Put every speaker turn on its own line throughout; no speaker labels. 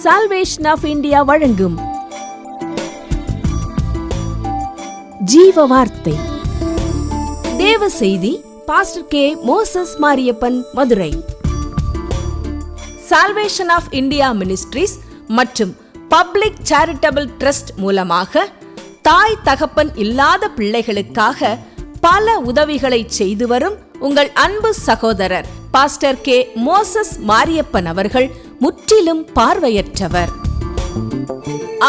Salvation of India வழங்கும் ஜீவ வார்த்தை தேவ செய்தி. Pastor K. Moses Mariyappan, Madurai. Salvation of India ministries மற்றும் பப்ளிக் சேரிட்டபிள் ட்ரஸ்ட் மூலமாக தாய் தகப்பன் இல்லாத பிள்ளைகளுக்காக பல உதவிகளை செய்து வரும் உங்கள் அன்பு சகோதரர் பாஸ்டர் கே. மோசஸ் மாரியப்பன் அவர்கள் முற்றிலும் பார்வையற்றவர்.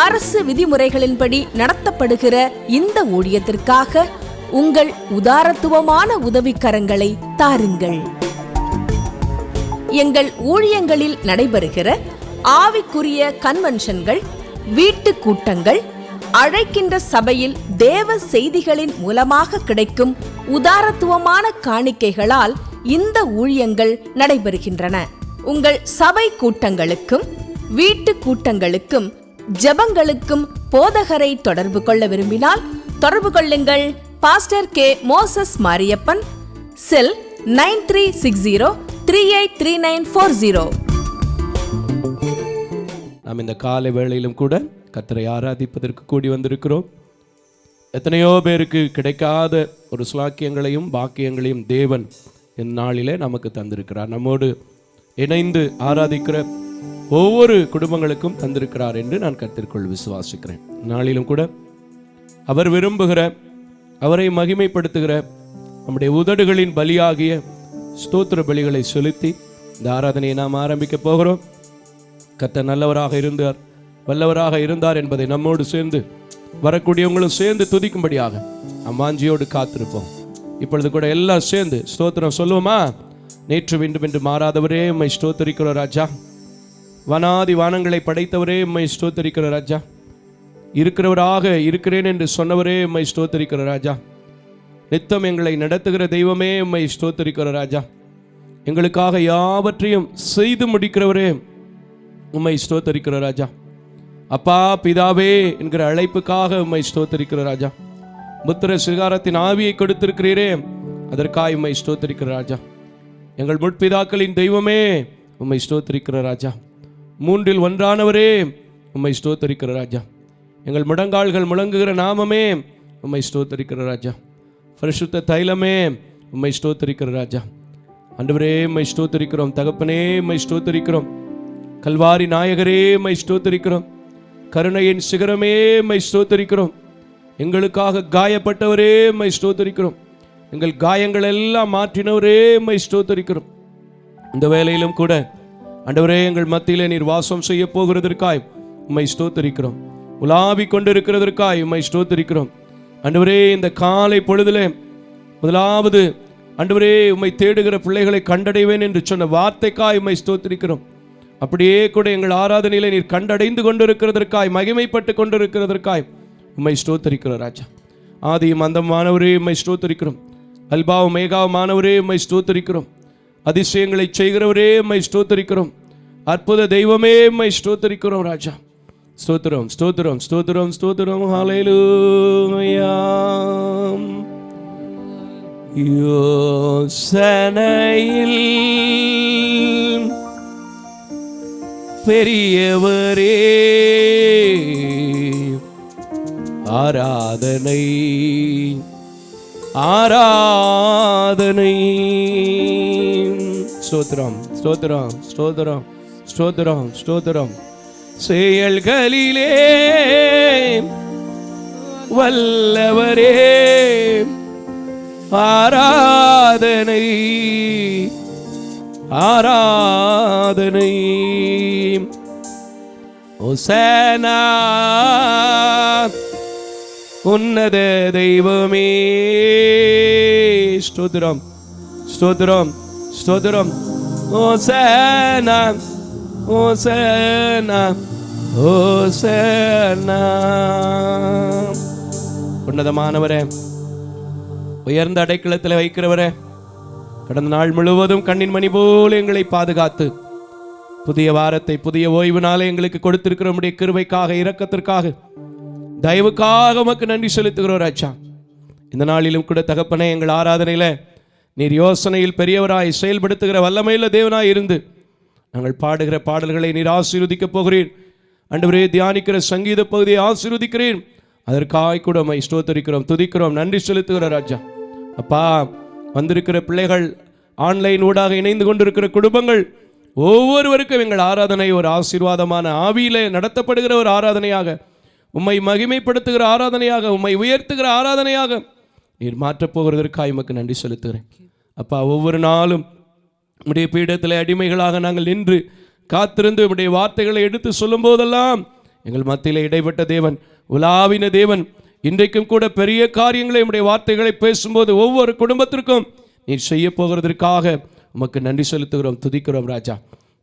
அரசு விதிமுறைகளின்படி நடத்தப்படுகிற இந்த ஊழியத்திற்காக உங்கள் உதாரத்துவமான உதவிக்கரங்களை தாருங்கள். எங்கள் ஊழியங்களில் நடைபெறுகிற ஆவிக்குரிய கன்வென்ஷன்கள், வீட்டு கூட்டங்கள், அழைக்கின்ற சபையில் தேவ செய்திகளின் மூலமாக கிடைக்கும் உதாரத்துவமான காணிக்கைகளால் இந்த ஊழியங்கள் நடைபெறுகின்றன. உங்கள் சபை கூட்டங்களுக்கும் வீட்டு கூட்டங்களுக்கும் ஜெபங்களுக்கும் போதகரை தொடர்பு கொள்ள விரும்பினால் தொடர்பு கொள்ளுங்கள். Pastor K. மோசஸ் மாரியப்பன், செல் 9360383940.
நாம் இந்த காலை வேளையிலும் கூட கர்த்தரை ஆராதிப்பதற்கு கூடி வந்திருக்கிறோம். எத்தனையோ பேருக்கு கிடைக்காத ஒரு ஸ்லாக்கியங்களையும் பாக்கியங்களையும் தேவன் இந்நாளிலே நமக்கு தந்திருக்கிறார். நம்மோடு இணைந்து ஆராதிக்கிற ஒவ்வொரு குடும்பங்களுக்கும் தந்திருக்கிறார் என்று நான் கர்த்தருக்குள் விசுவாசிக்கிறேன். நாளிலும் கூட அவர் விரும்புகிற, அவரை மகிமைப்படுத்துகிற நம்முடைய உதடுகளின் பலியாகிய ஸ்தோத்திர பலிகளை செலுத்தி இந்த ஆராதனையை நாம் ஆரம்பிக்க போகிறோம். கர்த்தர் நல்லவராக இருந்தார், வல்லவராக இருந்தார் என்பதை நம்மோடு சேர்ந்து வரக்கூடியவங்களும் சேர்ந்து துதிக்கும்படியாக அம்மாஞ்சியோடு காத்திருப்போம். இப்பொழுது கூட எல்லாம் சேர்ந்து ஸ்தோத்திரம் சொல்லுவோமா? நேற்று வேண்டும் என்று மாறாதவரே உம்மை ஸ்தோத்தரிக்கிற ராஜா, வனாதி வானங்களை படைத்தவரே உம்மை ஸ்தோத்தரிக்கிற ராஜா, இருக்கிறவராக இருக்கிறேன் என்று சொன்னவரே உம்மை ஸ்தோத்தரிக்கிற ராஜா, நித்தம் எங்களை நடத்துகிற தெய்வமே உம்மை ஸ்தோத்தரிக்கிற ராஜா, எங்களுக்காக யாவற்றையும் செய்து முடிக்கிறவரே உம்மை ஸ்தோத்தரிக்கிற ராஜா, அப்பா பிதாவே என்கிற அழைப்புக்காக உம்மை ஸ்தோத்தரிக்கிற ராஜா, புத்திர சிகாரத்தின் ஆவியை கொடுத்திருக்கிறீரே அதற்காக உம்மை ஸ்தோத்தரிக்கிற ராஜா, எங்கள் முற்பிதாக்களின் தெய்வமே உம்மை ஸ்தோத்தரிக்கிற ராஜா, மூன்றில் ஒன்றானவரே உம்மை ஸ்தோத்தரிக்கிற ராஜா, எங்கள் முழங்கால்கள் முழங்குகிற நாமமே உம்மை ஸ்தோத்தரிக்கிற ராஜா, பரிசுத்த தைலமே உம்மை ஸ்தோத்தரிக்கிற ராஜா, ஆண்டவரே உம்மை ஸ்தோத்தரிக்கிறோம், தகப்பனே உம்மை ஸ்தோத்தரிக்கிறோம், கல்வாரி நாயகரே உம்மை ஸ்தோத்தரிக்கிறோம், கருணையின் சிகரமே உம்மை ஸ்தோத்தரிக்கிறோம், எங்களுக்காக காயப்பட்டவரே உம்மை ஸ்தோத்தரிக்கிறோம், எங்கள் காயங்கள் எல்லாம் மாற்றினவரே உம்மை ஸ்தோத்தரிக்கிறோம். இந்த வேளையிலும் கூட ஆண்டவரே எங்கள் மத்தியிலே நீர் வாசம் செய்ய போகிறதற்காய் உம்மை ஸ்தோத்தரிக்கிறோம், உலாவிக் கொண்டிருக்கிறதற்காய் உம்மை ஸ்தோத்தரிக்கிறோம். ஆண்டவரே இந்த காலை பொழுதிலே முதலாவது ஆண்டவரே உம்மை தேடுகிற பிள்ளைகளை கண்டடைவேன் என்று சொன்ன வார்த்தைக்காய் உம்மை ஸ்தோத்தரிக்கிறோம். அப்படியே கூட எங்கள் ஆராதனையிலே நீர் கண்டடைந்து கொண்டிருக்கிறதற்காய், மகிமைப்பட்டு கொண்டிருக்கிறதற்காய் உம்மை ஸ்தோத்தரிக்கிற ராஜா, ஆதியும் அந்தமானவரே உம்மை ஸ்தோத்தரிக்கிறோம், அல்பாவும் மேகாவுமானவரே உம்மை ஸ்தோத்தரிக்கிறோம், அதிசயங்களை செய்கிறவரே உம்மை ஸ்தோத்தரிக்கிறோம், அற்புத தெய்வமே உம்மை ஸ்தோத்தரிக்கிறோம் ராஜா. ஸ்தோத்திரம் ஸ்தோத்திரம் ஸ்தோத்திரம் ஸ்தோத்திரம். ஹல்லேலூயா. யோசனையில் பெரியவரே ஆராதனை ஆராதனை. ஸ்தோத்திரம் ஸ்தோத்திரம் ஸ்தோத்திரம் ஸ்தோத்திரம் ஸ்தோத்திரம். செயல்களிலே வல்லவரே ஆராதனை ஆராதனை. ஹோசனா உன்னத தெய்வமே. ஸ்தோத்திரம் ஸ்தோத்திரம் ஸ்தோத்திரம். ஹோசனா ஹோசனா ஹோசனா. உன்னதமானவரே, உயர்ந்த அடைக்கலத்தில் வைக்கிறவரே, கடந்த நாள் முழுவதும் கண்ணின் மணி போல எங்களை பாதுகாத்து புதிய வாரத்தை புதிய ஓய்வு நாளை எங்களுக்கு கொடுத்திருக்கிற உம்முடைய கிருபைக்காக, இரக்கத்திற்காக, தயவுக்காக உமக்கு நன்றி செலுத்துகிறோம் ராஜா. இந்த நாளிலும் கூட தகப்பனே, எங்கள் ஆராதனையில் நீர் யோசனையில் பெரியவராய் செயல்படுத்துகிற வல்லமையுள்ள தேவனாய் இருந்து நாங்கள் பாடுகிற பாடல்களை நீர் ஆசீர்வதிக்கப் போகிறீர். ஆண்டவரே தியானிக்கிற சங்கீத பகுதியை ஆசீர்வதிக்கிறேன். அதற்காக கூட உம்மை ஸ்தோத்திரிக்கிறோம், துதிக்கிறோம், நன்றி செலுத்துகிற ராஜா. அப்பா, வந்திருக்கிற பிள்ளைகள், ஆன்லைன் ஊடாக இணைந்து கொண்டிருக்கிற குடும்பங்கள் ஒவ்வொருவருக்கும் எங்கள் ஆராதனை ஒரு ஆசீர்வாதமான ஆவியிலே நடத்தப்படுகிற ஒரு ஆராதனையாக, உம்மை மகிமைப்படுத்துகிற ஆராதனையாக, உம்மை உயர்த்துகிற ஆராதனையாக நீர் மாற்றப் போகிறதற்காக உமக்கு நன்றி செலுத்துகிறேன். அப்பா, ஒவ்வொரு நாளும் உம்முடைய பீடத்தில் அடிமைகளாக நாங்கள் நின்று காத்திருந்து உம்முடைய வார்த்தைகளை எடுத்து சொல்லும் போதெல்லாம் எங்கள் மத்தியிலே இடைப்பட்ட தேவன், உலாவின தேவன், இன்றைக்கும் கூட பெரிய காரியங்களை உம்முடைய வார்த்தைகளை பேசும்போது ஒவ்வொரு குடும்பத்திற்கும் நீர் செய்ய போகிறதற்காக உமக்கு நன்றி செலுத்துகிறோம், துதிக்கிறோம் ராஜா.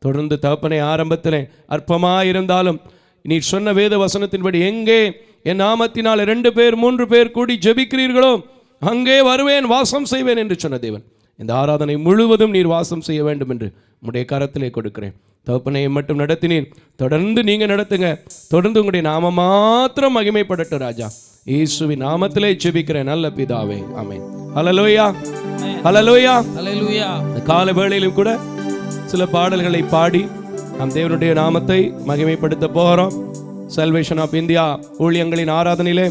தொடர்ந்து தகப்பனை, ஆரம்பத்தில் அற்பமாக இருந்தாலும் நீர் சொன்ன வேத வசனத்தின்படி, எங்கே என் நாமத்தினால் 2 பேர் 3 பேர் கூடி ஜெபிக்கிறீர்களோ அங்கே வருவேன், வாசம் செய்வேன் என்று சொன்ன தேவன், இந்த ஆராதனை முழுவதும் நீர் வாசம் செய்ய வேண்டும் என்று உம்முடைய கரத்திலே கொடுக்கிறேன். தகப்பனை மட்டும் நடத்தினீர், தொடர்ந்து நீங்க நடத்துங்க. தொடர்ந்து உங்களுடைய நாம மாத்திரம் மகிமைப்படட்டும் ராஜா. இயேசுவின் நாமத்திலே ஜெபிக்கிறேன் நல்ல பிதாவே, ஆமென். ஹல்லேலூயா, ஹல்லேலூயா, ஹல்லேலூயா. இந்த கால வேளையிலும் கூட சில பாடல்களை பாடி நாம் தேவனுடைய நாமத்தை மகிமைப்படுத்த போகிறோம். சல்வேஷன் ஆஃப் இந்தியா ஊழியங்களின் ஆராதனையிலே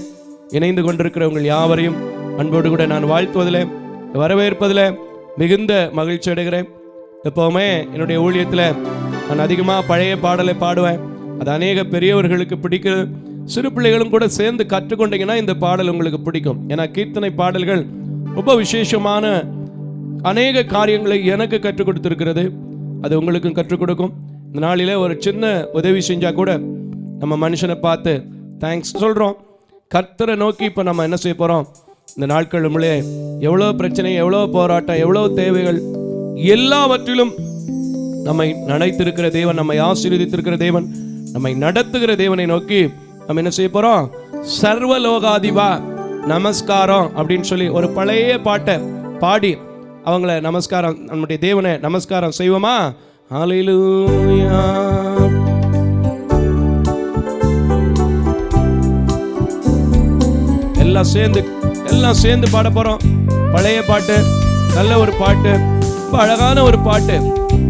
இணைந்து கொண்டிருக்கிற உங்கள் யாவரையும் அன்போடு கூட நான் வாழ்த்துவதிலே, வரவேற்பதில் மிகுந்த மகிழ்ச்சி அடைகிறேன். எப்போவுமே என்னுடைய ஊழியத்தில் நான் அதிகமாக பழைய பாடலை பாடுவேன். அது அநேக பெரியவர்களுக்கு பிடிக்குது. சிறு பிள்ளைகளும் கூட சேர்ந்து கற்றுக்கொண்டீங்கன்னா இந்த பாடல் உங்களுக்கு பிடிக்கும். ஏன்னா கீர்த்தனை பாடல்கள் ரொம்ப விசேஷமான அநேக காரியங்களை எனக்கு கற்றுக் கொடுத்துருக்கிறது, அது உங்களுக்கும் கற்றுக் கொடுக்கும். இந்த நாளிலே ஒரு சின்ன உதவி செஞ்சால் கூட நம்ம மனுஷனை பார்த்து தேங்க்ஸ் சொல்கிறோம். கர்த்தரை நோக்கி இப்போ நம்ம என்ன செய்ய போகிறோம்? இந்த நாட்கள் நம்மளே எவ்வளோ பிரச்சனை, எவ்வளோ போராட்டம், எவ்வளோ தேவைகள், எல்லாவற்றிலும் நம்மை நினைத்திருக்கிற தேவன், நம்மை ஆசீர்வதித்திருக்கிற தேவன், நம்மை நடத்துகிற தேவனை நோக்கி நம்ம என்ன செய்ய போகிறோம்? சர்வலோகாதிபா நமஸ்காரம் அப்படின்னு சொல்லி ஒரு பழைய பாட்டை பாடி அவங்கள நமஸ்காரம், நம்முடைய தேவனை நமஸ்காரம் செய்வோமா? ஹல்லேலூயா. எல்லாம் சேர்ந்து பாட போறோம். பழைய பாட்டு, நல்ல ஒரு பாட்டு, ரொம்ப அழகான ஒரு பாட்டு.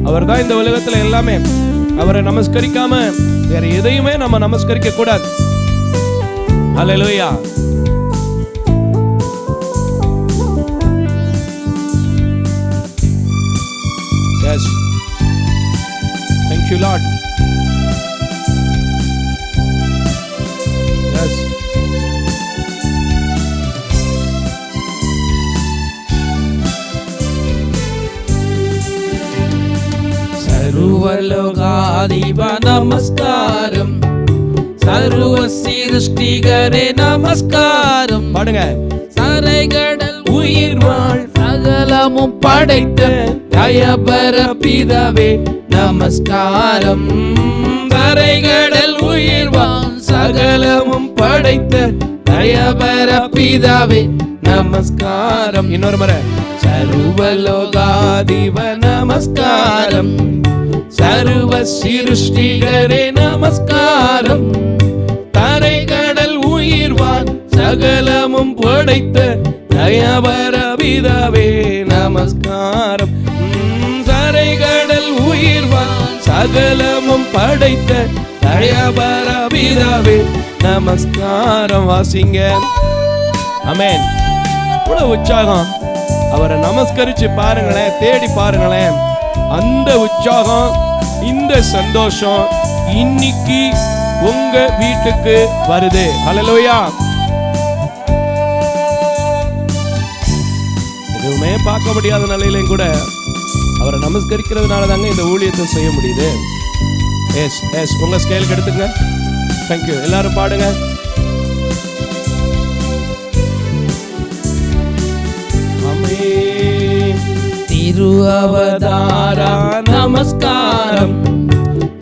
அவர் தான் இந்த உலகத்துல எல்லாமே. அவரை நமஸ்கரிக்காம வேற எதையுமே நம்ம நமஸ்கரிக்க கூடாது. ஹல்லேலூயா. Yes. Thank you, Lord. Yes.
സർവലോകാധിപ നമസ്കാരം, സർവ സൃഷ്ടികരേ നമസ്കാരം.
பாடுங்க.
சரைகடல் உயிர் வாழ் சகலமும் படைத்த தயபர பிதாவே நமஸ்காரம். சரைகடல் உயிர் வாழ் சகலமும் படைத்த தயபர பிதாவே நமஸ்காரம்.
இன்னொரு முறை.
சர்வலோகாதிப நமஸ்காரம், சர்வ சிருஷ்டிகரே நமஸ்காரம். தரைகடல் உயிர் வாழ் சகலமும் படைத்த தயபர பிதாவே நமஸ்காரம். சரைகடல் உயிர் வாழ் சகலமும் படைத்த தயபர பிதாவே நமஸ்காரம். வாசிங்க. ஆமென். இவ்வளவு உற்சாகம். அவரை நமஸ்கரிச்சு பாருங்களேன், தேடி பாருங்களேன். அந்த உற்சாகம், இந்த சந்தோஷம் இன்னைக்கு உங்க வீட்டுக்கு வருது. ஹல்லேலூயா. எதுவுமே பார்க்க முடியாத நிலையிலையும் கூட அவரை நமஸ்கரிக்கிறதுனால தாங்க இந்த ஊழியத்தை செய்ய முடியுது. எஸ் எஸ் உங்க ஸ்கேலுக்கு எடுத்துங்க. தேங்க்யூ. எல்லாரும் பாடுங்க. திரு அவதார நமஸ்காரம்,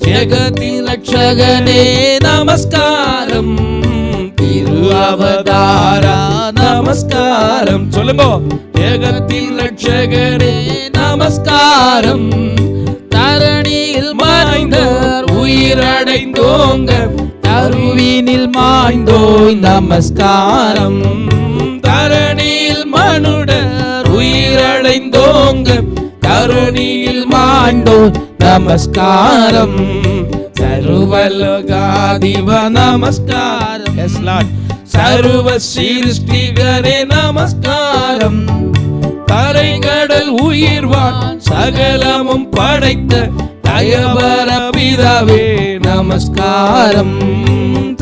ஜெகத்தின் ரட்சகனே நமஸ்காரம். திரு அவதார நமஸ்காரம்.
சொல்லுங்க.
ஜெகத்தின் ரட்சகனே நமஸ்காரம். தரணியில் மாய்ந்தோர் உயிரடைந்தோங்க, தருவினில் மாய்ந்தோய் நமஸ்காரம். தரணியில் மனுடர் உயிரடைந்தோங்க, கருணியில் மாய்ந்தோய் நமஸ்காரம். சர்வலோகாதிப நமஸ்காரம். Yes, Lord. சர்வ சிருஷ்டிகரே நமஸ்காரம். கரை கடல் உயிர்வான் சகலமும் படைத்த தயவர பிதாவே நமஸ்காரம்.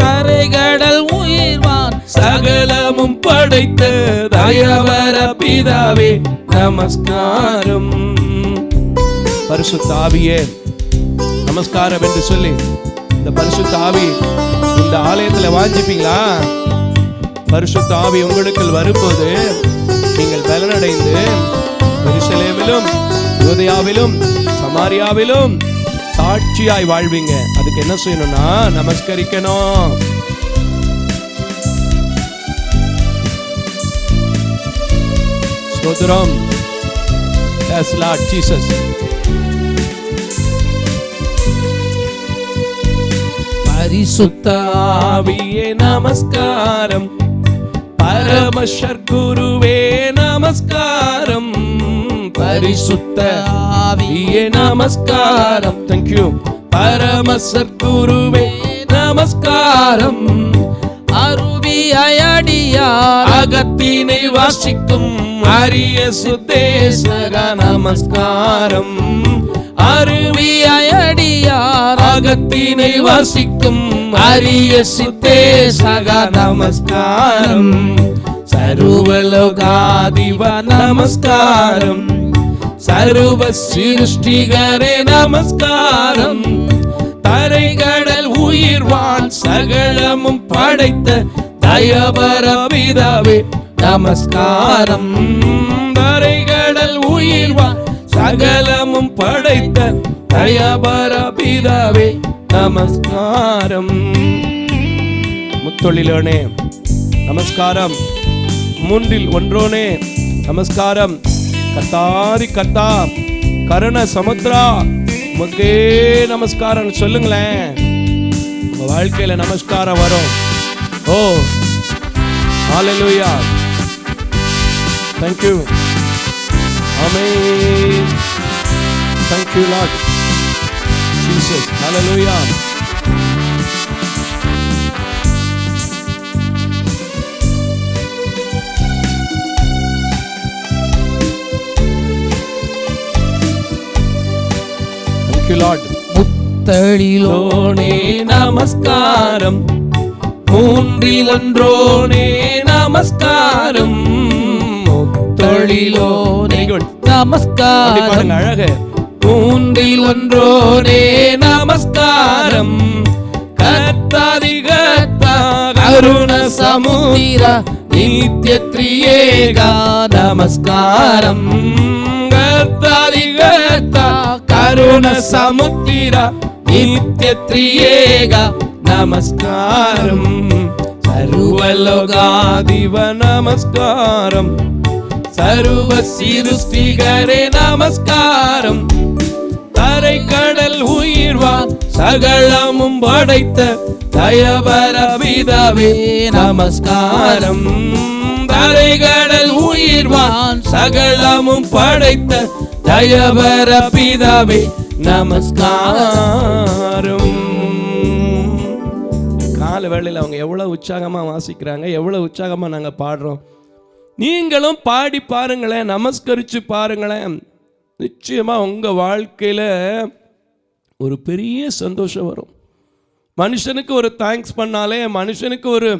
தரைகடல் உயிர்வான்
சகலமும் படைத்த தயவர பிதாவே நமஸ்காரம். பரிசுத்த ஆவியே நமஸ்காரம் என்று சொல்லி இந்த பரிசுத்த ஆவி இந்த ஆலயத்துல வாஞ்சிப்பீங்களா? பரிசுத்த ஆவி உங்களுக்குள் வரும்போது நீங்கள் பலனடைந்து எருசலேமிலும் யூதேயாவிலும் சமாரியாவிலும் சாட்சியாய் வாழ்வீங்க. அதுக்கு என்ன செய்யணும்னா நமஸ்கரிக்கணும். ஸ்தோத்திரம். Yes, Lord Jesus.
பரிசுத்த
ஆவியே நமஸ்காரம். பரமேஸ்வர் குருவே நமஸ்காரம். பரிசுத்த ஆவியே நமஸ்காரம். Thank you. பரமேஸ்வர் குருவே நமஸ்காரம்.
அருவியடியார்
அகத்தினை வாசிக்கும் அரிய சுதேசக நமஸ்காரம்.
அருவியடியார்
அகத்தினை வாசிக்கும் அரிய சித்தேசக நமஸ்காரம். சர்வலோகாதிப நமஸ்காரம். சர்வ சிருஷ்டிகரே நமஸ்காரம். தரைகடல் உயிர்வான் சகலமும் படைத்த தயவர பிதாவே நமஸ்காரம். தரைகடல் உயிர்வான் சகலமும் படைத்த தயவர பிதாவே நமஸ்காரம். முத்தொழிலோனே நமஸ்காரம். மூன்றில் ஒன்றோனே நமஸ்காரம். கத்தாரி கத்தா கருண சமுத்ரா உமக்கே நமஸ்காரம் சொல்லுங்களேன். உங்க வாழ்க்கையில நமஸ்காரம் வரும். ஓ ஹalleluya. Thank you. Amen. Thank you Lord Jesus. Hallelujah. Thank you Lord.
முத்தழிலோனே
நமஸ்காரம். மூன்றில் ஒன்றோனே நமஸ்காரம். முத்தொழிலோனே
நமஸ்காரம்.
அழக. மூன்றில் ஒன்றோனே நமஸ்காரம். கர்த்தாதிகர்த்தா கருண சமுத்திரா நித்ய த்ரியேகா நமஸ்காரம். கர்த்தாதிகர்த்தா கருண சமுத்திரா நித்ய த்ரியேகா நமஸ்காரம். சர்வலோகாதிப நமஸ்காரம். சர்வ சிருஷ்டிகரே நமஸ்காரம். தரை கடல் உயிர்வான் சகலமும் படைத்த தயவர பிதாவே நமஸ்காரம். தரை கடல் உயிர்வான் சகலமும் படைத்த தயவர பிதாவே நமஸ்காரம். கால வேளையில் அவங்க எவ்வளவு உற்சாகமா வாசிக்கிறாங்க, எவ்வளவு உற்சாகமா நாங்க பாடுறோம். நீங்களும் பாடி பாருங்களேன், நமஸ்கரிச்சு பாருங்களேன். நிச்சயமா உங்க வாழ்க்கையில ஒரு பெரிய சந்தோஷம் வரும். மனுஷனுக்கு ஒரு தேங்க்ஸ் பண்ணாலே, மனுஷனுக்கு ஒரு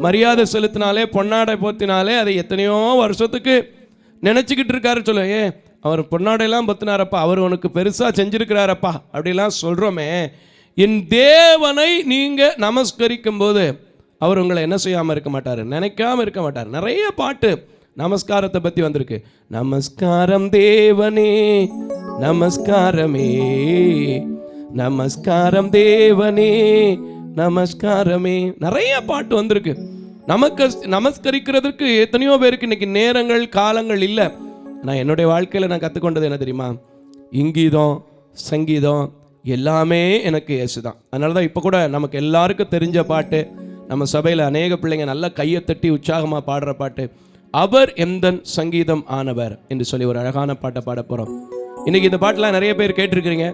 மரியாதை செலுத்தினாலே, பொன்னாடை போத்தினாலே அதை எத்தனையோ வருஷத்துக்கு நினைச்சுக்கிட்டு இருக்காரு. சொல்ல அவர் பொன்னாடையெல்லாம் பொத்தினாரப்பா, அவர் உனக்கு பெருசா செஞ்சிருக்கிறாரப்பா அப்படிலாம் சொல்றோமே. என் தேவனை நீங்க நமஸ்கரிக்கும் போது அவர் உங்களை என்ன செய்யாமல் இருக்க மாட்டார், நினைக்காம இருக்க மாட்டார். நிறைய பாட்டு நமஸ்காரத்தை பற்றி வந்திருக்கு. நமஸ்காரம் தேவனே நமஸ்காரமே, நமஸ்காரம் தேவனே நமஸ்காரமே, நிறைய பாட்டு வந்திருக்கு. நமக்கு நமஸ்கரிக்கிறதுக்கு எத்தனையோ பேருக்கு இன்னைக்கு நேரங்கள் காலங்கள் இல்லை. நான் என்னுடைய வாழ்க்கையில் நான் கற்றுக்கொண்டது என்ன தெரியுமா? இங்கீதம் சங்கீதம் எல்லாமே எனக்கு இயேசு தான். அதனால தான் இப்போ கூட நமக்கு எல்லாருக்கும் தெரிஞ்ச பாட்டு, நம்ம சபையில் அநேக பிள்ளைங்க நல்லா கையை தட்டி உற்சாகமாக பாடுற பாட்டு, அவர் எந்தன் சங்கீதம் ஆனவர் என்று சொல்லி ஒரு அழகான பாட்டை பாட போகிறோம். இன்றைக்கி இந்த பாட்டெலாம் நிறைய பேர் கேட்டிருக்கிறீங்க.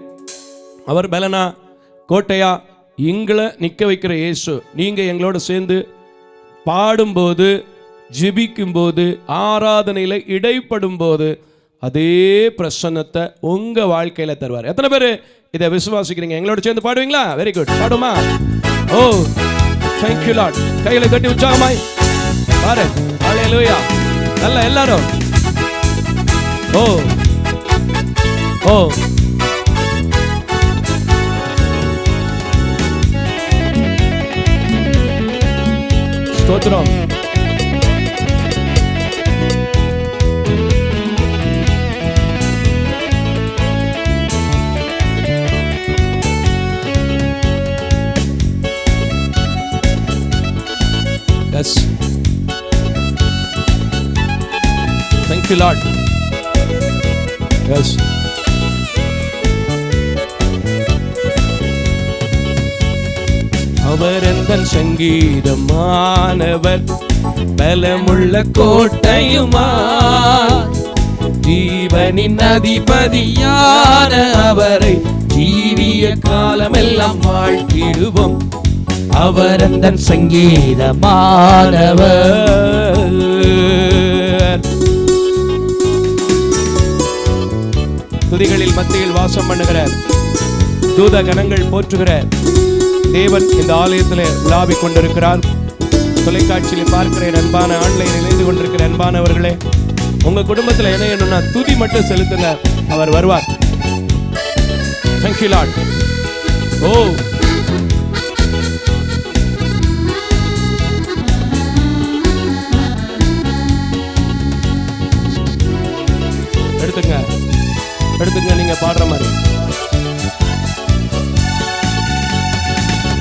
அவர் பலனா, கோட்டையா எங்களை நிற்க வைக்கிற இயேசு, நீங்கள் எங்களோட சேர்ந்து பாடும்போது, ஜெபிக்கும்போது, ஆராதனையில் இடைப்படும் போது அதே பிரசன்னத்தை உங்கள் வாழ்க்கையில் தருவார். எத்தனை பேர் இதை விசுவாசிக்கிறீங்க? எங்களோட சேர்ந்து பாடுவீங்களா? Very good. பாடுமா? Oh thank you lord. கைகளை தட்டி உற்சாகமாய் பாரு. ஹல்லேலூயா. நல்ல எல்லாரும் ஓ ஓ ஸ்தோத்திரம். Yes. Thank you, Lord. Yes. அவர் எந்தன் சங்கீதமானவர், பலமுள்ள கோட்டையுமா, ஜீவனின் அதிபதியான அவரை ஜீவிய காலமெல்லாம் வாழ்த்திடுவோம். அவர் எந்தன் சங்கீதமானவர். துதிகளில் மத்தியில் வாசம் பண்ணுகிற, தூத கணங்கள் போற்றுகிற தேவன் இந்த ஆலயத்தில் உலாவிக் கொண்டிருக்கிறார். தொலைக்காட்சியில் பார்க்கிற அன்பான ஆன்லைனில் இணைந்து கொண்டிருக்கிற அன்பானவர்களே, உங்க குடும்பத்தில் என்ன வேணும்னா துதி மட்டும் செலுத்துங்க, அவர் வருவார். Thank you, Lord. ஓ எடுத்துங்க நீங்க பாடுற மாதிரி.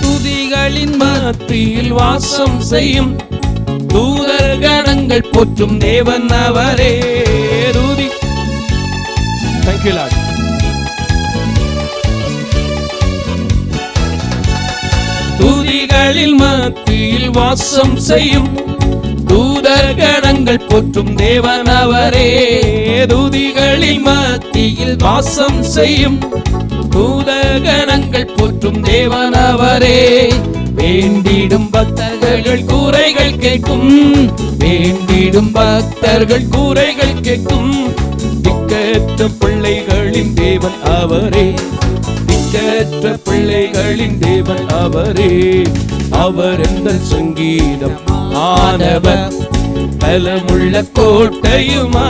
துதிகளின் மத்தியில் வாசம் செய்யும் தூதர் கணங்கள் போற்றும் தேவன் அவரே. துதி. Thank you, Lord. துதிகளில் மத்தியில் வாசம் செய்யும் தூதர் கணங்கள் போற்றும் தேவன் அவரே. துதிகளில் மத்தியில் வாசம் செய்யும் தூதர் கணங்கள் போற்றும் தேவன் அவரே. வேண்டிடும் பக்தர்கள் கூரைகள் கேட்கும், வேண்டிடும் பக்தர்கள் கூரைகள் கேட்கும். திக்கற்ற பிள்ளைகளின் தேவன் அவரே, திக்கற்ற பிள்ளைகளின் தேவன் அவரே. அவர் எந்த சங்கீதம் ஆனவர், பலமுள்ள கோட்டையுமா,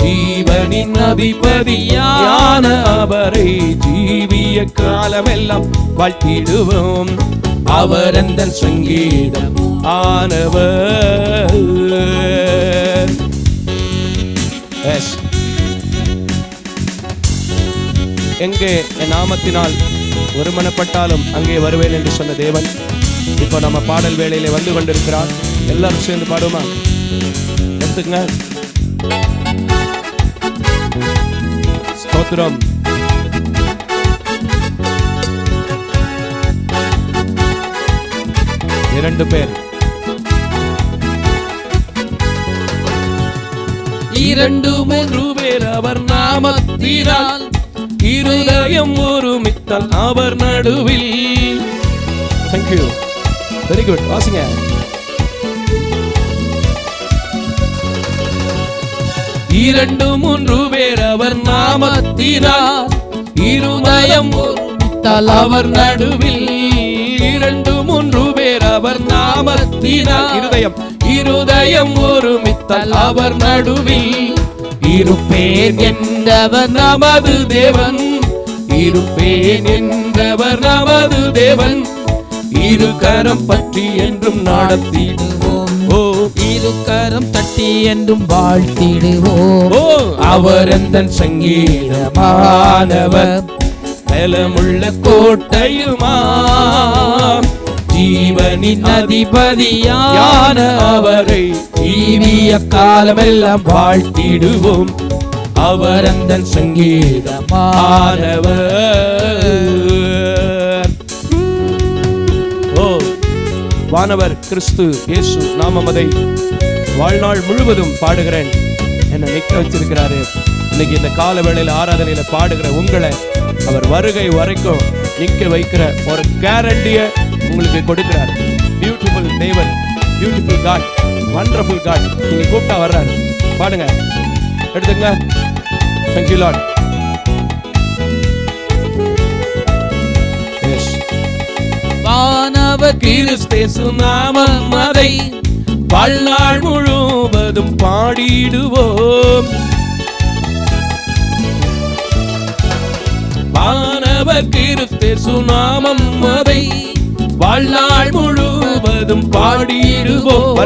ஜீவனின் அதிபதியான அவரை ஜீவிய காலமெல்லாம் வாழ்த்திடுவோம். அவர் எந்த சங்கீதம் ஆனவர். எங்கே என் நாமத்தினால் ஒருமனப்பட்டாலும் அங்கே வருவேன் என்று சொன்ன தேவன் இப்போ நம்ம பாடல் வேளையில வந்து கொண்டிருக்கிறார். எல்லாரும் சேர்ந்து பாடுமா? எடுத்துங்க. ஸ்தோத்திரம். இரண்டு பேர், இரண்டு மூன்று பேர் அவர் நாமத்தினால் இருதயம் ஒருமித்தால் அவர் நடுவில். Thank you. Very good. வாசிங்க. இரண்டு மூன்று பேர் அவர் நாமத்தினால் இருதயம் ஒருமித்தால் அவர் நடுவில். இரண்டு மூன்று பேர் அவர் நாமத்தினால் இருதயம் ஒருமித்தால் அவர் நடுவில். இருப்பேன் என்றவர் நமது தேவன், இருப்பேன் என்றவர் நமது தேவன். இரு கரம் பற்றி என்றும் நடத்திடுவோம். ஓ இரு கரம் தட்டி என்றும் வாழ்த்திடுவோம். ஓ அவர் எந்தன் சங்கீதமானவர், பலமுள்ள கோட்டையுமா, ஜீவனின் அதிபதியான அவரை ஜீவிய காலமெல்லாம் வாழ்த்திடுவோம். அவர் எந்தன் சங்கீதமானவர். ஓ வானவர் கிறிஸ்து இயேசு நாமமதை வாழ்நாள் முழுவதும் பாடுகிறேன் என்ன நிக்க வச்சிருக்கிறாரு. இன்னைக்கு இந்த கால வேளையில ஆராதனையில பாடுகிற உங்களை அவர் வருகை வரைக்கும்
நிக்க வைக்கிற ஒரு கேரண்டியை உங்களுக்கு கொடுக்கிறார். பியூட்டிஃபுல் தேவன், பியூட்டிஃபுல் காட், வண்டர்ஃபுல் காட். நீங்க கூப்பிட்டா வர்றாரு. பாடுங்க, எடுத்துங்க. Thank you Lord. Yes.
வானவர்
கிறிஸ்து நாமம் அதை வாழ்நாள் முழுவதும் பாடிடுவோம். வானவர் கிறிஸ்து நாமம் அதை வாழ்நாள் முழுவதும் பாடிடுவோம்.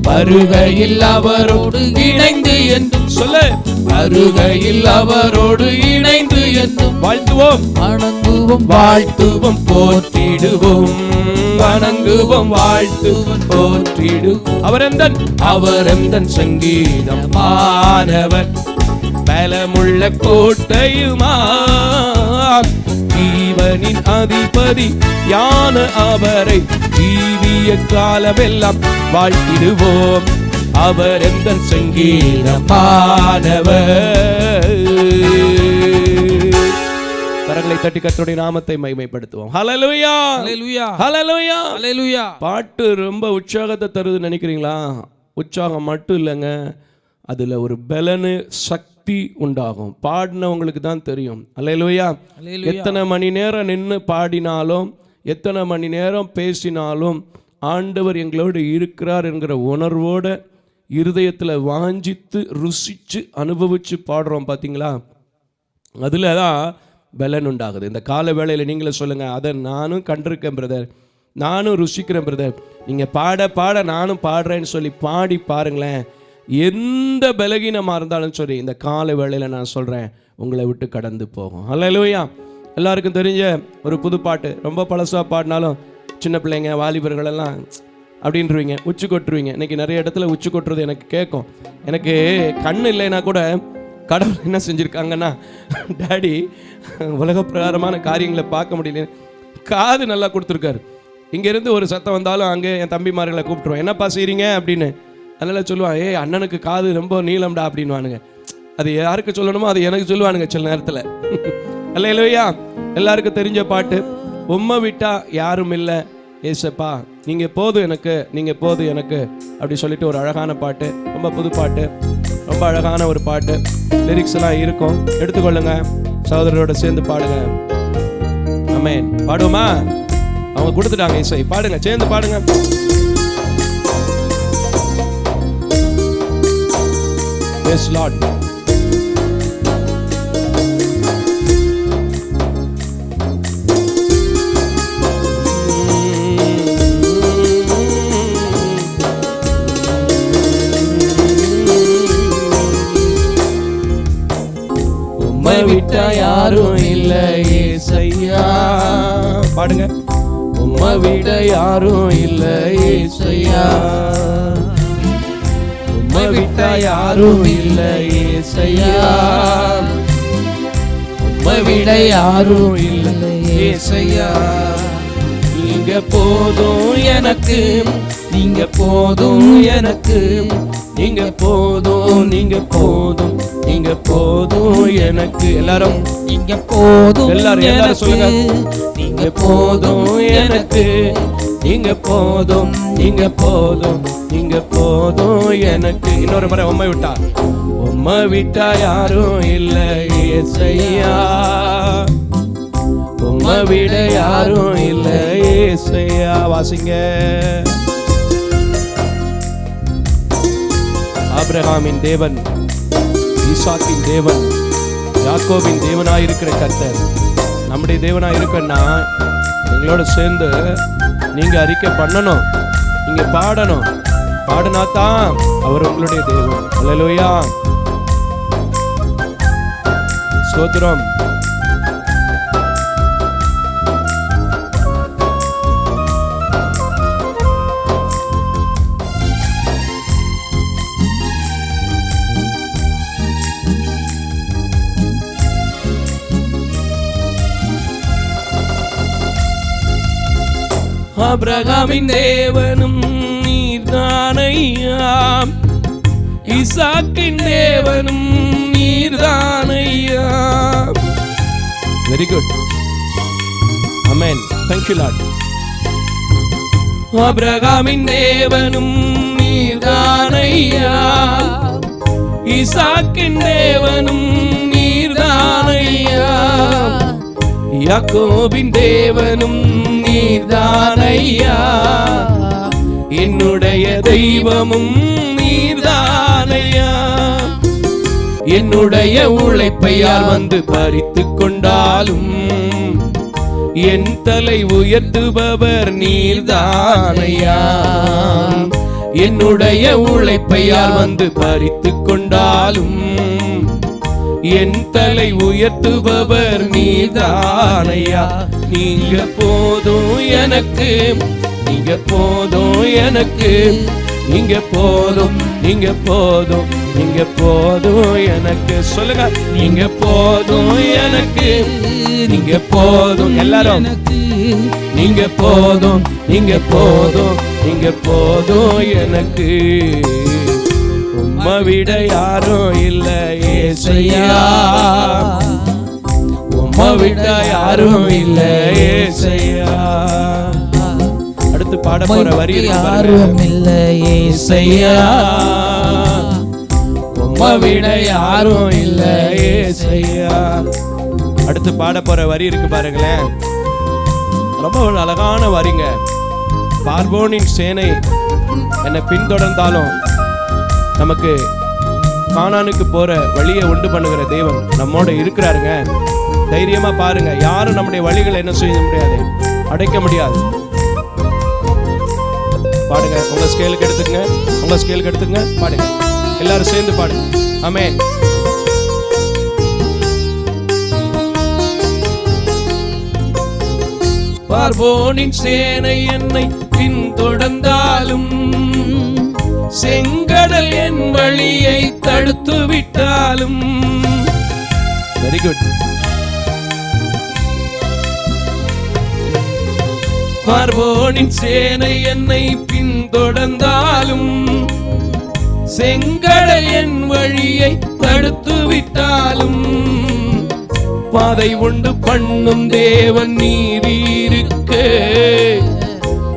வருகையில் அவரோடு இணைந்து என்றும் சொல்லு. வருகையில் அவரோடு இணைந்து என்றும் வாழ்த்துவோம்,
வணங்குவோம்,
வாழ்த்துவோம், போற்றிடுவோம். வணங்குவோம், வாழ்த்துவோம், போற்றிடுவோம். அவரெந்தன் சங்கீதம் ஆனவர், பலமுள்ள கோட்டையுமா, ஜீவனின் அதிபதி யான அவரை ஜீவிய காலமெல்லாம் வாழ்த்திடுவோம். அவர் எந்த சங்கீதமானவர். கரங்களை தட்டி கர்த்தருடைய நாமத்தை மகிமைப்படுத்துவோம். ஹல்லேலூயா,
ஹல்லேலூயா,
ஹல்லேலூயா,
ஹல்லேலூயா.
பாட்டு ரொம்ப உற்சாகத்தை தருதுன்னு நினைக்கிறீங்களா? உற்சாகம் மட்டும் இல்லைங்க, அதுல ஒரு பலனு சக்தி உண்டாகும். பாடினவங்களுக்கு தான் தெரியும். ஹல்லேலூயா. எத்தனை மணி நேரம் நின்று பாடினாலும், எத்தனை மணி நேரம் பேசினாலும், ஆண்டவர் எங்களோடு இருக்கிறார் என்கிற உணர்வோட இருதயத்தில் வாஞ்சித்து ருசித்து அனுபவித்து பாடுறோம் பார்த்தீங்களா? அதில் தான் பலன் உண்டாகுது. இந்த கால வேளையில் நீங்களே சொல்லுங்கள், அதை நானும் கண்டிருக்கேன் பிரதர், நானும் ருசிக்கிறேன் பிரதர். நீங்கள் பாட பாட நானும் பாடுறேன்னு சொல்லி பாடி பாருங்களேன். எந்த பலகீனமாக இருந்தாலும் சரி, இந்த கால வேளையில் நான் சொல்கிறேன், உங்களை விட்டு கடந்து போகும். ஹல்லேலூயா. எல்லாருக்கும் தெரிஞ்ச ஒரு புது பாட்டு, ரொம்ப பழசாக பாடினாலும் சின்ன பிள்ளைங்க வாலிபர்கள் எல்லாம் அப்படின்றவீங்க, உச்சி கொட்டுருவீங்க. இன்றைக்கி நிறைய இடத்துல உச்சி கொட்டுறது எனக்கு கேட்கும். எனக்கு கண் இல்லைன்னா கூட கடவுள் என்ன செஞ்சுருக்காங்கன்னா, டாடி உலக பிரகாரமான காரியங்களை பார்க்க முடியல, காது நல்லா கொடுத்துருக்காரு. இங்கேருந்து ஒரு சத்தம் வந்தாலும் அங்கே என் தம்பிமார்களை கூப்பிட்டுருவோம், என்னப்பா செய்கிறீங்க அப்படின்னு. அதனால் சொல்லுவான், ஏய் அண்ணனுக்கு காது ரொம்ப நீளம்டா அப்படின்வானுங்க. அது யாருக்கு சொல்லணுமோ அது எனக்கு சொல்லுவானுங்க சில நேரத்தில். அல்லேலூயா. எல்லாருக்கும் தெரிஞ்ச பாட்டு, உம்மை விட்டா யாரும் இல்லை ஏசப்பா, நீங்கள் போதும் எனக்கு, நீங்கள் போதும் எனக்கு அப்படி சொல்லிட்டு ஒரு அழகான பாட்டு, ரொம்ப புது பாட்டு, ரொம்ப அழகான ஒரு பாட்டு. லிரிக்ஸ் எல்லாம் இருக்கும், எடுத்துக்கொள்ளுங்க, சகோதரரோட சேர்ந்து பாடுங்க. ஆமென். பாடுவோமா? அவங்க கொடுத்துட்டாங்க இசை, பாடுங்க, சேர்ந்து பாடுங்க. Yes Lord. உம்மை விட்டா யாரும் இல்லை ஏசையா, பாடுங்க. உம்மை விட யாரும் இல்லை ஏசையா, உம்மை விட்டா யாரும் இல்லை ஏசையா, உம்மை விட யாரும் இல்லை ஏசையா. நீங்க போதும் எனக்கு, நீங்க போதும் எனக்கு, நீங்க போதும், நீங்க போதும், நீங்க போதும் எனக்கு. எல்லாரும்
நீங்க போதும்,
எல்லாரும் சொல்லுங்க, நீங்க போதும் எனக்கு, நீங்க போதும், நீங்க போதும், நீங்க போதும் எனக்கு. இன்னொரு முறை, உம்மை விட்டா, உம்மை விட்டா யாரும் இல்லை ஏசையா, உம்மை விட யாரும் இல்லை ஏசையா. வாசிங்க. ஆபிரகாமின் தேவன், ஈசாக்கின் தேவன், யாக்கோபின் தேவனாயிருக்கிற கர்த்தர் நம்முடைய தேவனாயிருக்கன்னா, எங்களோட சேர்ந்து நீங்க அறிக்கை பண்ணணும், நீங்க பாடணும். பாடினா தான் அவர் உங்களுடைய தேவன். அல்லேலூயா, ஸ்தோத்திரம். ஆபிரகாமின் தேவனும் நீர்தானையா, ஈசாக்கின் தேவனும் நீர்தானையா. Very good.
Amen. Thank you Lord. ஆபிரகாமின் தேவனும் நீர்தானையா, ஈசாக்கின் தேவனும் நீர்தானையா, யாக்கோபின் தேவனும் நீர்தானையா, என்னுடைய தெய்வமும் நீர்தானையா. என்னுடைய உழைப்பை யார் வந்து பறித்து கொண்டாலும் என் தலை உயர்த்துபவர் நீர்தானையா. என்னுடைய உழைப்பை யார் வந்து பறித்து கொண்டாலும் என் தலை உயர்த்துபவர் நீர்தானையா. நீங்க போதும் எனக்கு, நீங்க போதும் எனக்கு, நீங்க போதும், நீங்க போதும், நீங்க போதும் எனக்கு. சொல்லுங்க, நீங்க போதும் எனக்கு, நீங்க போதும். எல்லாரும் நீங்க போதும், நீங்க போதும், நீங்க போதும் எனக்கு. உம்மை விட யாரும் இல்ல ஏசையா, உம்மை விட யாரும் இல்ல ஏசையா. அடுத்து பாட போற வரி
யாரும் இல்ல ஏசையா,
உம்மை விட யாரும் இல்ல ஏசையா. அடுத்து பாட போற வரி இருக்கு பாருங்களேன், ரொம்ப ஒரு அழகான வரிங்க. பார்வோனின் சேனை என்னை பின்தொடர்ந்தாலும் நமக்கு கானானுக்கு போற வழியை உண்டு பண்ணுகிற தேவன் நம்மோட இருக்கிறாருங்க. தைரியமா பாருங்க, யாரும் நம்முடைய வழிகளை என்ன செய்ய முடியாது, அடைக்க முடியாது. பாடுங்க, உங்க ஸ்கேலுக்கு எடுத்துங்க, உங்க ஸ்கேலுக்கு எடுத்துங்க, பாடுங்க, எல்லாரும் சேர்ந்து பாடுங்க. ஆமென். பார்வோனின் சேனை என்னை பின்தொடர்ந்தாலும் செங்கடல் என் வழியை தடுத்து விட்டாலும். Very good. பார்வோனின் சேனை என்னை பின்தொடர்ந்தாலும் செங்கடல் என் வழியை தடுத்து விட்டாலும் பாதை உண்டு பண்ணும் தேவன் நீரீருக்க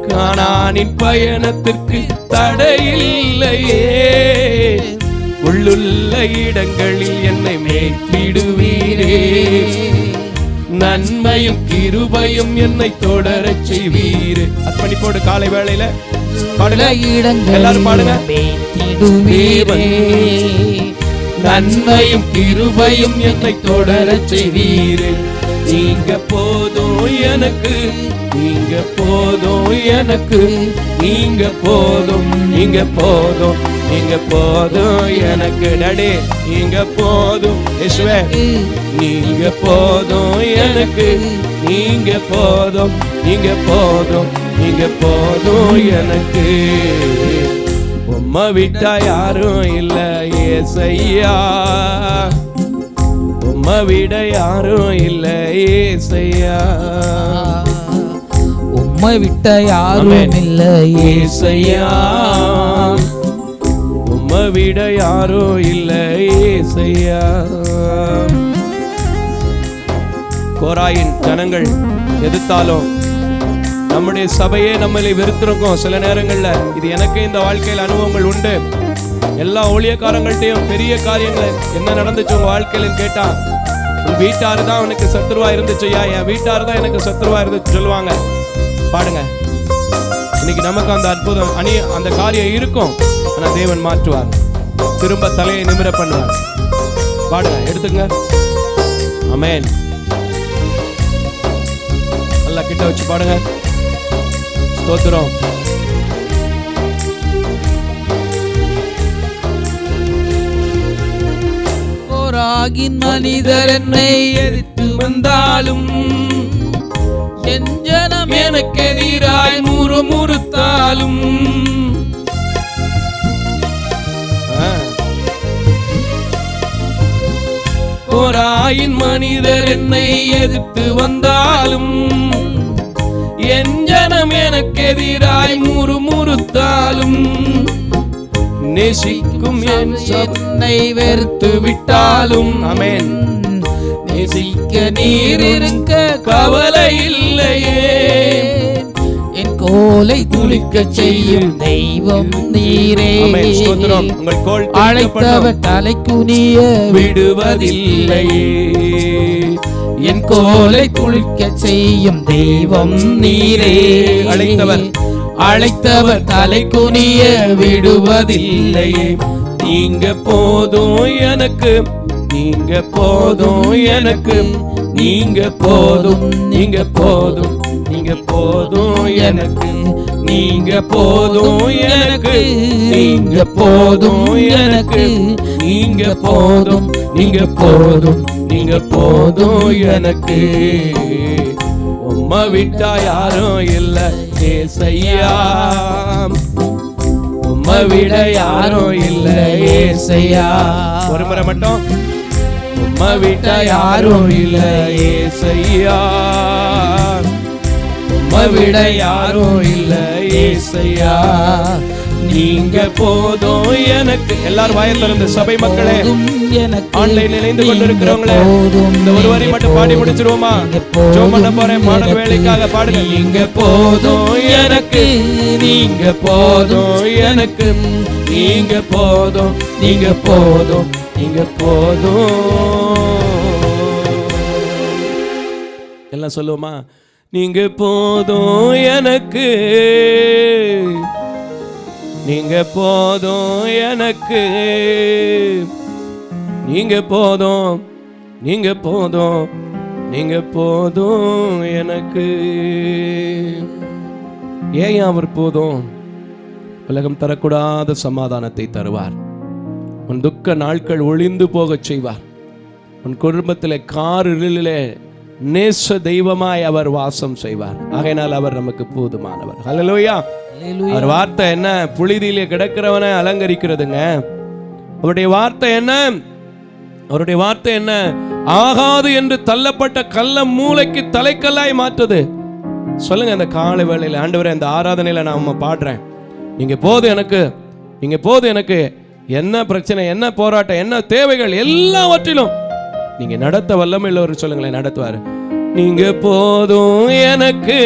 கானானின் பயணத்திற்கு தடையில்லையே. உள்ளுள்ள இடங்களில் என்னை மேய்த்திடுவீரே, நன்மையும் கிருபையும் என்னை தொடரச் செய்வீரே. அர்ப்பணிப்போடு காலை வேளையில பாடுங்க, எல்லாரும் பாடுங்க. நன்மையும் கிருபையும் என்னை தொடரச் செய்வீரே. நீங்க போதும் எனக்கு, நீங்க போதும் எனக்கு, நீங்க போதும், நீங்க போதும், நீங்க போதும் எனக்கு. டாடி நீங்க போதும் இயேசுவே, நீங்க போதும் எனக்கு, நீங்க போதும், நீங்க போதும், நீங்க போதும் எனக்கு. உம்மை விட்டா யாரும் இல்ல ஏசையா, உம்மை விட யாரும் இல்ல ஏசையா.
உம்மை விட்ட யாரும் இல்ல
ஏசையா, உம்மை விட யாரும் இல்ல ஏசையா. கோராயின் ஜனங்கள் எதிர்த்தாலும் நம்முடைய சபையே நம்மளை வெறுத்திருக்கோம் சில நேரங்கள்ல. இது எனக்கு இந்த வாழ்க்கையில் அனுபவங்கள் உண்டு. எல்லா ஊழியக்காரங்கள்ட்டையும் பெரிய காரியங்கள் என்ன நடந்துச்சு உங்க வாழ்க்கையில கேட்டா, உன் வீட்டாரு தான் உனக்கு சத்துருவா இருந்துச்சுயா, என் வீட்டாரு தான் எனக்கு சத்துருவா இருந்துச்சு சொல்லுவாங்க. பாடுங்க, இன்னைக்கு நமக்கு அந்த அற்புதம் அந்த காரியம் இருக்கும், ஆனா தேவன் மாற்றுவார், திரும்ப தலையை நிமிர பண்ணுவார். பாடுங்க, எடுத்துங்க. ஆமென். நல்லா கிட்ட வச்சு பாடுங்க. ஸ்தோத்திரம்.
கோராகின் மனிதர் என்னை எதிர்த்து வந்தாலும் என் ஜனம் எனக்கு எதிராய் முறுமுறுத்தாலும் கோராயின் மனிதர் என்னை எதிர்த்து வந்தாலும் என் ஜனம் எனக்கு எதிராய் முறுமுறுத்தாலும் நேசிக்கும் என்னை வெறுத்து விட்டாலும் ஆமென் நேசிக்க நீர் இருக்க கவலை இல்லையே. கோலை துளிக்க செய்யும் தெய்வம் நீரே.
ஆமென். ஸ்தோத்திரம். உங்கள் கோல்
அழைத்தவர் தலை குனிய விடுவதில்லை. என் கோலை துளிக்க செய்யும் தெய்வம் நீரே. அழைத்தவர் தலை குனிய விடுவதில்லை.
நீங்க போதும் எனக்கு, நீங்க போதும் எனக்கு, நீங்க போதும், நீங்க போதும், நீங்க போதும் எனக்கு, நீங்க போதும் எனக்கு, நீங்க போதும் எனக்கு, நீங்க போதும், நீங்க போதும், நீங்க போதும் எனக்கு. உம்மை விட்டா யாரும் இல்ல ஏசையா, உம்மை விட யாரும் இல்ல ஏசையா. ஒரு முறை மட்டும். உம்மை விட்ட யாரும் இல்ல ஏசையா, உம்மை விட யாரும் இல்ல ஏசையா. நீங்க போதும் எனக்கு. எல்லாரும் வாயை திறந்து சபை மக்களே, ஆன்லைன்ல இணைந்து கொண்டிருக்கிறவங்களே, இந்த ஒரு வரி மட்டும் பாடி முடிச்சிருவோமா? ஜெபம் பண்ண போறேன். பாடல் வேலைக்காக பாடுங்க. நீங்க போதும் எனக்கு, நீங்க போதும் எனக்கு, நீங்க போதும், நீங்க போதும், நீங்க போதும். எல்லாம் சொல்லுவோமா? நீங்க போதும் எனக்கு, நீங்க போதும் எனக்கு, நீங்க போதும், நீங்க போதும், நீங்க போதும் எனக்கு. ஏன் அவர் போதும்? உலகம் தரக்கூடாத சமாதானத்தை தருவார். உன் துக்க நாட்கள் ஒளிந்து போகச் செய்வார். உன் குடும்பத்திலே காரிலே நேச தெய்வமாய் அவர் வாசம் செய்வார். ஆகையினால் அவர் நமக்கு போதுமானவர். ஹல்லேலூயா. அவர் வார்த்தை என்ன? புழுதியிலே கிடக்கிறவனை அலங்கரிக்கிறதுங்க. அவருடைய வார்த்தை என்ன? அவருடைய வார்த்தை என்ன? ஆகாது என்று தள்ளப்பட்ட கல்ல மூளைக்கு தலைக்கல்லாய் மாற்றுது. சொல்லுங்க அந்த காலை வேளையில, ஆண்டவரே இந்த ஆராதனையில நான் பாடுறேன், நீங்க போதும் எனக்கு, நீங்க போதும் எனக்கு. என்ன பிரச்சனை, என்ன போராட்டம், என்ன தேவைகள், எல்லாவற்றிலும் நீங்க நடத்த வல்லமையுள்ளவர். சொல்லுங்களேன், நடத்துவாரு. நீங்க போதும் எனக்கு,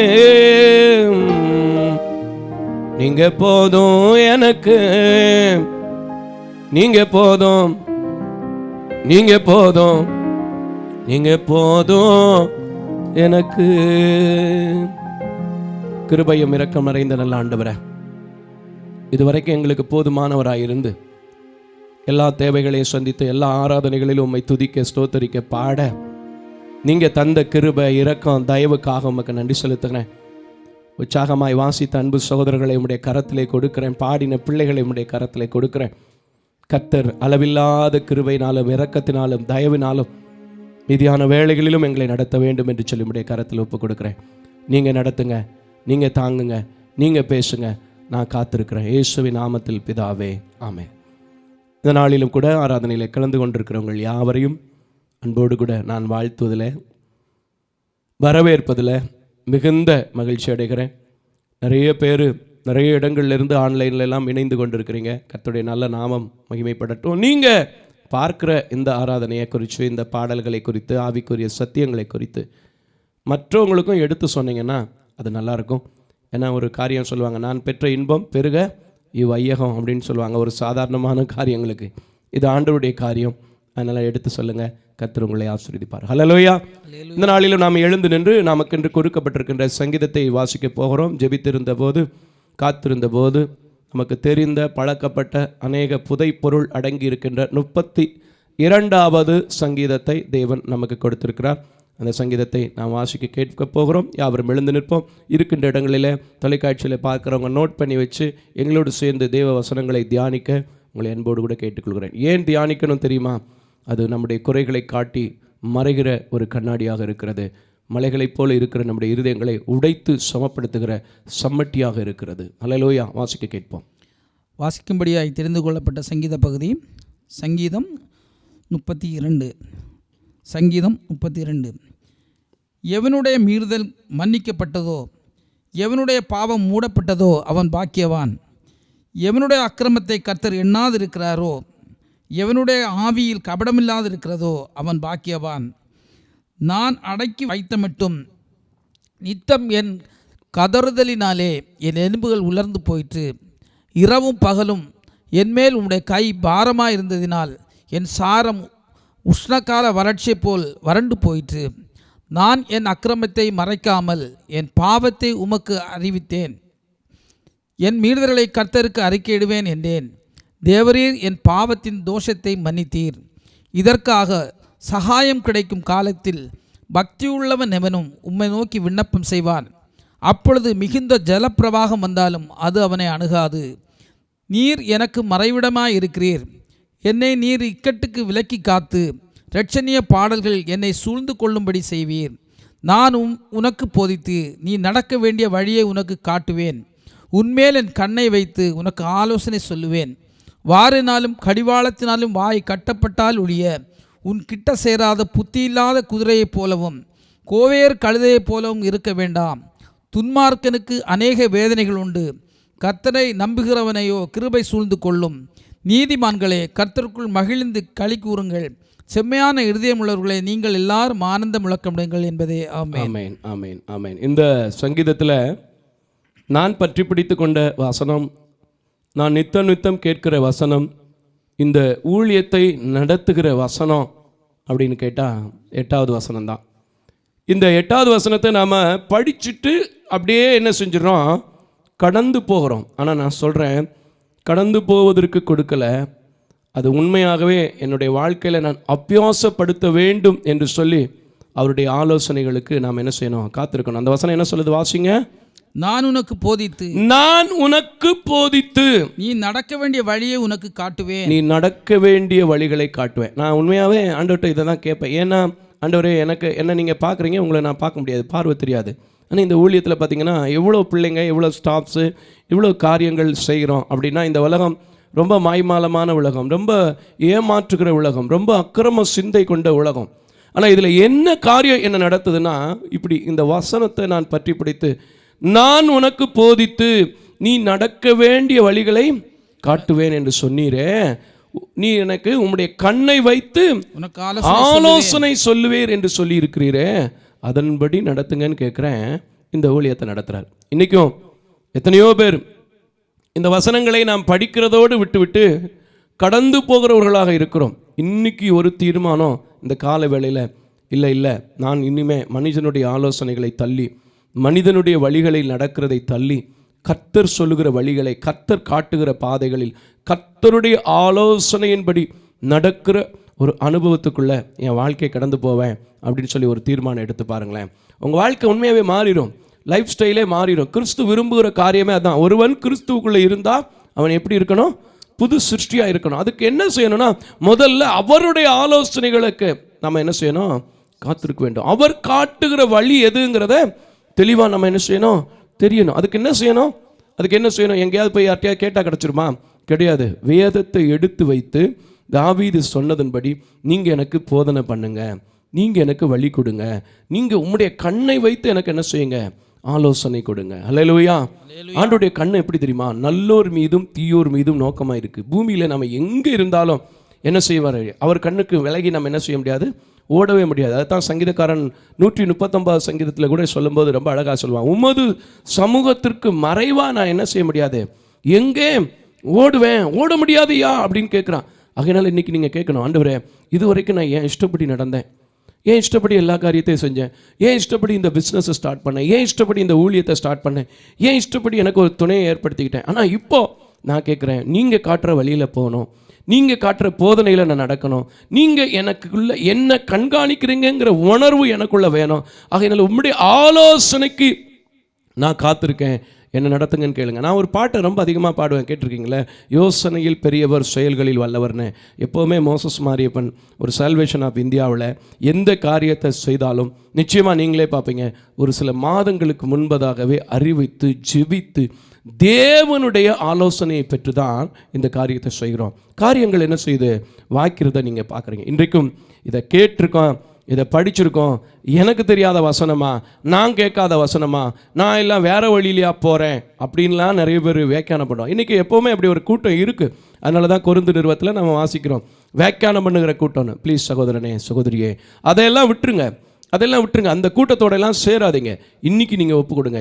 நீங்க போதும் எனக்கு, நீங்க போதும், நீங்க போதும், நீங்க போதும் எனக்கு. கிருபையும் இரக்கம் நிறைந்த நல்ல ஆண்டவரே, இதுவரைக்கும் எங்களுக்கு போதுமானவராயிருந்து எல்லா தேவைகளையும் சந்தித்து எல்லா ஆராதனைகளிலும் உம்மை துதிக்க ஸ்தோத்தரிக்க பாட நீங்க தந்த கிருபை இரக்கம் தயவுக்காக உமக்கு நன்றி செலுத்துகிறேன். உற்சாகமாய் வாசித்த அன்பு சகோதரர்களை உம்முடைய கரத்திலே கொடுக்கிறேன். பாடின பிள்ளைகளை உம்முடைய கரத்திலே கொடுக்கிறேன். கர்த்தர் அளவில்லாத கிருபையினாலும் இரக்கத்தினாலும் தயவினாலும் மீதியான வேளைகளிலும் எங்களை நடத்த வேண்டும் என்று சொல்லி உம்முடைய கரத்தில் ஒப்பு கொடுக்கிறேன். நீங்க நடத்துங்க, நீங்க தாங்குங்க, நீங்க பேசுங்க. நான் காத்திருக்கிறேன். இயேசுவின் நாமத்தில் பிதாவே, ஆமென். இந்த நாளிலும் கூட ஆராதனையில் கலந்து கொண்டிருக்கிறவங்க யாவரையும் அன்போடு கூட நான் வாழ்த்துவதில் வரவேற்பதில் மிகுந்த மகிழ்ச்சி அடைகிறேன். நிறைய பேர் நிறைய இடங்கள்லேருந்து ஆன்லைனில் எல்லாம் இணைந்து கொண்டிருக்கிறீங்க. கர்த்தருடைய நல்ல நாமம் மகிமைப்படட்டும். நீங்கள் பார்க்குற இந்த ஆராதனையை குறித்து, இந்த பாடல்களை குறித்து, ஆவிக்குரிய சத்தியங்களை குறித்து மற்றவங்களுக்கும் எடுத்து சொன்னீங்கன்னா அது நல்லாயிருக்கும். ஏன்னா ஒரு காரியம் சொல்லுவாங்க, நான் பெற்ற இன்பம் பெருக இவ்வையகம் அப்படின்னு சொல்லுவாங்க. ஒரு சாதாரணமான காரியங்களுக்கு இது ஆண்டவருடைய காரியம். அதனால் எடுத்து சொல்லுங்கள். கர்த்தர் உங்களை ஆசீர்வதிப்பார். ஹல்லேலூயா. இந்த நாளிலும் நாம் எழுந்து நின்று நமக்கென்று கொடுக்கப்பட்டிருக்கின்ற சங்கீதத்தை வாசிக்க போகிறோம். ஜெபித்திருந்த போது, காத்திருந்த போது நமக்கு தெரிந்த பழக்கப்பட்ட அநேக புதை பொருள் அடங்கி இருக்கின்ற 32வது சங்கீதத்தை தேவன் நமக்கு கொடுத்திருக்கிறார். அந்த சங்கீதத்தை நாம் வாசிக்க கேட்க போகிறோம். யாவரும் எழுந்து நிற்போம். இருக்கின்ற இடங்களில் தொலைக்காட்சியில் பார்க்குறவங்க நோட் பண்ணி வச்சு எங்களோடு சேர்ந்து தேவ வசனங்களை தியானிக்க உங்களை அன்போடு கூட கேட்டுக்கொள்கிறேன். ஏன் தியானிக்கணும் தெரியுமா? அது நம்முடைய குறைகளை காட்டி மறைகிற ஒரு கண்ணாடியாக இருக்கிறது. மலைகளைப் போல இருக்கிற நம்முடைய இருதயங்களை உடைத்து சமப்படுத்துகிற சம்மட்டியாக இருக்கிறது. ஹல்லேலூயா. வாசிக்க கேட்போம்.
வாசிக்கும்படியாய் தெரிந்து கொள்ளப்பட்ட சங்கீத பகுதி சங்கீதம் 32. சங்கீதம் 32. எவனுடைய மீறுதல் மன்னிக்கப்பட்டதோ, எவனுடைய பாவம் மூடப்பட்டதோ அவன் பாக்கியவான். எவனுடைய அக்கிரமத்தை கர்த்தர் எண்ணாதிருக்கிறாரோ, எவனுடைய ஆவியில் கபடமில்லாதிருக்கிறதோ அவன் பாக்கியவான். நான் அடக்கி வைத்த மட்டும் நித்தம் என் கதறுதலினாலே என் எலும்புகள் உலர்ந்து போயிற்று. இரவும் பகலும் என்மேல் உம்முடைய கை பாரமாக இருந்ததினால் என் சாரம் உஷ்ணகால வறட்சியை போல் வறண்டு போயிற்று. நான் என் அக்கிரமத்தை மறைக்காமல் என் பாவத்தை உமக்கு அறிவித்தேன். என் மீறுதல்களை கர்த்தருக்கு அறிக்கையிடுவேன் என்றேன். தேவரீர் என் பாவத்தின் தோஷத்தை மன்னித்தீர். இதற்காக சகாயம் கிடைக்கும் காலத்தில் பக்தியுள்ளவன் எவனும் உம்மை நோக்கி விண்ணப்பம் செய்வான். அப்பொழுது மிகுந்த ஜலப்பிரவாகம் வந்தாலும் அது அவனை அணுகாது. நீர் எனக்கு மறைவிடமாய் இருக்கிறீர். என்னை நீர் இக்கட்டுக்கு விலக்கி காத்து இரட்சணிய பாடல்கள் என்னை சூழ்ந்து கொள்ளும்படி செய்வீர். நான் உனக்கு போதித்து நீ நடக்க வேண்டிய வழியை உனக்கு காட்டுவேன். உன்மேல் என் கண்ணை வைத்து உனக்கு ஆலோசனை சொல்லுவேன். வாரினாலும் கடிவாளத்தினாலும் வாய் கட்டப்பட்டால் ஒழிய உன் கிட்ட சேராத புத்தியில்லாத குதிரையைப் போலவும் கோவேர் கழுதையைப் போலவும் இருக்க வேண்டாம். துன்மார்க்கனுக்கு அநேக வேதனைகள் உண்டு. கர்த்தரை நம்புகிறவனையோ கிருபை சூழ்ந்து கொள்ளும். நீதிமான்களே, கர்த்தருக்குள் மகிழ்ந்து களி கூறுங்கள். செம்மையான இருதயமுள்ளவர்களை நீங்கள் எல்லாரும் ஆனந்த முழக்கமிடுங்கள் என்பதே. ஆமென்,
ஆமென், ஆமென், ஆமென். இந்த சங்கீதத்தில் நான் பற்றி பிடித்து கொண்ட வசனம், நான் நித்தம் கேட்கிற வசனம், இந்த ஊழியத்தை நடத்துகிற வசனம் அப்படின்னு கேட்டால் 8வது வசனம் தான். இந்த 8வது வசனத்தை நாம் படிச்சுட்டு அப்படியே என்ன செஞ்சிடறோம், கடந்து போகிறோம். ஆனால் நான் சொல்கிறேன், கடந்து போவதற்கு கொடுக்கலை. அது உண்மையாகவே என்னுடைய வாழ்க்கையில் நான் அபியாசப்படுத்த வேண்டும் என்று சொல்லி அவருடைய ஆலோசனைகளுக்கு நாம் என்ன செய்யணும், காத்திருக்கணும். அந்த வசனம் என்ன சொல்லுது, வாசிங்க.
நான் உனக்கு போதித்து
நான் உனக்கு போதித்து
நீ நடக்க வேண்டிய வழியை உனக்கு காட்டுவேன்.
நீ நடக்க வேண்டிய வழிகளை காட்டுவேன். நான் உண்மையாகவே ஆண்டவர்கிட்ட இதை தான் கேட்பேன். ஏன்னா ஆண்டவரே, எனக்கு என்ன நீங்கள் பார்க்குறீங்க, உங்களை நான் பார்க்க முடியாது, பார்வை தெரியாது. ஆனால் இந்த ஊழியத்தில் பார்த்தீங்கன்னா எவ்வளோ பிள்ளைங்க, எவ்வளோ ஸ்டாஃப்ஸு, இவ்வளோ காரியங்கள் செய்கிறோம் அப்படின்னா, இந்த உலகம் ரொம்ப மாய்மாலமான உலகம், ரொம்ப ஏமாற்றுகிற உலகம், ரொம்ப அக்கிரம சிந்தை கொண்ட உலகம். ஆனால் இதில் என்ன காரியம் என்ன நடத்துதுன்னா, இப்படி இந்த வசனத்தை நான் பற்றி பிடித்து நான் உனக்கு போதித்து நீ நடக்க வேண்டிய வழிகளை காட்டுவேன் என்று சொன்னீரே, நீ எனக்கு உம்முடைய கண்ணை வைத்து
உனக்கு
ஆலோசனை சொல்லுவேர் என்று சொல்லி இருக்கிறீரே, அதன்படி நடத்துங்கன்னு கேட்குறேன். இந்த ஊழியத்தை நடத்துகிறார். இன்றைக்கும் எத்தனையோ பேர் இந்த வசனங்களை நாம் படிக்கிறதோடு விட்டு கடந்து போகிறவர்களாக இருக்கிறோம். இன்னைக்கு ஒரு தீர்மானம் இந்த கால வேளையில், இல்லை நான் இனிமே மனிதனுடைய ஆலோசனைகளை தள்ளி, மனிதனுடைய வழிகளில் நடக்கிறதை தள்ளி, கர்த்தர் சொல்லுகிற வழிகளை, கர்த்தர் காட்டுகிற பாதைகளில், கர்த்தருடைய ஆலோசனையின்படி நடக்கிற ஒரு அனுபவத்துக்குள்ளே என் வாழ்க்கையை கடந்து போவேன் அப்படின்னு சொல்லி ஒரு தீர்மானம் எடுத்து பாருங்களேன். உங்கள் வாழ்க்கை உண்மையாகவே மாறிடும், லைஃப் ஸ்டைலே மாறிடும். கிறிஸ்து விரும்புகிற காரியமே அதான். ஒருவன் கிறிஸ்துவுக்குள்ளே இருந்தால் அவன் எப்படி இருக்கணும், புது சிருஷ்டியாக இருக்கணும். அதுக்கு என்ன செய்யணும்னா, முதல்ல அவருடைய ஆலோசனைகளுக்கு நம்ம என்ன செய்யணும், காத்திருக்க வேண்டும். அவர் காட்டுகிற வழி எதுங்கிறத தெளிவாக நம்ம என்ன செய்யணும், தெரியணும். அதுக்கு என்ன செய்யணும், எங்கேயாவது போய் யார்ட்டையாவது கேட்டால் கிடச்சிருமா? கிடையாது. வேதத்தை எடுத்து வைத்து தாவீது சொன்னதன்படி நீங்கள் எனக்கு போதனை பண்ணுங்க, நீங்கள் எனக்கு வழி கொடுங்க, நீங்கள் உம்முடைய கண்ணை வைத்து எனக்கு என்ன செய்யுங்க, ஆலோசனை கொடுங்க. அல்லேலூயா. ஆண்டோடைய கண்ணு எப்படி தெரியுமா, நல்லோர் மீதும் தீயோர் மீதும் நோக்கமாக இருக்குது. பூமியில் நம்ம எங்கே இருந்தாலும் என்ன செய்வார், அவர் கண்ணுக்கு விலகி நம்ம என்ன செய்ய முடியாது, ஓடவே முடியாது. அதுதான் சங்கீதக்காரன் 139 சங்கீதத்தில் கூட சொல்லும்போது ரொம்ப அழகாக சொல்லுவான், உமது சமூகத்திற்கு மறைவாக நான் என்ன செய்ய முடியாது, எங்கே ஓடுவேன், ஓட முடியாதுயா அப்படின்னு கேட்குறான். அதனால் இன்றைக்கி நீங்கள் கேட்கணும், ஆண்டவரே இது வரைக்கும் நான் ஏன் இஷ்டப்படி நடந்தேன், ஏன் இஷ்டப்படி எல்லா காரியத்தையும் செஞ்சேன், ஏன் இஷ்டப்படி இந்த பிஸ்னஸை ஸ்டார்ட் பண்ணேன், ஏன் இஷ்டப்படி இந்த ஊழியத்தை ஸ்டார்ட் பண்ணேன், ஏன் இஷ்டப்படி எனக்கு ஒரு துணையை ஏற்படுத்திக்கிட்டேன். ஆனால் இப்போது நான் கேட்குறேன், நீங்கள் காட்டுற வழியில் போகணும், நீங்கள் காட்டுற போதனையில் நான் நடக்கணும், நீங்கள் எனக்குள்ள என்ன கண்காணிக்கிறீங்கிற உணர்வு எனக்குள்ளே வேணும். ஆகையினால உம்முடைய ஆலோசனைக்கு நான் காத்திருக்கேன், என்ன நடத்துங்கன்னு கேளுங்க. நான் ஒரு பாட்டை ரொம்ப அதிகமாக பாடுவேன், கேட்டிருக்கீங்களே, யோசனையில் பெரியவர் செயல்களில் வல்லவர்னு. எப்போவுமே மோசஸ் மாரியப்பன் ஒரு சால்வேஷன் ஆஃப் இந்தியாவில் எந்த காரியத்தை செய்தாலும் நிச்சயமாக நீங்களே பார்ப்பீங்க, ஒரு சில மாதங்களுக்கு முன்பதாகவே அறிவித்து ஜெபித்து தேவனுடைய ஆலோசனையை பெற்று தான் இந்த காரியத்தை செய்கிறோம். காரியங்கள் என்ன செய்து வாய்க்கிறத நீங்கள் பார்க்குறீங்க. இன்றைக்கும் இதை கேட்டிருக்கோம், இதை படிச்சிருக்கோம், எனக்கு தெரியாத வசனமா, நான் கேட்காத வசனமா, நான் எல்லாம் வேறு வழியிலையா போகிறேன் அப்படின்லாம் நிறைய பேர் வியாக்கியானம் பண்ணுவோம். இன்றைக்கி எப்போவுமே அப்படி ஒரு கூட்டம் இருக்குது. அதனால தான் கொரிந்து நிறுவத்தில் நம்ம வாசிக்கிறோம், வியாக்கியானம் பண்ணுகிற கூட்டம்னு. ப்ளீஸ் சகோதரனே சகோதரியே, அதையெல்லாம் விட்டுருங்க.
அதெல்லாம் விட்டுருங்க, அந்த கூட்டத்தோட எல்லாம் சேராதீங்க. இன்னைக்கு நீங்கள் ஒப்பு கொடுங்க.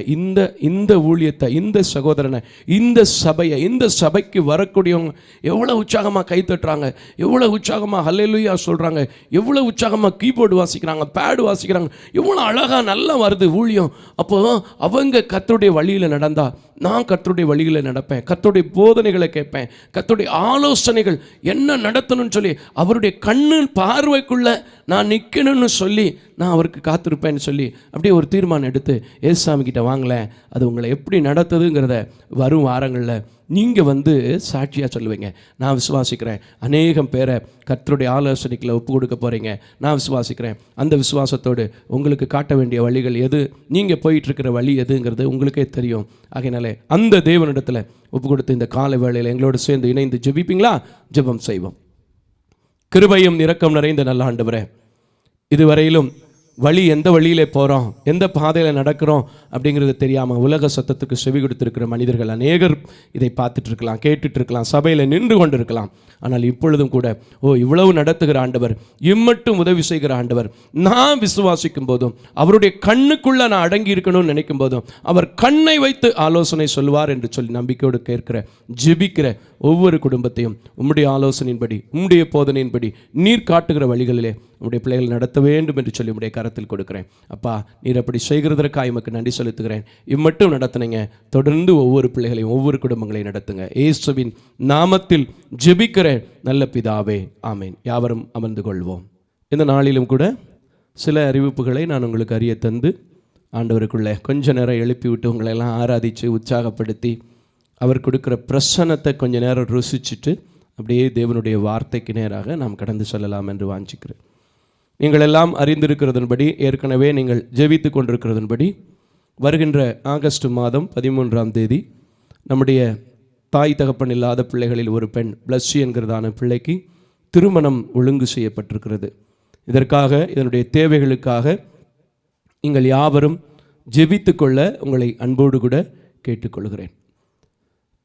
இந்த ஊழியத்தை, இந்த சகோதரனை, இந்த சபையை, இந்த சபைக்கு வரக்கூடியவங்க எவ்வளோ உற்சாகமாக கை தட்டுறாங்க, எவ்வளோ உற்சாகமாக ஹல்லேலூயா சொல்கிறாங்க, எவ்வளோ உற்சாகமாக கீபோர்டு வாசிக்கிறாங்க, பேடு வாசிக்கிறாங்க, எவ்வளோ அழகாக நல்லா வருது ஊழியம். அப்போ அவங்க கர்த்தருடைய வழியில் நடந்தா நான் கர்த்தருடைய வழியில் நடப்பேன், கர்த்தருடைய போதனைகளை கேட்பேன், கர்த்தருடைய ஆலோசனைகள் என்ன நடத்தணும்னு சொல்லி அவருடைய கண்ணு பார்வைக்குள்ள நான் நிற்கணும்னு சொல்லி நான் அவருக்கு காத்திருப்பேன்னு சொல்லி அப்படியே ஒரு தீர்மானம் எடுத்து ஏசாமி கிட்ட வாங்கலேன். அது உங்களை எப்படி நடத்துதுங்கிறத வரும் வாரங்களில் நீங்கள் வந்து சாட்சியாக சொல்லுவீங்க. நான் விசுவாசிக்கிறேன், அநேகம் பேரை கர்த்தருடைய ஆலோசனைகளை ஒப்பு கொடுக்க போகிறீங்க, நான் விசுவாசிக்கிறேன். அந்த விசுவாசத்தோடு உங்களுக்கு காட்ட வேண்டிய வழிகள் எது, நீங்கள் போயிட்டுருக்கிற வழி எதுங்கிறது உங்களுக்கே தெரியும். ஆகையினாலே அந்த தேவனிடத்தில் ஒப்பு கொடுத்து இந்த காலை வேளையில் எங்களோடு சேர்ந்து இணைந்து ஜெபிப்பீங்களா? ஜெபம் செய்வோம். கிருபையும் இரக்கம் நிறைந்த நல்ல ஆண்டவரே, இதுவரையிலும் வழி எந்த வழியிலே போகிறோம், எந்த பாதையில் நடக்கிறோம் அப்படிங்கிறது தெரியாமல் உலக சத்தத்துக்கு செவி கொடுத்துருக்கிற மனிதர்கள் அநேகர் இதை பார்த்துட்டு இருக்கலாம், கேட்டுட்டு இருக்கலாம், சபையில் நின்று கொண்டு இருக்கலாம். ஆனால் இப்பொழுதும் கூட இவ்வளவு நடத்துகிற ஆண்டவர், இம்மட்டும் உதவி செய்கிற ஆண்டவர், நான் விசுவாசிக்கும் போதும் அவருடைய கண்ணுக்குள்ளே நான் அடங்கி இருக்கணும்னு நினைக்கும் போதும் அவர் கண்ணை வைத்து ஆலோசனை சொல்வார் என்று சொல்லி நம்பிக்கையோடு கேட்கிற ஜெபிக்கிற ஒவ்வொரு குடும்பத்தையும் உம்முடைய ஆலோசனையின்படி, உம்முடைய போதனையின்படி நீர் காட்டுகிற வழிகளிலே உம்முடைய பிள்ளைகள் நடத்த வேண்டும் என்று சொல்லி உம்முடைய கரத்தில் கொடுக்கிறேன். அப்பா, நீர் அப்படி செய்கிறதற்காக எமக்கு நன்றி செலுத்துகிறேன். இம்மட்டும் நடத்தினீங்க, தொடர்ந்து ஒவ்வொரு பிள்ளைகளையும் ஒவ்வொரு குடும்பங்களையும் நடத்துங்க. இயேசுவின் நாமத்தில் ஜெபிக்கிறேன் நல்ல பிதாவே, ஆமேன். யாவரும் அமர்ந்து கொள்வோம். இந்த நாளிலும் கூட சில அறிவிப்புகளை நான் உங்களுக்கு அறிய தந்து ஆண்டவருக்குள்ளே கொஞ்ச நேரம் எழுப்பி விட்டு உங்களெல்லாம் ஆராதித்து உற்சாகப்படுத்தி அவர் கொடுக்குற பிரசன்னத்தை கொஞ்ச நேரம் ருசிச்சுட்டு அப்படியே தேவனுடைய வார்த்தைக்கு நேராக நாம் கடந்து செல்லலாம் என்று வாஞ்சிக்கிறேன். நீங்கள் எல்லாம் அறிந்திருக்கிறதன்படி, ஏற்கனவே நீங்கள் ஜெபித்து கொண்டிருக்கிறதன்படி, வருகின்ற ஆகஸ்ட் மாதம் 13ஆம் தேதி நம்முடைய தாய் தகப்பன் இல்லாத பிள்ளைகளில் ஒரு பெண் பிளஸ்ஸி என்கிறதான பிள்ளைக்கு திருமணம் ஒழுங்கு செய்யப்பட்டிருக்கிறது. இதற்காக, இதனுடைய தேவைகளுக்காக நீங்கள் யாவரும் ஜெபித்து கொள்ள உங்களை அன்போடு கூட கேட்டுக்கொள்கிறேன்.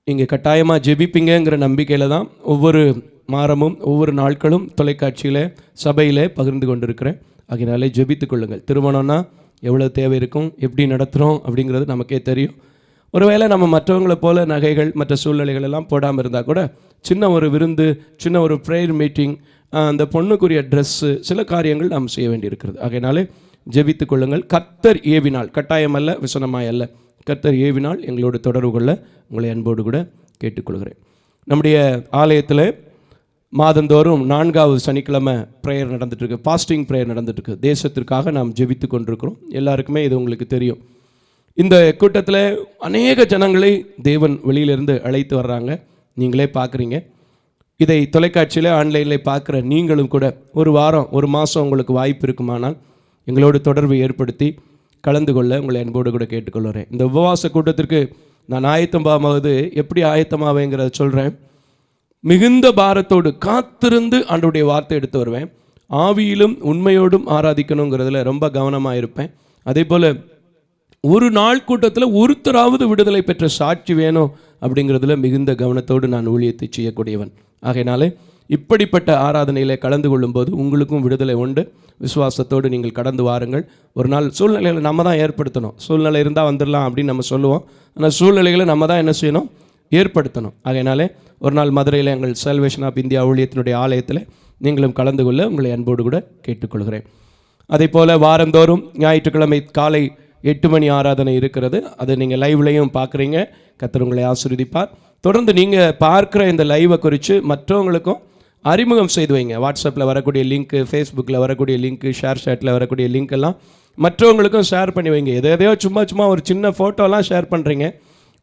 நீங்கள் கட்டாயமாக ஜெபிப்பீங்கிற நம்பிக்கையில் தான் ஒவ்வொரு மாதமும் ஒவ்வொரு நாட்களும் தொலைக்காட்சியில் சபையில் பகிர்ந்து கொண்டிருக்கிறேன். அதனாலே ஜெபித்து கொள்ளுங்கள். திருமணம்னா எவ்வளோ தேவை இருக்கும், எப்படி நடத்துகிறோம் அப்படிங்கிறது நமக்கே தெரியும். ஒருவேளை நம்ம மற்றவங்களை போல நகைகள் மற்ற சூழ்நிலைகள் எல்லாம் போடாமல் இருந்தால் கூட சின்ன ஒரு விருந்து, சின்ன ஒரு ப்ரேயர் மீட்டிங், அந்த பொண்ணுக்குரிய ட்ரெஸ்ஸு, சில காரியங்கள் நாம் செய்ய வேண்டியிருக்கிறது. ஆகையினாலே ஜெபித்து கொள்ளுங்கள். கர்த்தர் ஏவினால், கட்டாயம் அல்ல, விசனமாய் அல்ல, கர்த்தர் ஏவினால் எங்களோடு தொடர்பு கொள்ள உங்களை அன்போடு கூட கேட்டுக்கொள்கிறேன். நம்முடைய ஆலயத்தில் மாதந்தோறும் 4வது சனிக்கிழமை ப்ரேயர் நடந்துட்டுருக்கு, ஃபாஸ்டிங் ப்ரேயர் நடந்துட்டுருக்கு. தேசத்திற்காக நாம் ஜெபித்து கொண்டிருக்கிறோம். எல்லாருக்குமே இது உங்களுக்கு தெரியும். இந்த கூட்டத்தில் அநேக ஜனங்களை தேவன் வெளியிலிருந்து அழைத்து வர்றாங்க. நீங்களே பார்க்குறீங்க. இதை தொலைக்காட்சியில் ஆன்லைனில் பார்க்குற நீங்களும் கூட ஒரு வாரம், ஒரு மாதம் உங்களுக்கு வாய்ப்பு இருக்குமானால் எங்களோடு தொடர்பு ஏற்படுத்தி கலந்து கொள்ள உங்களை அன்போடு கூட கேட்டுக்கொள்கிறேன். இந்த உபவாச கூட்டத்திற்கு நான் ஆயத்தமாவது எப்படி ஆயத்தமாவேங்கிறத சொல்கிறேன். மிகுந்த பாரத்தோடு காத்திருந்து ஆண்டவருடைய வார்த்தை எடுத்து வருவேன். ஆவியிலும் உண்மையோடும் ஆராதிக்கணுங்கிறதுல ரொம்ப கவனமாக இருப்பேன். அதே போல் ஒரு நாள் கூட்டத்தில் ஒருத்தராவது விடுதலை பெற்ற சாட்சி வேணும் அப்படிங்கிறதுல மிகுந்த கவனத்தோடு நான் ஊழியத்தை செய்யக்கூடியவன். ஆகையினாலே இப்படிப்பட்ட ஆராதனையில் கலந்து கொள்ளும்போது உங்களுக்கும் விடுதலை உண்டு. விசுவாசத்தோடு நீங்கள் கடந்து வாருங்கள். ஒரு நாள் சூழ்நிலைகளை நம்ம தான் ஏற்படுத்தணும். சூழ்நிலை இருந்தால் வந்துடலாம் அப்படின்னு நம்ம சொல்லுவோம். ஆனால் சூழ்நிலைகளை நம்ம தான் என்ன செய்யணும்? ஏற்படுத்தணும். ஆகையினாலே ஒரு நாள் மதுரையில் எங்கள் சால்வேஷன் ஆஃப் இந்தியா ஊழியத்தினுடைய ஆலயத்தில் நீங்களும் கலந்து கொள்ள உங்களை அன்போடு கூட கேட்டுக்கொள்கிறேன். அதே போல் வாரந்தோறும் ஞாயிற்றுக்கிழமை காலை 8 மணி ஆராதனை இருக்கிறது. அதை நீங்கள் லைவ்லையும் பார்க்குறீங்க. கர்த்தர் உங்களை ஆசீர்வதிப்பார். தொடர்ந்து நீங்கள் பார்க்குற இந்த லைவை குறித்து மற்றவங்களுக்கும் அறிமுகம் செய்து வைங்க. வாட்ஸ்அப்பில் வரக்கூடிய லிங்க்கு, ஃபேஸ்புக்கில் வரக்கூடிய லிங்க்கு, ஷேர் சேட்டில் வரக்கூடிய லிங்க் எல்லாம் மற்றவங்களுக்கும் ஷேர் பண்ணி வைங்க. எதையோ சும்மா ஒரு சின்ன ஃபோட்டோலாம் ஷேர் பண்ணுறீங்க.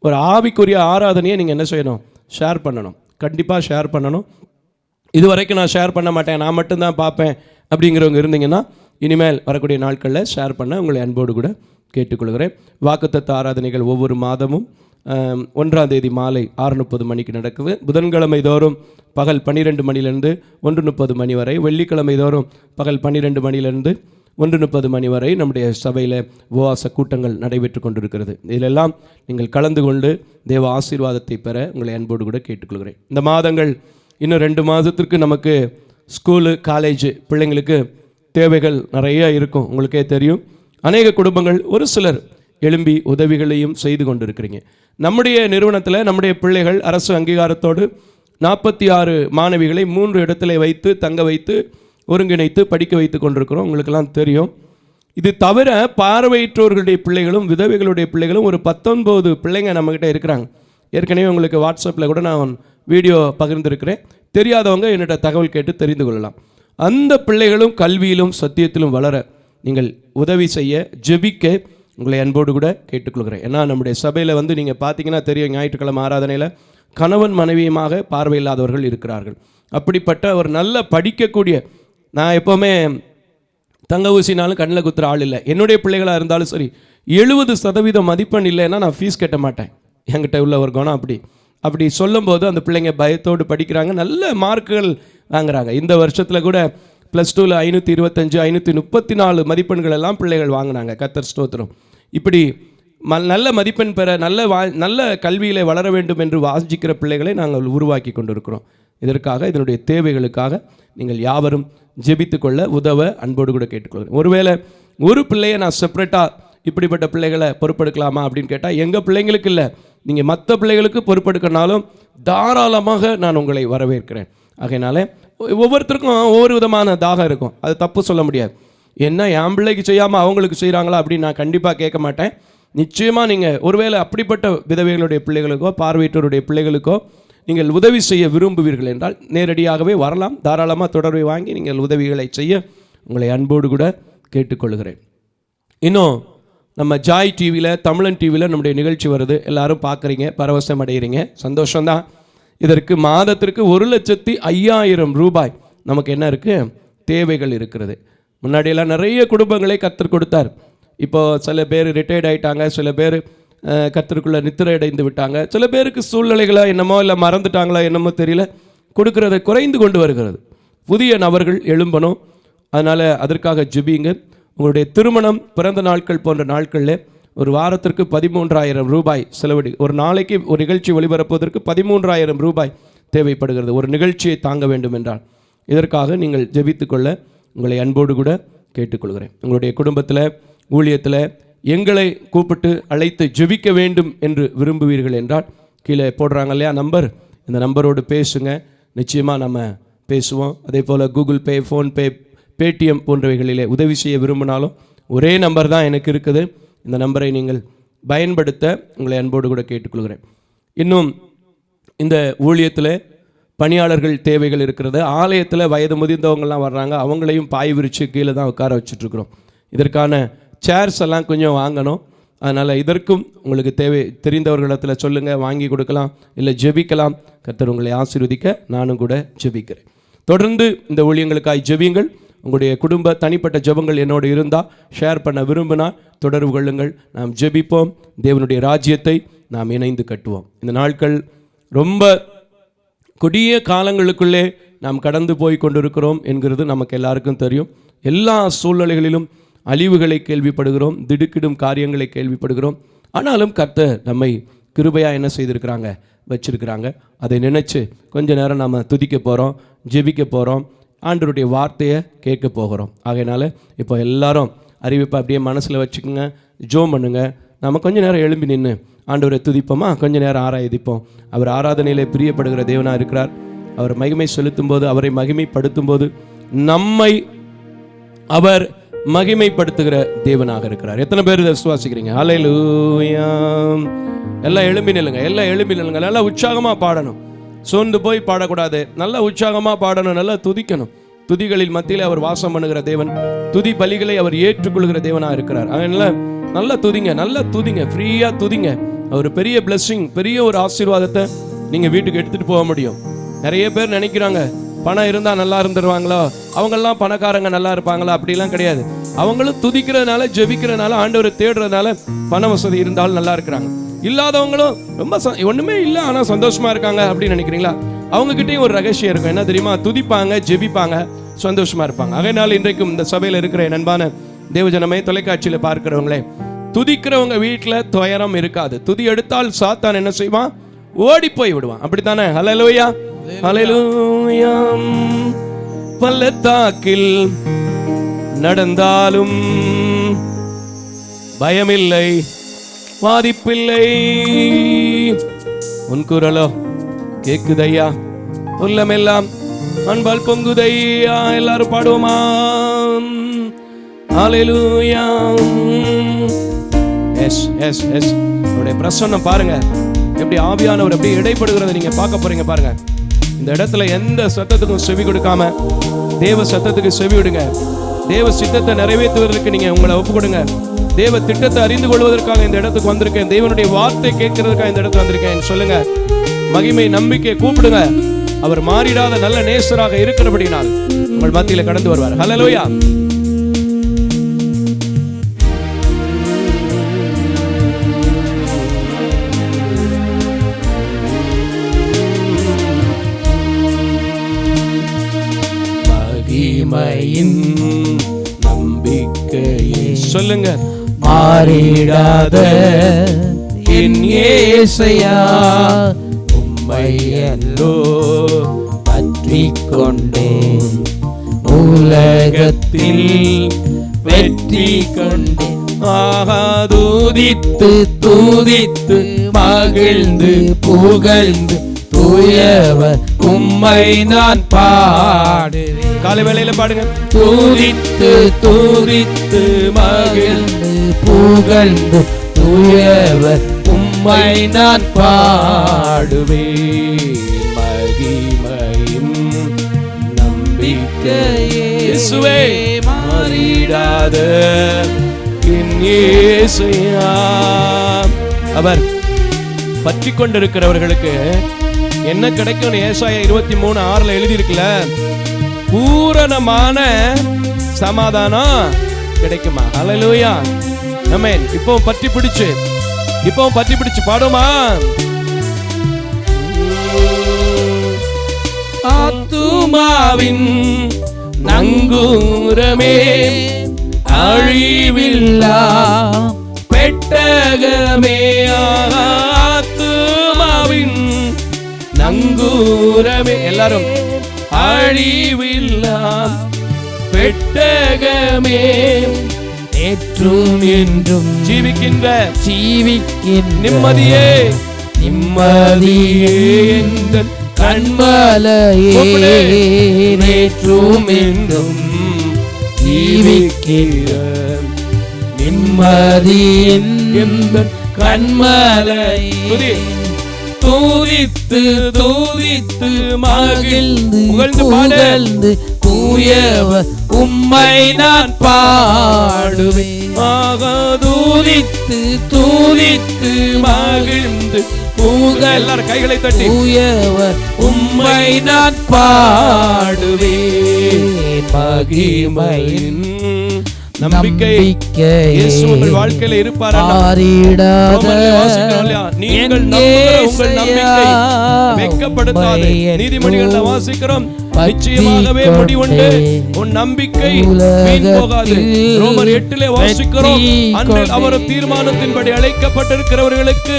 ஒரு ஆவிக்குரிய ஆராதனையை நீங்கள் என்ன செய்யணும்? ஷேர் பண்ணணும். கண்டிப்பாக ஷேர் பண்ணணும். இது வரைக்கும் நான் ஷேர் பண்ண மாட்டேன், நான் மட்டும்தான் பார்ப்பேன் அப்படிங்கிறவங்க இருந்தீங்கன்னா இனிமேல் வரக்கூடிய நாட்களில் ஷேர் பண்ண உங்களை அன்போடு கூட கேட்டுக்கொள்கிறேன். வாக்குத்தத்த ஆராதனைகள் ஒவ்வொரு மாதமும் 1ஆம் தேதி மாலை 6:30 மணிக்கு நடக்குது. புதன்கிழமை தோறும் பகல் 12 மணிலேருந்து 1:30 மணி வரை, வெள்ளிக்கிழமை தோறும் பகல் 12 மணிலேருந்து 1:30 மணி வரை நம்முடைய சபையில் உபவாச கூட்டங்கள் நடைபெற்று கொண்டிருக்கிறது. இதிலெல்லாம் நீங்கள் கலந்து கொண்டு தேவ ஆசீர்வாதத்தை பெற உங்களை அன்போடு கூட கேட்டுக்கொள்கிறேன். இந்த மாதங்கள் இன்னும் 2 மாதத்திற்கு நமக்கு ஸ்கூலு, காலேஜ் பிள்ளைங்களுக்கு
தேவைகள் நிறைய இருக்கும், உங்களுக்கே தெரியும். அநேக குடும்பங்கள் ஒரு சிலர் எழும்பி உதவிகளையும் செய்து கொண்டிருக்கிறீங்க. நம்முடைய நிறுவனத்தில் நம்முடைய பிள்ளைகள் அரசு அங்கீகாரத்தோடு 46 மாணவிகளை 3 இடத்துல வைத்து தங்க வைத்து ஒருங்கிணைத்து படிக்க வைத்து கொண்டிருக்கிறோம். உங்களுக்கெல்லாம் தெரியும். இது தவிர பார்வையற்றோர்களுடைய பிள்ளைகளும் விதவைகளுடைய பிள்ளைகளும் ஒரு 19 பிள்ளைங்க நம்மக்கிட்ட இருக்கிறாங்க. ஏற்கனவே உங்களுக்கு வாட்ஸ்அப்பில் கூட நான் வீடியோ பகிர்ந்திருக்கிறேன். தெரியாதவங்க என்னிட்ட தகவல் கேட்டு தெரிந்து கொள்ளலாம். அந்த பிள்ளைகளும் கல்வியிலும் சத்தியத்திலும் வளர நீங்கள் உதவி செய்ய ஜெபிக்க உங்களை அன்போடு கூட கேட்டுக்கொள்கிறேன். ஏன்னா நம்முடைய சபையில் நீங்கள் பார்த்தீங்கன்னா தெரியும், ஞாயிற்றுக்கிழமை ஆராதனையில் கணவன் மனைவியுமாக பார்வையில்லாதவர்கள் இருக்கிறார்கள். அப்படிப்பட்ட ஒரு நல்ல படிக்கக்கூடிய, நான் எப்போவுமே தங்க ஊசினாலும் கண்ணில் குத்துற ஆள் இல்லை. என்னுடைய பிள்ளைகளாக இருந்தாலும் சரி 70% மதிப்பெண் இல்லைன்னா நான் ஃபீஸ் கட்ட மாட்டேன். என்கிட்ட உள்ள ஒரு குணம் அப்படி சொல்லும்போது அந்த பிள்ளைங்க பயத்தோடு படிக்கிறாங்க, நல்ல மார்க்குகள் வாங்குறாங்க. இந்த வருஷத்தில் கூட +2ல் 525 534 மதிப்பெண்கள் எல்லாம் பிள்ளைகள் வாங்கினாங்க. கர்த்தர் ஸ்தோத்திரம். இப்படி நல்ல மதிப்பெண் பெற நல்ல கல்வியிலே வளர வேண்டும் என்று வாசிக்கிற பிள்ளைகளை நாங்கள் உருவாக்கி கொண்டிருக்கிறோம். இதற்காக இதனுடைய தேவைகளுக்காக நீங்கள் யாவரும் ஜெபித்து கொள்ள உதவ அன்போடு கூட கேட்டுக்கொள்கிறேன். ஒருவேளை ஒரு பிள்ளையை நான் செப்பரேட்டாக இப்படிப்பட்ட பிள்ளைகளை பொறுப்பெடுக்கலாமா அப்படின்னு கேட்டால், எங்கள் பிள்ளைங்களுக்கு இல்லை, நீங்கள் மற்ற பிள்ளைகளுக்கு பொறுப்பெடுக்கனாலும் தாராளமாக நான் உங்களை வரவேற்கிறேன். ஆகையினால ஒவ்வொருத்தருக்கும் ஒவ்வொரு விதமான தாகம் இருக்கும், அது தப்பு சொல்ல முடியாது. என்ன என் பிள்ளைக்கு செய்யாமல் அவங்களுக்கு செய்கிறாங்களா அப்படின்னு நான் கண்டிப்பாக கேட்க மாட்டேன். நிச்சயமாக நீங்கள் ஒருவேளை அப்படிப்பட்ட விதவைகளுடைய பிள்ளைகளுக்கோ பார்வையற்றோருடைய பிள்ளைகளுக்கோ நீங்கள் உதவி செய்ய விரும்புவீர்கள் என்றால் நேரடியாகவே வரலாம். தாராளமாக தொடர்பை வாங்கி நீங்கள் உதவிகளை செய்ய உங்களை அன்போடு கூட கேட்டுக்கொள்கிறேன். இன்னும் நம்ம ஜாய் டிவியில், தமிழன் டிவியில் நம்முடைய நிகழ்ச்சி வருது, எல்லாரும் பார்க்குறீங்க, பரவசம் அடைகிறீங்க, சந்தோஷம்தான். இதற்கு மாதத்திற்கு 1,05,000 ரூபாய் நமக்கு என்ன இருக்குது, தேவைகள் இருக்கிறது. முன்னாடியெல்லாம் நிறைய குடும்பங்களை கர்த்தர் கொடுத்தார். இப்போது சில பேர் ரிட்டையர்ட் ஆகிட்டாங்க, சில பேர் கர்த்தருக்குள்ளே நித்திரை அடைந்து விட்டாங்க, சில பேருக்கு சூழ்நிலைகளோ என்னமோ இல்லை மறந்துட்டாங்களோ என்னமோ தெரியல, கொடுக்கறதை குறைந்து கொண்டு வருகிறது. புதிய நபர்கள் எழும்பணும். அதனால் அதற்காக ஜெபிங்க. உங்களுடைய திருமணம், பிறந்த நாட்கள் போன்ற நாட்களில் ஒரு வாரத்திற்கு 13,000 ரூபாய் செலவழி, ஒரு நாளைக்கு ஒரு நிகழ்ச்சி ஒளிபரப்புவதற்கு 13,000 ரூபாய் தேவைப்படுகிறது, ஒரு நிகழ்ச்சியை தாங்க வேண்டும் என்றால். இதற்காக நீங்கள் ஜெபித்துக்கொள்ள உங்களை அன்போடு கூட கேட்டுக்கொள்கிறேன். உங்களுடைய குடும்பத்தில், ஊழியத்தில் எங்களை கூப்பிட்டு அழைத்து ஜெபிக்க வேண்டும் என்று விரும்புவீர்கள் என்றால் கீழே போடுறாங்க இல்லையா நம்பர், இந்த நம்பரோடு பேசுங்க. நிச்சயமாக நம்ம பேசுவோம். அதே போல் கூகுள் பே, ஃபோன்பே, பேடிஎம் போன்றவைகளிலே உதவி செய்ய விரும்பினாலும் ஒரே நம்பர் தான் எனக்கு இருக்குது. இந்த நம்பரை நீங்கள் பயன்படுத்த உங்களை அன்போடு கூட கேட்டுக்கொள்கிறேன். இன்னும் இந்த ஊழியத்தில் பணியாளர்கள் தேவைகள் இருக்கிறது. ஆலயத்தில் வயது முதிர்ந்தவங்கள்லாம் வர்றாங்க, அவங்களையும் பாய் விரித்து கீழே தான் உட்கார வச்சுட்ருக்குறோம். இதற்கான சேர்ஸ் எல்லாம் கொஞ்சம் வாங்கணும். அதனால் இதற்கும் உங்களுக்கு தெரிந்தவர்களிடத்தில் சொல்லுங்கள், வாங்கி கொடுக்கலாம், இல்லை ஜெபிக்கலாம். கர்த்தர் உங்களை ஆசீர்வதிக்க நானும் கூட ஜெபிக்கிறேன். தொடர்ந்து இந்த ஊழியங்களுக்காய் ஜெபியுங்கள். உங்களுடைய குடும்ப தனிப்பட்ட ஜெபங்கள் என்னோடு இருந்தால் ஷேர் பண்ண விரும்பினால் தொடர்பு கொள்ளுங்கள். நாம் ஜெபிப்போம். தேவனுடைய ராஜ்யத்தை நாம் இணைந்து கட்டுவோம். இந்த நாட்கள் ரொம்ப கொடிய காலங்களுக்குள்ளே நாம் கடந்து போய் கொண்டிருக்கிறோம் என்கிறது நமக்கு எல்லாருக்கும் தெரியும். எல்லா சூழ்நிலைகளிலும் அழிவுகளை கேள்விப்படுகிறோம், திடுக்கிடும் காரியங்களை கேள்விப்படுகிறோம். ஆனாலும் கர்த்தர் நம்மை கிருபையாக என்ன செய்திருக்கிறாங்க, வச்சிருக்கிறாங்க. அதை நினச்சி கொஞ்ச நேரம் நாம் துதிக்க போகிறோம், ஜெபிக்க போகிறோம், ஆண்டவருடைய வார்த்தையை கேட்க போகிறோம். ஆகையினால இப்போ எல்லாரும் அறிவிப்பை அப்படியே மனசில் வச்சுக்கோங்க, ஜோம் பண்ணுங்க. நம்ம கொஞ்ச நேரம் எழும்பி நின்று ஆண்டவரை துதிப்போமா, கொஞ்ச நேரம் ஆராதிப்போம். அவர் ஆராதனையிலே பிரியப்படுகிற தேவனாக இருக்கிறார். அவர் மகிமை செலுத்தும் போது, அவரை மகிமைப்படுத்தும் போது நம்மை அவர் மகிமைப்படுத்துகிற தேவனாக இருக்கிறார். எத்தனை பேர் இதை விசுவாசிக்கிறீங்க? ஹல்லேலூயா. எல்லாம் எழும்பி நில்லுங்க, எல்லாம் எழும்பி நில்லுங்க. நல்லா உற்சாகமாக பாடணும், சோர்ந்து போய் பாடக்கூடாது. நல்லா உற்சாகமாக பாடணும், நல்லா துதிக்கணும். துதிகளில் மத்தியில் அவர் வாசம் பண்ணுகிற தேவன், துதி பலிகளை அவர் ஏற்றுக்கொள்கிற தேவனாக இருக்கிறார். அதனால நல்லா துதிங்க, நல்லா துதிங்க, ஃப்ரீயாக துதிங்க. ஒரு பெரிய பிளெஸ்ஸிங், பெரிய ஒரு ஆசீர்வாதத்தை நீங்கள் வீட்டுக்கு எடுத்துகிட்டு போக முடியும். நிறைய பேர் நினைக்கிறாங்க பணம் இருந்தால் நல்லா இருந்துருவாங்களோ, அவங்கெல்லாம் பணக்காரங்க நல்லா இருப்பாங்களா? அப்படிலாம் கிடையாது. அவங்களும் துதிக்கிறதுனால, ஜெபிக்கிறதுனால, ஆண்டவரை தேடுறதுனால பண வசதி இருந்தாலும் நல்லா இருக்கிறாங்க. இல்லாதவங்களும் ரொம்ப ஒன்றுமே இல்லை ஆனால் சந்தோஷமாக இருக்காங்க அப்படின்னு நினைக்கிறீங்களா? அவங்ககிட்டையும் ஒரு ரகசியம் இருக்கும். என்ன தெரியுமா? துதிப்பாங்க, ஜெபிப்பாங்க, சந்தோஷமாக இருப்பாங்க. அதனால இன்றைக்கும் இந்த சபையில் இருக்கிற அன்பான தேவஜனமே, தொலைக்காட்சியில் பார்க்கிறவங்களே, துதிக்கிறவங்க வீட்டில் துயரம் இருக்காது. துதி எடுத்தால் சாத்தான் என்ன செய்வான்? ஓடி போய் விடுவான். அப்படித்தானே? ஹல்லேலூயா, ஹல்லேலூயா. பள்ளத்தாக்கில்
நடந்தாலும் பயமில்லை, பாதிப்பில்லை. உன் குரலோ கேக்குதையா, உள்ளமெல்லாம் அன்பால் பொங்குதையா. எல்லாரும் பாடுவோமா? ஹல்லேலூயா. Yes yes yes. அவருடைய பிரசன்னம் பாருங்க, எப்படி ஆவியானவர் எப்படி இடைப்படுகிறத நீங்க பார்க்க போறீங்க பாருங்க. இந்த இடத்துல எந்த சத்தத்துக்கும் செவி கொடுக்காம தேவ சத்தத்துக்கு செவி விடுங்க. தேவ சித்தத்தை நிறைவேற்றுவதற்கு நீங்க உங்களை ஒப்பு கொடுங்க. தேவ திட்டத்தை அறிந்து கொள்வதற்காக இந்த இடத்துக்கு வந்திருக்கேன். தேவனுடைய வார்த்தை கேட்கறதுக்காக இந்த இடத்துக்கு வந்திருக்கேன் சொல்லுங்க. மகிமை, நம்பிக்கை கூப்பிடுங்க. அவர் மாறிடாத நல்ல நேசராக இருக்கிறபடினால் உங்கள் மத்தியில கடந்து வருவார். ஹல்லேலூயா. மகிமையின் நம்பிக்கையை சொல்லுங்க.
மாறிடாத என் இயேசையா, உம்மை அல்லோ பற்றிக் கொண்டேன், உலகத்தில் வெற்றி கொண்டேன்.
தூதித்து
தூதித்து மகிழ்ந்து புகழ்ந்து தூயவர் உம்மை நான் பாடுவேன்.
காலை வேளையில பாடுங்க.
தூதித்து தூதித்து மகிழ்ந்து புகழ்ந்து தூயவர் உம்மை நான் பாடுவேன்.
மகிமையின் நம்பிக்கையே இயேசுவே, மாறிடாத என் இயேசுயா. அவர் பற்றி கொண்டிருக்கிறவர்களுக்கு என்ன கிடைக்கும்? ஏசாயா 23:6 எழுதி இருக்குல்ல, பூரணமான சமாதானம் கிடைக்குமா? ஹல்லேலூயா. ஆமென். இப்பவும் பற்றி பிடிச்சு பாடுமா?
ஆத்துமாவின் நங்கூரமே, அழிவில்லா பெட்டகமே,
ஆத்துமாவின் நங்கூரமே, எல்லாரும் அழிவில்லா பெட்டகமே,
நேற்றும் என்றும்
ஜீவிக்கின்ற
நிம்மதியே நிம்மதியே எங்கள் கண்மலையே, நேற்றும் என்றும் ஜீவிக்கிற நிம்மதியின் எங்கள் கண்மலையே. தூதித்து தூதித்து மகிழ்ந்து புகழ்ந்து தூயவர் உம்மை நான் பாடுவேன். தூதித்து தூதித்து மகிழ்ந்து
எல்லாரும் கைகளை தட்டி
தூயவர் உம்மை நான் பாடுவேன்.
மகிமையின் நம்பிக்கை இயேசு உங்கள் வாழ்க்கையில இருப்பாரா? நீங்கள் நம்புகிற உங்கள் நம்பிக்கை வெட்கப்படுத்தாது. நீதிமொழிகள்ல வாசிக்கிறோம், நிச்சயமாகவே முடிவுண்டு, உன் நம்பிக்கை வீண் போகாது. ரோமர் 8 வாசிக்கிறோம், அன்றில் அவர் தீர்மானத்தின்படி அழைக்கப்பட்டிருக்கிறவர்களுக்கு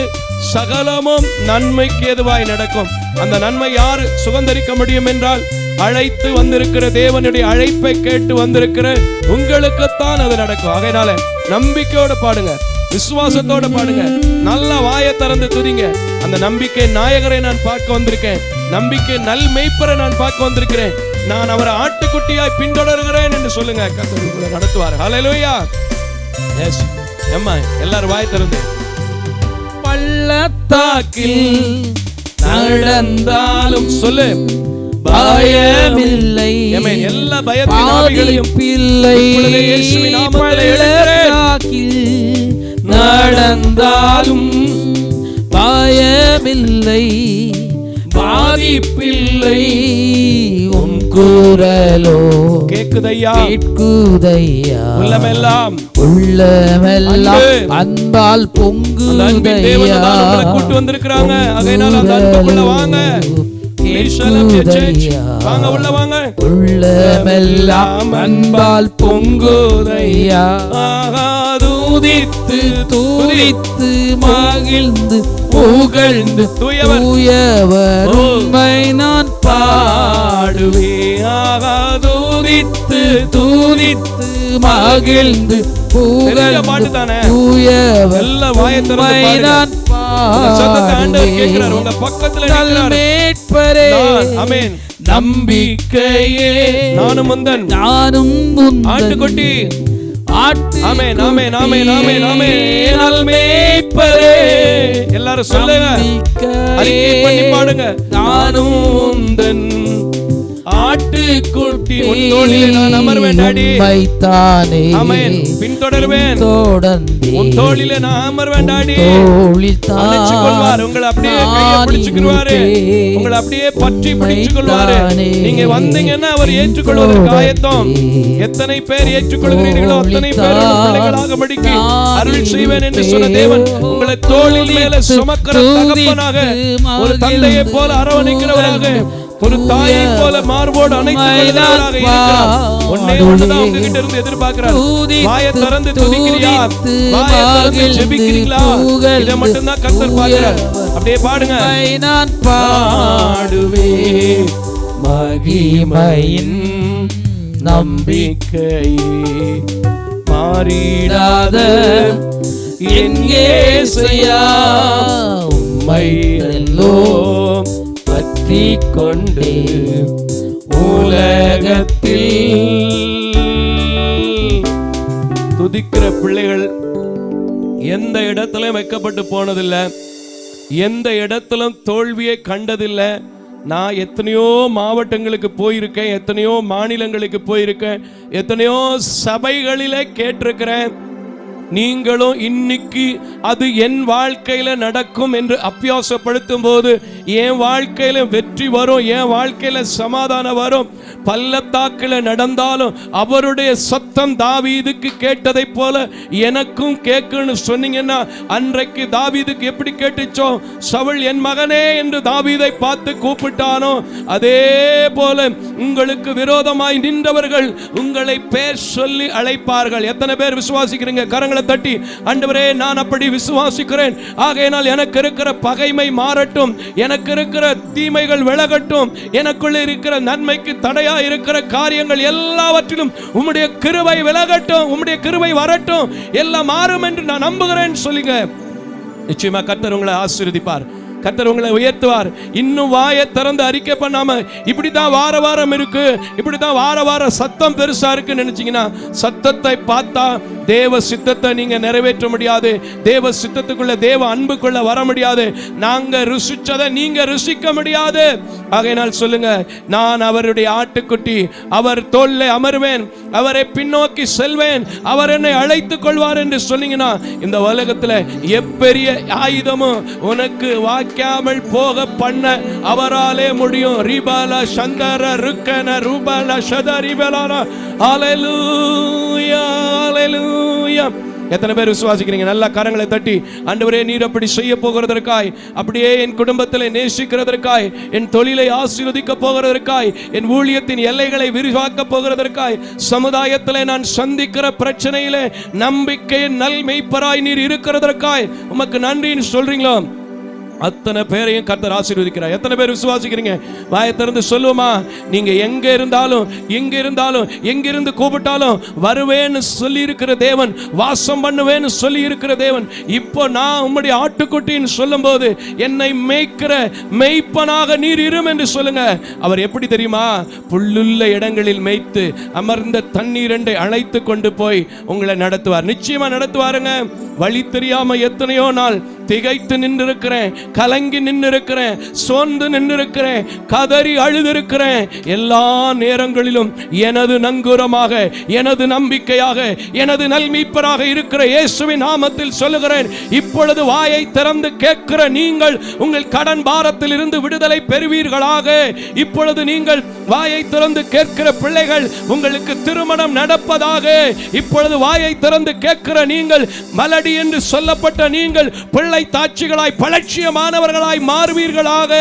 சகலமும் நன்மைக்கு ஏதுவாய் நடக்கும். அந்த நன்மை யாரு சுதந்தரிக்க முடியும் என்றால், அழைத்து வந்திருக்கிற தேவனுடைய அழைப்பை கேட்டு வந்திருக்கிற உங்களுக்குத்தான் அது நடக்கும். ஆகையினால நம்பிக்கையோட பாடுங்க, விசுவாசத்தோட பாடுங்க, நல்ல வாயை திறந்து துதிங்க. அந்த நம்பிக்கை நாயகரை நான் பார்க்க வந்திருக்கேன், நம்பிக்கை நல் மேய்ப்பரை நான் பார்க்க வந்திருக்கிறேன், நான் அவரை ஆட்டுக்குட்டியாய் பின்தொடர்கிறேன் என்று சொல்லுங்க. கர்த்தர் உங்களை நடத்துவார். ஹல்லேலூயா. எஸ் அம்மா, எல்லாரும் வாயை திறந்து.
பள்ளத்தாக்கில் நடந்தாலும்
சொல்லு,
பயமில்லை,
எல்லா பயத்தின் ஆவிகளையும்
பிள்ளை. பள்ளத்தாக்கில் நடந்தாலும் பயமில்லை, பாதிப்பில்லை, உன் குரலோ
கேக்குதையா,
கேட்குதையா,
உள்ளமெல்லாம்
அன்பால் பொங்குதையா.
கூட்டு வந்திருக்கிறாங்க. அதனால அந்த அன்புக்குள்ள வாங்க, வாங்க, உள்ள வாங்க.
உள்ளமெல்லாம் அன்பால் பொங்குதையா.
துதித்து துதித்து மகிழ்ந்து புகழ்ந்து தூயவர் உம்மை நான்
பாடுவேன்.
துதித்து துதித்து மகிழ்ந்து புகழ்ந்து தூயவர் உம்மை நான் பாடுவேன். மேட்பரே
நம்பிக்கையே நானும் முந்தன் ஆட்டுக்குட்டி. ஆமென் ஆமென் ஆமென் ஆமென் ஆமென். மேய்ப்பரே எல்லாரும் சொல்லுங்க, அறிக்கை பண்ணி பாடுங்க. நானும் முந்தன் ஆட்டுக்குட்டி, உன் தோளிலே நான் அமர்வேன் டாடி. ஆமென். பின்தொடர்வேன், உன் தோளிலே நான் அமர்வேன் டாடி. அணைச்சுக் கொள்வார், உங்களை அப்படியே கையை பிடிச்சுக்குவாரு, உங்களை அப்படியே பற்றி பிடிச்சுக் கொள்வாரு. நீங்க வந்தீங்கன்னா அவர் ஏற்றுக்கொள்வதற்கு ஆயத்தம். எத்தனை பேர் ஏற்றுக்கொள்கிறீர்களோ அத்தனை பேர் பிள்ளைகளாக படிக்க அருள் செய்வேன் என்று சொன்ன தேவன் உங்களை தோளில் மேல சுமக்கிற தகப்பனாக, ஒரு தந்தையை போல அரவணைக்கிறவராக, ஒரு தாயை போல மார்போடு அணைத்துக் இருக்கிறார். ஒன்னே ஒண்ணுதான் உங்ககிட்ட இருந்து எதிர்பார்க்கிறார். வாயை திறந்து துதிக்கிறியா? வாயை திறந்து ஜெபிக்கிறீங்களா? இதை மட்டும்தான் கர்த்தர் பார்க்கிறார். அப்படியே பாடுங்க.
நான் பாடுவேன்
மகிமையின் நம்பிக்கையே மாறிடாத என் இயேசுயா, உம்மை எல்லோம் பற்றி கொண்டு உலகத்தில். துதிக்கிற பிள்ளைகள் எந்த இடத்திலும் வைக்கப்பட்டு போனதில்லை, எந்த இடத்திலும் தோல்வியை கண்டதில்லை. நான் எத்தனையோ மாவட்டங்களுக்கு போயிருக்கேன், எத்தனையோ மாநிலங்களுக்கு போயிருக்கேன், எத்தனையோ சபைகளிலே கேட்டிருக்கிறேன். நீங்களும் இன்னைக்கு அது என் வாழ்க்கையில நடக்கும் என்று அபியாசப்படுத்தும் போது என் வாழ்க்கையில வெற்றி வரும், என் வாழ்க்கையில சமாதானம் வரும். பள்ளத்தாக்கில் நடந்தாலும் அவருடைய சத்தம் தாவீதுக்கு கேட்டதை போல எனக்கும் கேட்குன்னு சொன்னீங்கன்னா, அன்றைக்கு தாவீதுக்கு எப்படி கேட்டுச்சோ, சவுல் என் மகனே என்று தாவீதை பார்த்து கூப்பிட்டானோ, அதே போல உங்களுக்கு விரோதமாய் நின்றவர்கள் உங்களை பேர் சொல்லி அழைப்பார்கள். எத்தனை பேர் விசுவாசிக்கிறீங்க? கரங்களை தட்டி, ஆண்டவரே நான் அப்படி விசுவாசிக்கிறேன், ஆகையினால் எனக்கு இருக்கிற பகைமை மாறட்டும், எனக்கு இருக்கிற தீமைகள் விலகட்டும், எனக்குள்ள இருக்கிற நன்மைக்கு தடையா இருக்கிற காரியங்கள் எல்லாவற்றிலும் உம்முடைய கிருபை விலகட்டும், உம்முடைய கிருபை வரட்டும், எல்லாம் மாறும் என்று நான் நம்புகிறேன் சொல்லுங்க. நிச்சயமா கர்த்தர் உங்களை ஆசீர்வதிப்பார், கர்த்தர் உங்களை உயர்த்துவார். இன்னும் வாயை திறந்து அறிக்கை பண்ணாம இப்படித்தான் வார வாரம் இருக்கு, இப்படித்தான் வார வார சத்தம் பெருசா இருக்குன்னு நினைச்சீங்கன்னா, சத்தத்தை பார்த்தா தேவ சித்தத்தை நீங்க நிறைவேற்ற முடியாது, தேவ சித்தத்துக்குள்ள தேவ அன்புக்குள்ள வர முடியாது, நாங்க ருசிச்சதை நீங்க ருசிக்க முடியாது. ஆகையினால் சொல்லுங்க, நான் அவருடைய ஆட்டுக்குட்டி, அவர் தோளிலே அமர்வேன், அவரை பின்னோக்கி செல்வேன், அவர் என்னை அழைத்துக் கொள்வார் என்று சொன்னீங்கன்னா, இந்த உலகத்துல எப்பெரிய ஆயுதமும் உனக்கு வாய்க்காமல் போக பண்ண அவராலே முடியும். ரிபாலா சந்தர ருக்கன ரூபாலா சதரிபலானா. ஹல்லேலூயா ஹல்லேலூயா. எத்தனை பேர் விசுவாசிக்கிறீங்க? நல்ல கரங்களை தட்டி, ஆண்டவரே நீர் அப்படி செய்ய போகிறதற்காய், அப்படியே என் குடும்பத்தில் நேசிக்கிறதற்காய், என் தொழிலை ஆசீர்வதிக்க போகிறதற்காய், என் ஊழியத்தின் எல்லைகளை விரிவாக்க போகிறதற்காய், சமுதாயத்தில் நான் சந்திக்கிற பிரச்சனையிலே நம்பிக்கையின் நல் மெய்ப்பராய் நீர் இருக்கிறதற்காய் உமக்கு நன்றின்னு சொல்றீங்களோ, அத்தனை பேரையும் கர்த்தர் ஆசீர்வதிக்கிறார். எத்தனை பேர் விசுவாசிக்கிறீங்க? வாயை திறந்து சொல்லுவோமா? நீங்க எங்க இருந்தாலும், எங்க இருந்தாலும், எங்கிருந்து கூப்பிட்டாலும் வருவேன்னு சொல்லி இருக்கிற தேவன், வாசம் பண்ணுவேன்னு சொல்லி இருக்கிற தேவன், இப்போ நான் உம்முடைய ஆட்டுக்குட்டின்னு சொல்லும் போது என்னை மேய்க்கிற மெய்ப்பனாக நீர் இரும் என்று சொல்லுங்க. அவர் எப்படி தெரியுமா? புல்லுள்ள இடங்களில் மேய்த்து அமர்ந்த தண்ணீரண்டை அழைத்து கொண்டு போய் உங்களை நடத்துவார். நிச்சயமா நடத்துவாருங்க. வழி தெரியாம எத்தனையோ நாள் திகைத்து நின்று இருக்கிறேன், கலங்கி நின்று இருக்கிறேன், சோர்ந்து நின்று இருக்கிறேன், கதறி அழுதிருக்கிறேன். எல்லா நேரங்களிலும் எனது நங்கூரமாக, எனது நம்பிக்கையாக, எனது நல்மீட்பராக இருக்கிற இயேசுவின் நாமத்தில் சொல்லுகிறேன், இப்பொழுது வாயை திறந்து கேட்கிற நீங்கள் உங்கள் கடன் பாரத்தில் இருந்து விடுதலை பெறுவீர்களாக. இப்பொழுது நீங்கள் வாயை திறந்து கேட்கிற பிள்ளைகள் உங்களுக்கு திருமணம் நடப்பதாக. இப்பொழுது வாயை திறந்து கேட்கிற நீங்கள், மலடி என்று சொல்லப்பட்ட நீங்கள் பிள்ளை தாட்சிகளாய் பலட்சியமானவர்களாய் மாறுவீர்களாக.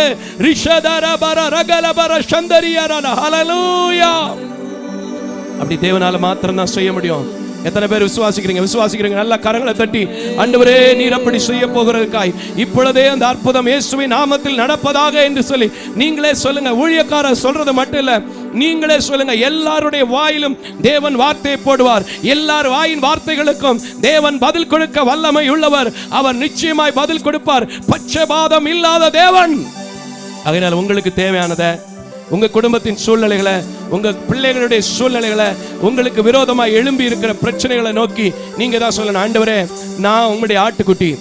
அப்படி தேவனால மாத்திரம் தான் செய்ய முடியும். எத்தனை பேர் விசுவாசிக்கிறீங்க? நல்ல கரங்களை தட்டி ஆண்டவரே நீர் அப்படி செய்ய போகிறதுக்காய் இப்பொழுதே அந்த அற்புதம் இயேசுவின் நாமத்தில் நடப்பதாக என்று சொல்லி நீங்களே சொல்லுங்க. ஊழியக்காரர் சொல்றது மட்டும் இல்ல, நீங்களே சொல்லுங்க. எல்லாருடைய வாயிலும் தேவன் வார்த்தையை போடுவார். எல்லார் வாயின் வார்த்தைகளுக்கும் தேவன் பதில் கொடுக்க வல்லமை உள்ளவர். அவர் நிச்சயமாய் பதில் கொடுப்பார். பட்சபாதம் இல்லாத தேவன். அதனால் உங்களுக்கு தேவையானதை, உங்க குடும்பத்தின் சூழ்நிலைகளை, உங்க பிள்ளைகளுடைய சூழ்நிலைகளை, உங்களுக்கு விரோதமாக எழும்பி இருக்கிற பிரச்சனைகளை நோக்கி நீங்க தான் சொல்லணும். ஆண்டவரே நான் உங்களுடைய ஆட்டுக்குட்டி,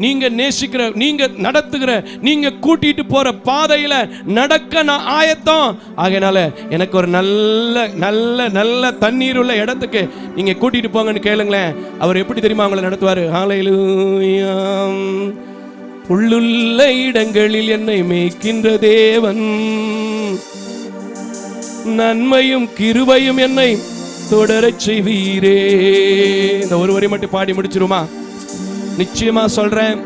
நீங்க நேசிக்கிற, நீங்க நடத்துகிற, நீங்க கூட்டிட்டு போற பாதையில நடக்க நான் ஆயத்தம். ஆகையினால எனக்கு ஒரு நல்ல நல்ல நல்ல தண்ணீர் உள்ள இடத்துக்கு நீங்க கூட்டிட்டு போங்கன்னு கேளுங்களேன். அவர் எப்படி தெரியுமா உங்களை நடத்துவாரு? ஹல்லேலூயா. புல்லுள்ள இடங்களில் என்னை மேய்க்கின்ற தேவன், நன்மையும் கிருபையும் என்னை தொடரச் செய்வீரே. இந்த ஒரு வரி மட்டும் பாடி முடிச்சிருமா? நிச்சயமா சொல்றேன்,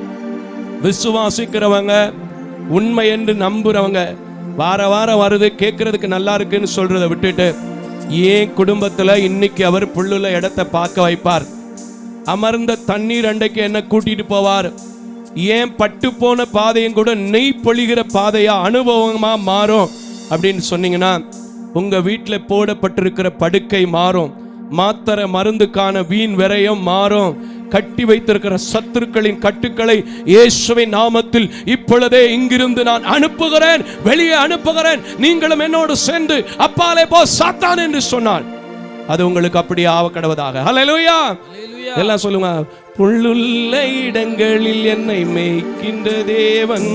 விசுவாசிக்கிறவங்க, உண்மை என்று நம்புறவங்க, வாரம் வருது கேட்கறதுக்கு நல்லா இருக்குன்னு சொல்றதை விட்டுட்டு ஏன் குடும்பத்துல இன்னைக்கு அவர் புல்லுள்ள இடத்தை பார்க்க வைப்பார். அமர்ந்த தண்ணீர் அண்டைக்கு என்ன கூட்டிட்டு போவார். ஏன் பட்டு போன பாதையும் கூட நெய் பொழிகிற பாதையா அனுபவமா மாறும் அப்படின்னு சொன்னீங்கன்னா, உங்க வீட்டில் போடப்பட்டிருக்கிற படுக்கை மாறும். மாத்திரை மருந்துக்கான வீண் விரயம் மாறும். கட்டி வைத்திருக்கிற சத்துருக்களின் கட்டுக்களை இயேசுவின் நாமத்தில் இப்பொழுதே இங்கிருந்து நான் அனுப்புகிறேன், வெளியே அனுப்புகிறேன். நீங்களும் என்னோடு சேர்ந்து அப்பாலே போ சாத்தான் என்று சொன்னான். அது உங்களுக்கு அப்படியே ஆவ கடவதாக. ஹல்லேலூயா. எல்லாம் சொல்லுங்க. புல்லுள்ள இடங்களில் என்னை மேய்க்கின்ற தேவன்,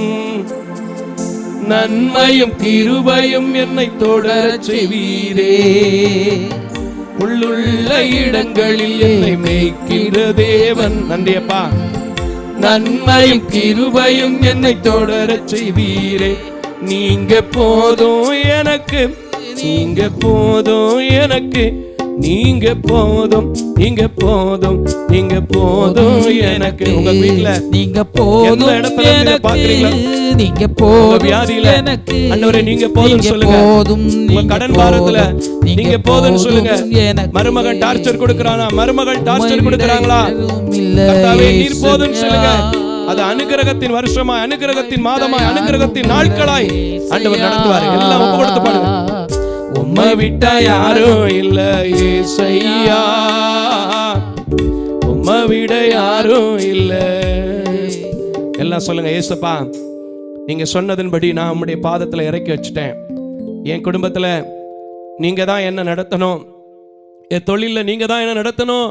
நன்மையும் கிருபையும் என்னை தொடரச் செய்வீரே. புல்லுள்ள இடங்களில் என்னை மேய்க்கின்ற தேவன், நன்றியப்பா, நன்மையும் கிருபையும் என்னை தொடரச் செய்வீரே. நீங்க போதும் எனக்கு, நீங்க போதும் எனக்கு, நீங்க போதும், நீங்க போதும், நீங்க போதும் எனக்கு. உங்க வீட்ல
நீங்க போதும் எனக்கு, நீங்க போதும்
வியாதியில
எனக்கு,
ஆண்டவரே நீங்க போதும் சொல்லுங்க. உங்க கடன் பாரத்துல நீங்க போதும் சொல்லுங்க. மருமகன் டார்ச்சர் கொடுக்கறானா, மருமகள் டார்ச்சர் கொடுக்கறாங்களா, கர்த்தாவே நீர் போதும் சொல்லுங்க. அது அனுகிரகத்தின் வருஷமா, அனுகிரகத்தின் மாதமா, அனுகிரகத்தின் நாட்களாய் ஆண்டவர் நடத்துவார். எல்லாம் ஒப்பு கொடுத்து பாருங்க. உம்மை விட்டா யாரும் இல்ல ஏசையா, உம்மை விட யாரும் இல்ல. எல்லாம் சொல்லுங்க. ஏசப்பா நீங்க சொன்னதன்படி நான் உம்முடைய பாதத்துல இறக்கி வச்சுட்டேன். என் குடும்பத்துல நீங்க தான் என்ன நடத்தணும். என் தொழில நீங்க தான் என்ன நடத்தணும்.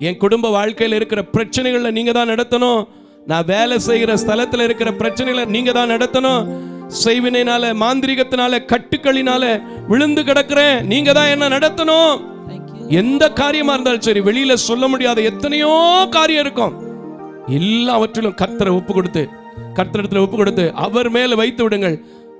என் குடும்ப வாழ்க்கையில் இருக்கிற பிரச்சனைகள்ல நீங்க தான் நடத்தணும். நான் வேலை செய்கிற ஸ்தலத்துல இருக்கிற பிரச்சனைகளை நீங்க தான் நடத்தணும். செய்வினைனால, மாந்திரிகத்தினால, கட்டுக்களினால விழுந்து கிடக்கிறேன். நீங்க தான் என்ன நடத்தணும். எந்த காரியமா இருந்தாலும் சரி, வெளியில சொல்ல முடியாத எத்தனையோ காரியம் இருக்கும். எல்லாவற்றிலும் கர்த்தரை ஒப்பு கொடுத்து, கர்த்தரிடத்துல ஒப்பு கொடுத்து அவர் மேல வைத்து விடுங்கள்.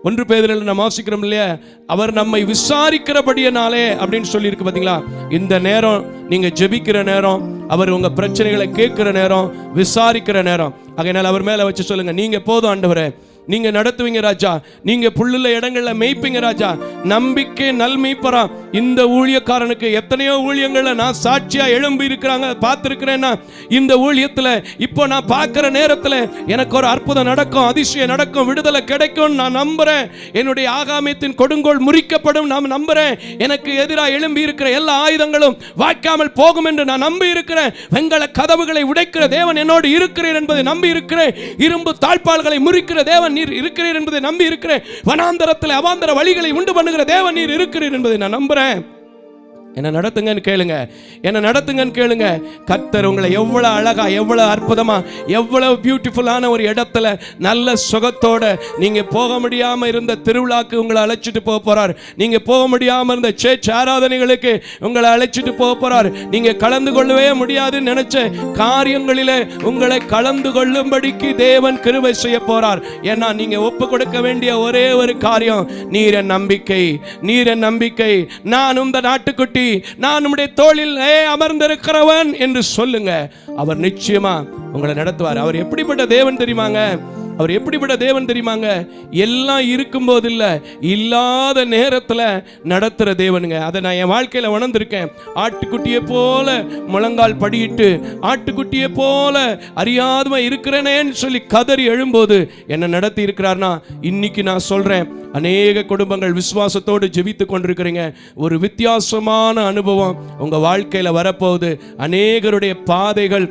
1 பேதுருல நம்ம வாசிக்கிறோம் இல்லையா, அவர் நம்மை விசாரிக்கிறபடியினாலே அப்படின்னு சொல்லி இருக்கு பாத்தீங்களா. இந்த நேரம் நீங்க ஜெபிக்கிற நேரம், அவர் உங்க பிரச்சனைகளை கேட்கிற நேரம், விசாரிக்கிற நேரம். அதனால அவர் மேல வச்சு சொல்லுங்க, நீங்க போதும் ஆண்டவரே, நீங்க நடத்துவீங்க ராஜா, நீங்க புல்லுள்ள இடங்கள்ல மேய்ப்பீங்க ராஜா. நம்பிக்கை நல் மேய்ப்பரா. இந்த ஊழியக்காரனுக்கு எத்தனையோ ஊழியங்கள்ல நான் சாட்சியா எழும்பி இருக்கிறாங்க, பார்த்திருக்கிறேன்னா இந்த ஊழியத்துல இப்போ நான் பார்க்கிற நேரத்துல எனக்கு ஒரு அற்புதம் நடக்கும், அதிசயம் நடக்கும், விடுதலை கிடைக்கும் நான் நம்புறேன். என்னுடைய ஆகாமியத்தின் கொடுங்கோல் முறிக்கப்படும் நான் நம்புறேன். எனக்கு எதிராக எழும்பி இருக்கிற எல்லா ஆயுதங்களும் வாய்க்காமல் போகும் என்று நான் நம்பி இருக்கிறேன். வெங்கல கதவுகளை உடைக்கிற தேவன் என்னோடு இருக்கிறேன் என்பதை நம்பி இருக்கிறேன். இரும்பு தாழ்பால்களை முறிக்கிற தேவன் நீர் இருக்கிறீர் என்பதை நம்பி இருக்கிறேன். வனாந்தரத்தில் அவாந்தர வழிகளை உண்டு பண்ணுகிற தேவன் நீர் இருக்கிறீர் என்பதை நான் நம்புறேன். என்ன நடத்துங்கன்னு கேளுங்க, என்ன நடத்துங்கன்னு கேளுங்க. கர்த்தர் உங்களை எவ்வளவு அழகா, எவ்வளவு அற்புதமா, எவ்வளவு பியூட்டிஃபுல்லான ஒரு இடத்துல நல்ல சுகத்தோட நீங்க போக முடியாம இருந்த திருவிழாக்கு உங்களை அழைச்சிட்டு போக போறார். நீங்க போக முடியாம இருந்த சேர்ச் ஆராதனைகளுக்கு உங்களை அழைச்சிட்டு போக போறார். நீங்க கலந்து கொள்ளவே முடியாதுன்னு நினைச்ச காரியங்களிலே உங்களை கலந்து கொள்ளும்படிக்கு தேவன் கிருபை செய்ய போறார். ஏன்னா நீங்க ஒப்பு கொடுக்க வேண்டிய ஒரே ஒரு காரியம், நீர் என் நம்பிக்கை, நீர் என் நம்பிக்கை, நான் இந்த நாட்டுக்குட்டி, நான் உம்முடைய தோளில் அமர்ந்திருக்கிறவன் என்று சொல்லுங்க. அவர் நிச்சயமா உங்களை நடத்துவார். அவர் எப்படிப்பட்ட தேவன் தெரியுமாங்க? அவர் எப்படிப்பட்ட தேவன் தெரியுமாங்க? எல்லாம் இருக்கும்போது இல்ல, இல்லாத நேரத்துல நடத்துற தேவனுங்க. அதை நான் என் வாழ்க்கையில உணர்ந்திருக்கேன். ஆட்டுக்குட்டியை போல முழங்கால் படியிட்டு, ஆட்டுக்குட்டியை போல அறியாதவன் இருக்கிறேனேன்னு சொல்லி கதறி எழும்போது என்ன நடத்தி இருக்கிறார்னா, இன்னைக்கு நான் சொல்றேன், அநேக குடும்பங்கள் விசுவாசத்தோடு ஜெபித்து கொண்டிருக்கிறீங்க. ஒரு வித்தியாசமான அனுபவம் உங்க வாழ்க்கையில வரப்போகுது. அநேகருடைய பாதைகள்,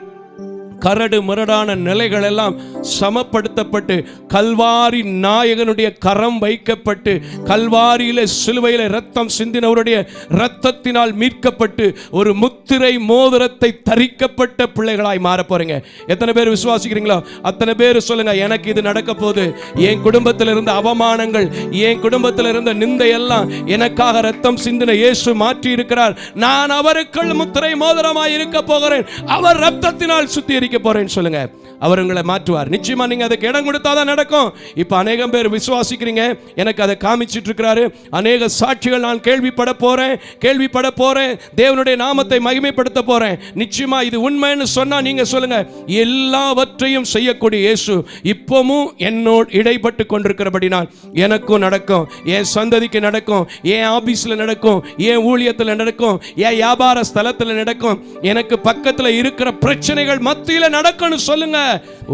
கரடு முரடான நிலைகள் எல்லாம் சமப்படுத்தப்பட்டு, கல்வாரி நாயகனுடைய கரம் வைக்கப்பட்டு, கல்வாரியில சிலுவையில ரத்தம் சிந்தினவருடைய ரத்தத்தினால் மீட்கப்பட்டு, ஒரு முத்திரை மோதிரத்தை தரிக்கப்பட்ட பிள்ளைகளாய் மாற போறீங்க. எத்தனை பேர் விசுவாசிக்கிறீங்களோ அத்தனை பேர் சொல்லுங்க, எனக்கு இது நடக்க போகுது. என் குடும்பத்தில் இருந்த அவமானங்கள், என் குடும்பத்தில் இருந்த நிந்தையெல்லாம் எனக்காக ரத்தம் சிந்தின இயேசு மாற்றி இருக்கிறார். நான் அவருக்குள் முத்திரை மோதிரமாய் இருக்க போகிறேன். அவர் ரத்தத்தினால் சுத்தி போறேன்னு சொல்லுங்க. அவர் உங்களை மாற்றுவார். நிச்சயமா நீங்க அதுக்கு இடம் கொடுத்தாதான் நடக்கும். இப்ப அநேகம் பேர் விசுவாசிக்கிறீங்க, எனக்கு அதை காமிச்சிட்டு இருக்கிறாரு. அநேக சாட்சிகள் நான் கேள்விப்பட போறேன். தேவனுடைய நாமத்தை மகிமைப்படுத்த போறேன். நிச்சயமா இது உண்மைன்னு சொன்னா நீங்க சொல்லுங்க, எல்லாவற்றையும் செய்யக்கூடிய இயேசு இப்பவும் என்னோடு இடைப்பட்டு கொண்டிருக்கிறபடினால் எனக்கும் நடக்கும், என் சந்ததிக்கு நடக்கும், என் ஆபீஸ்ல நடக்கும், என் ஊழியத்தில் நடக்கும், என் வியாபார ஸ்தலத்தில் நடக்கும், எனக்கு பக்கத்தில் இருக்கிற பிரச்சனைகள் மத்தியில் நடக்கணும் சொல்லுங்க.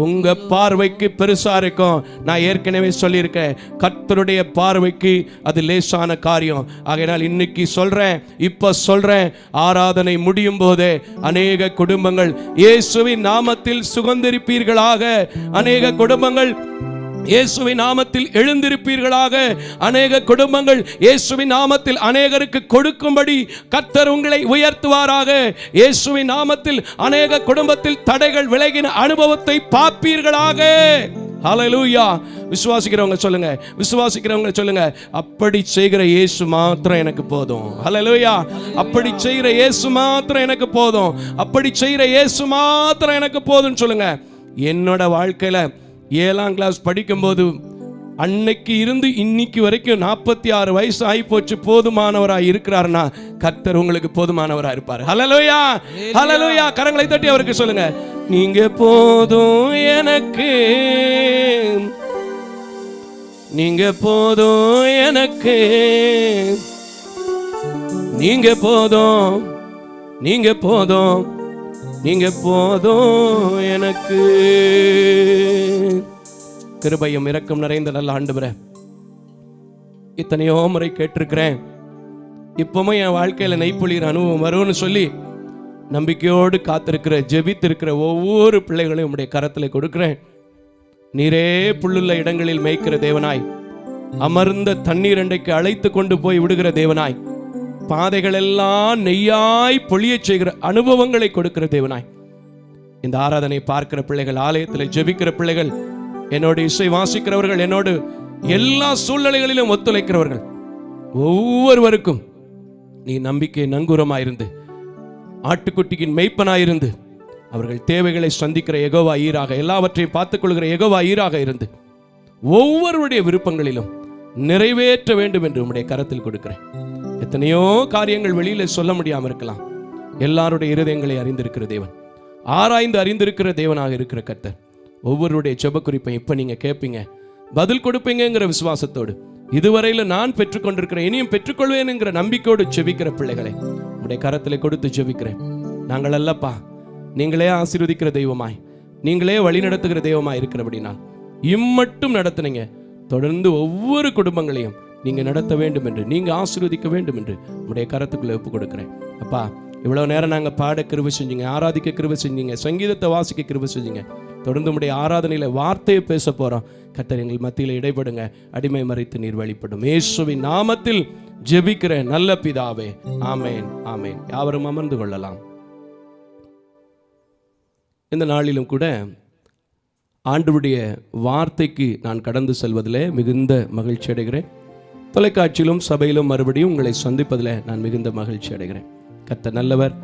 உங்க பார்வைக்கு பெருசா இருக்கும். நான் ஏற்கனவே சொல்லியிருக்கேன், கர்த்தருடைய பார்வைக்கு அது லேசான காரியம். ஆகையால் இன்னைக்கு சொல்றேன், இப்ப சொல்றேன், ஆராதனை முடியும் போதே அநேக குடும்பங்கள் இயேசுவின் நாமத்தில் சுகந்தரிப்பீர்களாக. அநேக குடும்பங்கள் இயேசுவின் நாமத்தில் எழுந்திருப்பீர்களாக. அநேக குடும்பங்கள் இயேசுவின் நாமத்தில் அநேகருக்கு கொடுக்கும்படி கர்த்தர் உங்களை உயர்த்துவாராக. இயேசுவின் நாமத்தில் அநேக குடும்பத்தில் தடைகள் விலகின அனுபவத்தை பார்ப்பீர்களாக. ஹல்லேலூயா. விசுவாசிக்கிறவங்க சொல்லுங்க, விசுவாசிக்கிறவங்க சொல்லுங்க, அப்படி செய்கிற இயேசு மாத்திரம் எனக்கு போதும். ஹல்லேலூயா. அப்படி செய்கிற இயேசு மாத்திரம் எனக்கு போதும். அப்படி செய்கிற இயேசு மாத்திரம் எனக்கு போதும்னு சொல்லுங்க. என்னோட வாழ்க்கையில 7ஆம் கிளாஸ் படிக்கும்போது அன்னைக்கு இருந்து இன்னைக்கு வரைக்கும் 46 வயசு ஆகி போச்சு, போதுமானவராக இருக்கிறார்னா கர்த்தர் உங்களுக்கு போதுமானவராக இருப்பார். ஹல்லேலூயா, ஹல்லேலூயா. கரங்களை தட்டி அவருக்கு சொல்லுங்க, நீங்க போதும் எனக்கு, நீங்க போதும் எனக்கு, நீங்க போதும், நீங்க போதும், நீங்க போதும் எனக்கு. கிருபையும் இரக்கம் நிறைந்த நல்ல ஆண்டவரே, இத்தனையோ முறை கேட்டிருக்கிறேன், இப்பவும் என் வாழ்க்கையில நெய்ப்பொழிகிற அனுபவம் வரும்னு சொல்லி நம்பிக்கையோடு காத்திருக்கிற, ஜெபித்திருக்கிற ஒவ்வொரு பிள்ளைகளையும் உம்முடைய கரத்தில் கொடுக்கிறேன். நீரே புல்லுள்ள இடங்களில் மேய்க்கிற தேவனாய், அமர்ந்த தண்ணீர் அண்டைக்கு அழைத்து கொண்டு போய் விடுகிற தேவனாய், பாதைகள் எல்லாம் நெய்யாய் பொழிய செய்கிற அனுபவங்களை கொடுக்கிற தேவனாய், இந்த ஆராதனை பார்க்கிற பிள்ளைகள், ஆலயத்தில் ஜெபிக்கிற பிள்ளைகள், என்னோடு இசை வாசிக்கிறவர்கள், என்னோடு எல்லா சூழ்நிலைகளிலும் ஒத்துழைக்கிறவர்கள் ஒவ்வொருவருக்கும் நீ நம்பிக்கை நங்கூரமாயிருந்து, ஆட்டுக்குட்டியின் மெய்ப்பனாயிருந்து, அவர்கள் தேவைகளை சந்திக்கிற யெகோவா ஈராக, எல்லாவற்றையும் பார்த்துக் கொள்கிற யெகோவா ஈராக இருந்து ஒவ்வொருவருடைய விருப்பங்களிலும் நிறைவேற்ற வேண்டும் என்று உம்முடைய கரத்தில் கொடுக்கிறேன். எத்தனையோ காரியங்கள் வெளியில சொல்ல முடியாம இருக்கலாம். எல்லாருடைய இருதயங்களை அறிந்திருக்கிற தேவன், ஆராய்ந்து அறிந்திருக்கிற தேவனாக இருக்கிற கர்த்தர், ஒவ்வொருடைய ஜெப குறிப்பை இப்ப நீங்க கேட்பீங்க, பதில் கொடுப்பீங்கிற விசுவாசத்தோடு, இதுவரையில நான் பெற்றுக்கொண்டிருக்கிற, இனியும் பெற்றுக்கொள்வேன்ங்கிற நம்பிக்கையோடு ஜெபிக்கிற பிள்ளைகளை உடைய கரத்தில் கொடுத்து ஜெபிக்கிறேன். நாங்கள் அல்லப்பா, நீங்களே ஆசீர்வதிக்கிற தெய்வமாய், நீங்களே வழி நடத்துகிற தெய்வமாய் இருக்கிறபடினா இம்மட்டும் நடத்துனீங்க. தொடர்ந்து ஒவ்வொரு குடும்பங்களையும் நீங்க நடத்த வேண்டும் என்று, நீங்க ஆசீர்வதிக்க வேண்டும் என்று உடைய கரத்துக்குள்ள ஒப்பு கொடுக்கிறேன். அப்பா, இவ்வளவு நேரம் நாங்க பாட கிருபை செஞ்சீங்க, ஆராதிக்க கிருபை செஞ்சீங்க, சங்கீதத்தை வாசிக்க கிருபை செஞ்சீங்க. தொடர்ந்து உடைய ஆராதனையில வார்த்தையை பேச போறோம். கர்த்தர் எங்கள் மத்தியில் இடைப்படுங்க, அடிமை மறைத்து நீர் வழிபடும். இயேசுவின் நாமத்தில் ஜெபிக்கிற நல்ல பிதாவே, ஆமேன், ஆமேன். யாவரும் அமர்ந்து கொள்ளலாம். இந்த நாளிலும் கூட ஆண்டவருடைய வார்த்தைக்கு நான் கடந்து செல்வதில் மிகுந்த மகிழ்ச்சி அடைகிறேன். தொலைக்காட்சியிலும் சபையிலும் மறுபடியும் உங்களை சந்திப்பதில் நான் மிகுந்த மகிழ்ச்சி அடைகிறேன். கர்த்தர் நல்லவர்,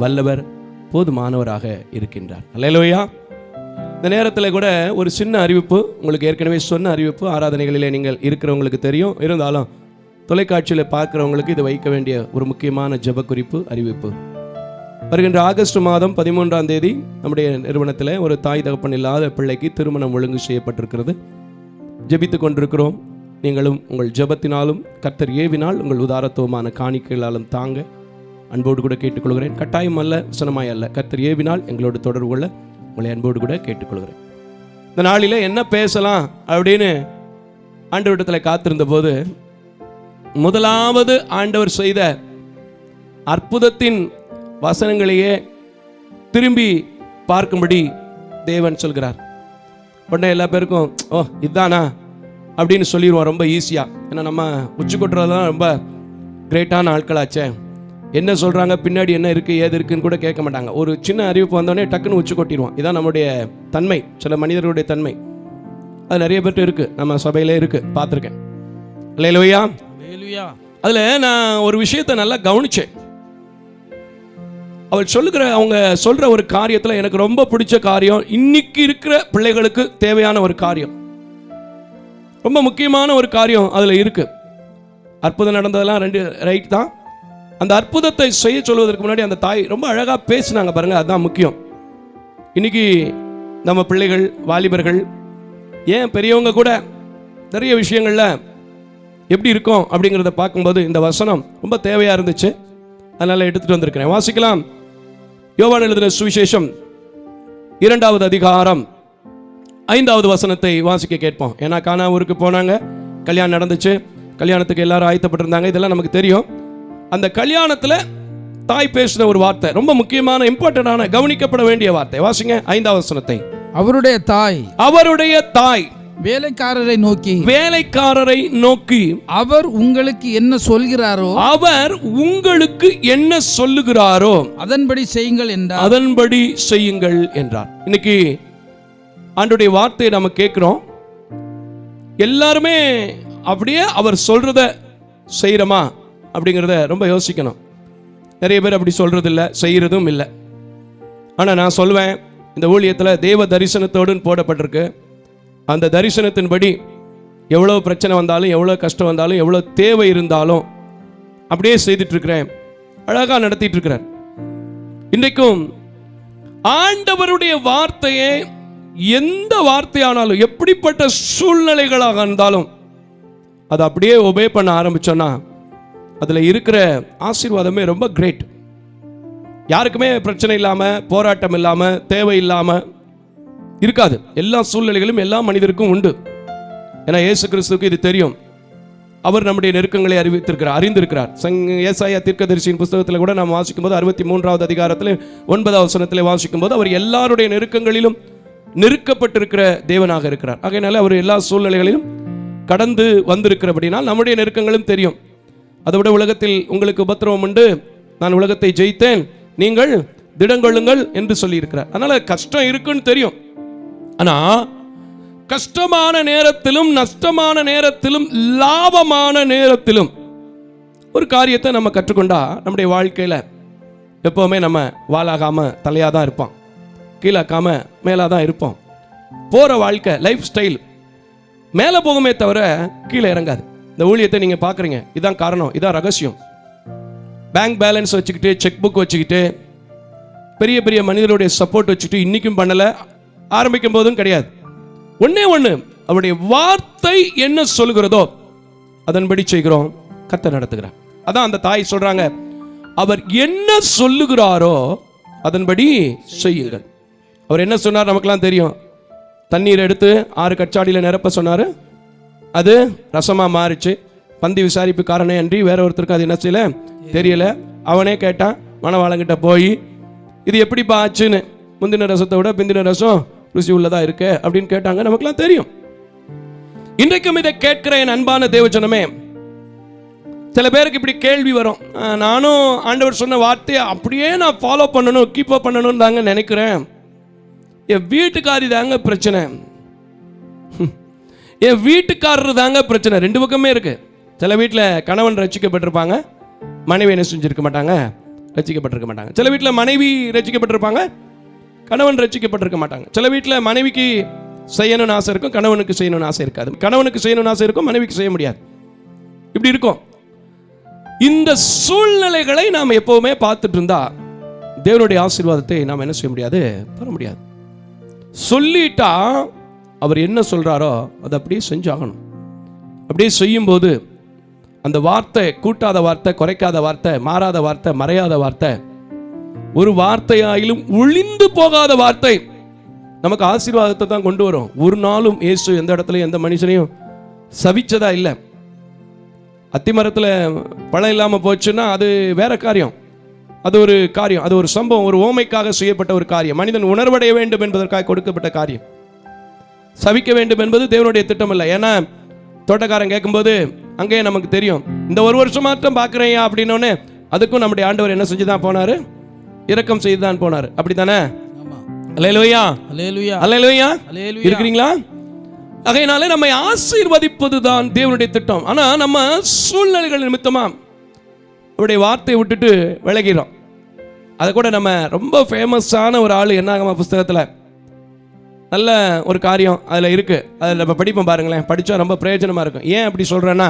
வல்லவர், போதுமானவராக இருக்கின்றார். அல்லேலூயா. இந்த நேரத்தில் கூட ஒரு சின்ன அறிவிப்பு, உங்களுக்கு ஏற்கனவே சொன்ன அறிவிப்பு, ஆராதனைகளிலே நீங்கள் இருக்கிறவங்களுக்கு தெரியும், இருந்தாலும் தொலைக்காட்சியில் பார்க்குறவங்களுக்கு இது வைக்க வேண்டிய ஒரு முக்கியமான ஜெப குறிப்பு, அறிவிப்பு. வருகின்ற ஆகஸ்ட் மாதம் 13ஆம் தேதி நம்முடைய நிறுவனத்தில் ஒரு தாய் தகப்பன் இல்லாத பிள்ளைக்கு திருமணம் ஒழுங்கு செய்யப்பட்டிருக்கிறது. ஜெபித்து கொண்டிருக்கிறோம். நீங்களும் உங்கள் ஜெபத்தினாலும் கர்த்தர் ஏவினால் உங்கள் உதாரத்துவமான காணிக்கைகளாலும் தாங்க அன்போடு கூட கேட்டுக்கொள்கிறேன். கட்டாயம் அல்ல, வசனமாய் அல்ல, கர்த்தர் ஏவினால் எங்களோடு தொடர்பு கொள்ள உங்களை அன்போடு கூட கேட்டுக்கொள்கிறேன். இந்த நாளில் என்ன பேசலாம் அப்படின்னு ஆண்டவரிடத்தில் காத்திருந்த போது முதலாவது ஆண்டவர் செய்த அற்புதத்தின் வசனங்களையே திரும்பி பார்க்கும்படி தேவன் சொல்கிறார். உடனே எல்லா பேருக்கும் ஓ இதுதானா அப்படின்னு சொல்லிடுவோம் ரொம்ப ஈஸியாக. ஏன்னா நம்ம உச்சி கொட்டுறது தான் ரொம்ப கிரேட்டான ஆட்களாச்சே. என்ன சொல்கிறாங்க, பின்னாடி என்ன இருக்குது ஏது இருக்குன்னு கூட கேட்க மாட்டாங்க. ஒரு சின்ன அறிவிப்பு வந்தோடனே டக்குன்னு உச்சி கொட்டிடுவோம். இதான் நம்முடைய தன்மை, சில மனிதர்களுடைய தன்மை. அது நிறைய பேர்ட்டு இருக்குது, நம்ம சபையிலே இருக்குது, பார்த்துருக்கேன். அல்லேலூயா. அதில் நான் ஒரு விஷயத்தை நல்லா கவனித்தேன். அவங்க சொல்கிற ஒரு காரியத்தில் எனக்கு ரொம்ப பிடிச்ச காரியம், இன்னைக்கு இருக்கிற பிள்ளைகளுக்கு தேவையான ஒரு காரியம், ரொம்ப முக்கியமான ஒரு காரியம் அதில் இருக்குது. அற்புதம் நடந்ததெல்லாம் ரெண்டு ரைட் தான். அந்த அற்புதத்தை செய்ய சொல்வதற்கு முன்னாடி அந்த தாய் ரொம்ப அழகாக பேசினாங்க பாருங்க, அதுதான் முக்கியம். இன்னைக்கு நம்ம பிள்ளைகள், வாலிபர்கள், ஏன் பெரியவங்க கூட நிறைய விஷயங்களில் எப்படி இருக்கும் அப்படிங்கிறத பார்க்கும்போது இந்த வசனம் ரொம்ப தேவையாக இருந்துச்சு. அதனால் எடுத்துகிட்டு வந்திருக்கிறேன். வாசிக்கலாம். யோவான் எழுதின சுவிசேஷம் 2வது அதிகாரம் 5வது வசனத்தை வாசிக்க கேட்போம். ஏன்னா கானா ஊருக்கு போனாங்க, கல்யாணம் நடந்துச்சு, கல்யாணத்துக்கு எல்லாரும் ஆயத்தப்பட்டிருந்தாங்க, இதெல்லாம் நமக்கு தெரியும். அந்த கல்யாணத்தில் தாய் பேசின ஒரு வார்த்தை ரொம்ப முக்கியமான, இம்பார்ட்டன்டான, கவனிக்கப்பட வேண்டிய வார்த்தை. வாசிங்க 5வது வசனத்தை. அவருடைய தாய்
வேலைக்காரரை
நோக்கி
அவர் உங்களுக்கு என்ன சொல்லுகிறாரோ அதன்படி செய்யுங்கள் என்றார். இன்னைக்கு ஆண்டவருடைய வார்த்தையை நம்ம கேட்கிறோம். எல்லாருமே அப்படியே அவர் சொல்றத செய்யறோமா அப்படிங்கிறத ரொம்ப யோசிக்கணும். நிறைய பேர் அப்படி சொல்றது இல்லை, செய்யறதும் இல்லை. ஆனா நான் சொல்வேன், இந்த ஊழியத்தில் தேவ தரிசனத்தோடு போடப்பட்டிருக்கு. அந்த தரிசனத்தின்படி எவ்வளோ பிரச்சனை வந்தாலும், எவ்வளோ கஷ்டம் வந்தாலும், எவ்வளோ தேவை இருந்தாலும் அப்படியே செய்துட்டு இருக்கிறேன். அழகாக நடத்திட்டு இருக்கிறார். இன்றைக்கும் ஆண்டவருடைய வார்த்தையை, எந்த வார்த்தையானாலும், எப்படிப்பட்ட சூழ்நிலைகளாக இருந்தாலும் அதை அப்படியே ஒபே பண்ண ஆரம்பிச்சோன்னா அதில் இருக்கிற ஆசீர்வாதமே ரொம்ப கிரேட். யாருக்குமே பிரச்சனை இல்லாமல், போராட்டம் இல்லாமல், தேவை இல்லாமல் இருக்காது. எல்லா சூழ்நிலைகளும் எல்லா மனிதருக்கும் உண்டு. ஏன்னா இயேசு கிறிஸ்துவுக்கு இது தெரியும். அவர் நம்முடைய நெருக்கங்களை அறிந்திருக்கிறார். ஏசாயா தீர்க்கதரிசியின் புஸ்தகத்தில் கூட நாம் வாசிக்கும் போது 63வது அதிகாரத்தில் 9வது வசனத்தில் வாசிக்கும் போது அவர் எல்லாருடைய நெருக்கங்களிலும் நெருக்கப்பட்டிருக்கிற தேவனாக இருக்கிறார். ஆகையினால அவர் எல்லா சூழ்நிலைகளிலும் கடந்து வந்திருக்கிறபடினால் நம்முடைய நெருக்கங்களும் தெரியும். அதை விட உலகத்தில் உங்களுக்கு உபத்திரவம் உண்டு, நான் உலகத்தை ஜெயித்தேன், நீங்கள் திடங்கொள்ளுங்கள் என்று சொல்லி இருக்கிறார். அதனால கஷ்டம் இருக்குன்னு தெரியும். ஆனா கஷ்டமான நேரத்திலும், நஷ்டமான நேரத்திலும், லாபமான நேரத்திலும் ஒரு காரியத்தை நம்ம கற்றுக்கொண்டா நம்முடைய வாழ்க்கையில எப்பவுமே நம்ம வாலாகாம தலையா தான் இருப்போம், கீழாக்காம மேலா தான் இருப்போம். போற வாழ்க்கை, லைஃப் ஸ்டைல் மேல போகுமே தவிர கீழே இறங்காது. இந்த ஊழியத்தை நீங்க பாக்குறீங்க, இதான் காரணம், இதான் ரகசியம். பேங்க் பேலன்ஸ் வச்சுக்கிட்டு, செக் புக் வச்சுக்கிட்டு, பெரிய பெரிய மனிதனுடைய சப்போர்ட் வச்சுக்கிட்டு இன்னைக்கும் பண்ணல, ஆரம்பிக்கும் போதும் கிடையாது. ஒன்னே ஒண்ணு, அவருடைய வார்த்தை என்ன சொல்லுகிறதோ அதன்படி செய்கிறோம், கர்த்தர் நடத்துகிறார். அதான் அந்த தாய் சொல்றாங்க, அவர் என்ன சொல்லுகிறாரோ அதன்படி செய்யுங்கள். அவர் என்ன சொன்னார் நமக்கெல்லாம் தெரியும். தண்ணீர் எடுத்து 6 கச்சாடியில் நிரப்ப சொன்னாரு, அது ரசமா மாறிச்சு. பந்தி விசாரிப்புக்காரனே அன்றி வேற ஒருத்தருக்கு அது என்ன செய்யல தெரியல. அவனே கேட்டான் மணவாளங்கிட்ட போய், இது எப்படிப்பா ஆச்சுன்னு. முந்தின ரசத்தை விட பிந்தின ரசம் ருசி உள்ளதா இருக்கு அப்படின்னு கேட்டாங்க. நமக்குலாம் தெரியும். இன்றைக்கும் இதை கேட்கிற என் அன்பான தேவஜனமே, சில பேருக்கு இப்படி கேள்வி வரும். நானும் ஆண்டவர் சொன்ன வார்த்தையை அப்படியே நான் ஃபாலோ பண்ணணும், கீப் அப் பண்ணணும்னு தாங்க நினைக்கிறேன். என் வீட்டுக்காரி தாங்க பிரச்சனை, என் வீட்டுக்காரர் தாங்க பிரச்சனை. ரெண்டு பக்கமே இருக்கு. சில வீட்டில் கணவன் ரட்சிக்கப்பட்டிருப்பாங்க, மனைவி என்ன செஞ்சிருக்க மாட்டாங்க, ரட்சிக்கப்பட்டிருக்க மாட்டாங்க. சில வீட்டில் மனைவி ரட்சிக்கப்பட்டிருப்பாங்க, கணவன் ரட்சிக்கப்பட்டிருக்க மாட்டாங்க. சில வீட்டில் மனைவிக்கு செய்யணும்னு ஆசை இருக்கும், கணவனுக்கு செய்யணும்னு ஆசை இருக்காது. கணவனுக்கு செய்யணும்னு ஆசை இருக்கும், மனைவிக்கு செய்ய முடியாது. இப்படி இருக்கும். இந்த சூழ்நிலைகளை நாம் எப்பவுமே பார்த்துட்டு இருந்தா
தேவனுடைய ஆசீர்வாதத்தை நாம் என்ன செய்ய முடியாது, பெற முடியாது. சொல்லிட்டா அவர் என்ன சொல்றாரோ அதை அப்படியே செஞ்சாகணும். அப்படியே செய்யும்போது அந்த வார்த்தை கூட்டாத வார்த்தை, குறைக்காத வார்த்தை, மாறாத வார்த்தை, மறையாத வார்த்தை, ஒரு வார்த்தையாயிலும் ஒளிந்து போகாத வார்த்தை நமக்கு ஆசீர்வாதத்தை தான் கொண்டு வரும். ஒரு நாளும் இயேசு எந்த இடத்துலையும் எந்த மனுஷனையும் சபிச்சதா இல்லை. அத்திமரத்தில் பழம் இல்லாமல் போச்சுன்னா அது வேற காரியம், அது ஒரு காரியம், அது ஒரு சம்பவம், ஒரு ஓமைக்காக செய்யப்பட்ட ஒரு காரியம், மனிதன் உணர்வடைய வேண்டும் என்பதற்காக கொடுக்கப்பட்ட காரியம். சபிக்க வேண்டும் என்பது தேவனுடைய திட்டம் இல்லை. ஏன்னா தோட்டக்காரன் கேட்கும்போது அங்கேயே நமக்கு தெரியும், இந்த ஒரு வருஷம் மாற்றம் பார்க்குறேன் அப்படின்னோடனே அதுக்கும் நம்முடைய ஆண்டவர் என்ன செஞ்சு தான் போனார், இரக்கம் செய்து தான் போனார். அப்படி தானே? அல்லேலூயா, அல்லேலூயா, அல்லேலூயா. இருக்கிறீங்களா? ஆகையினாலே நம்மை ஆசீர்வதிப்பது தான் தேவனுடைய திட்டம். ஆனால் நம்ம சூழ்நிலைகள் நிமித்தமா அவருடைய வார்த்தையை விட்டுட்டு விலகிறோம். அதை கூட நம்ம ரொம்ப ஃபேமஸான ஒரு ஆள் என்னாகம புஸ்தகத்தில் நல்ல ஒரு காரியம் அதில் இருக்குது, அதில் நம்ம படிப்போம் பாருங்களேன், படித்தா ரொம்ப பிரயோஜனமாக இருக்கும். ஏன் அப்படி சொல்கிறேன்னா,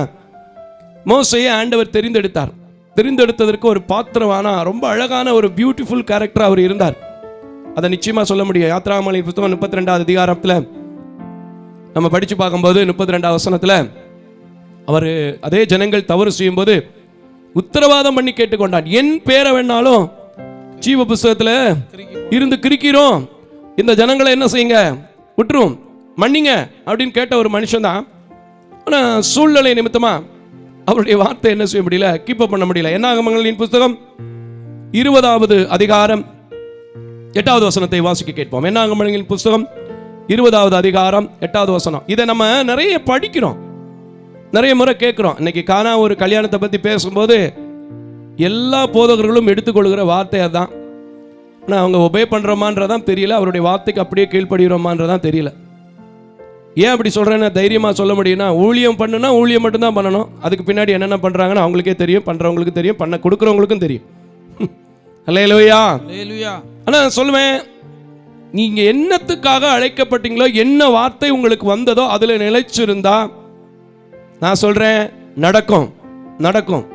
மோசேயை ஆண்டவர் தெரிந்தெடுத்தார். தெரிந்தெடுத்ததற்கு ஒரு பாத்திரமான ரொம்ப அழகான ஒரு பியூட்டிஃபுல் கேரக்டர் அவர் இருந்தார். அதை நிச்சயமாக சொல்ல முடியும். யாத்ராகமங்களின் புத்தகம் 32வது அதிகாரத்தில் நம்ம படித்து பார்க்கும்போது 32வது வசனத்தில் அவர் அதே ஜனங்கள் தவறு செய்யும்போது உத்தரவாதம் பண்ணி கேட்டுக்கொண்டான், என் பேரை வேணாலும் ஜீவ புஸ்தகத்தில் இருந்து கிரிக்கிறோம், இந்த ஜனங்களை என்ன செய்யுங்க, விட்டுரும், மன்னிங்க அப்படின்னு கேட்ட ஒரு மனுஷன் தான். ஆனால் சூழ்நிலை நிமித்தமா அவருடைய வார்த்தை என்ன செய்ய முடியல, கீப் பண்ண முடியல. என்னாகமங்களின் புஸ்தகம் 20வது அதிகாரம் 8வது வசனத்தை வாசிக்க கேட்போம். என்னாகமங்களின் புஸ்தகம் 20வது அதிகாரம் 8வது வசனம். இதை நம்ம நிறைய படிக்கிறோம், நிறைய முறை கேட்குறோம். இன்னைக்கு காணா ஒரு கல்யாணத்தை பற்றி பேசும்போது எல்லா போதகர்களும் எடுத்துக்கொள்கிற வார்த்தை அதுதான். ஆனால் அவங்க ஒபே பண்ணுறோமான்றதான் தெரியல, அவருடைய வார்த்தைக்கு அப்படியே கீழ்ப்படுகிறோமான்றதான் தெரியல. ஏன் அப்படி சொல்கிறேன்னு தைரியமாக சொல்ல முடியும்னா, ஊழியம் பண்ணுனா ஊழியம் மட்டும்தான் பண்ணணும், அதுக்கு பின்னாடி என்னென்ன பண்ணுறாங்கன்னு அவங்களுக்கே தெரியும், பண்ணுறவங்களுக்கு தெரியும், பண்ண கொடுக்குறவங்களுக்கும் தெரியும். அல்லேலூயா, அல்லேலூயா. ஆனால் சொல்லுவேன், நீங்கள் என்னத்துக்காக அழைக்கப்பட்டீங்களோ, என்ன வார்த்தை உங்களுக்கு வந்ததோ அதில் நிலைச்சிருந்தா நான் சொல்கிறேன், நடக்கும் நடக்கும்.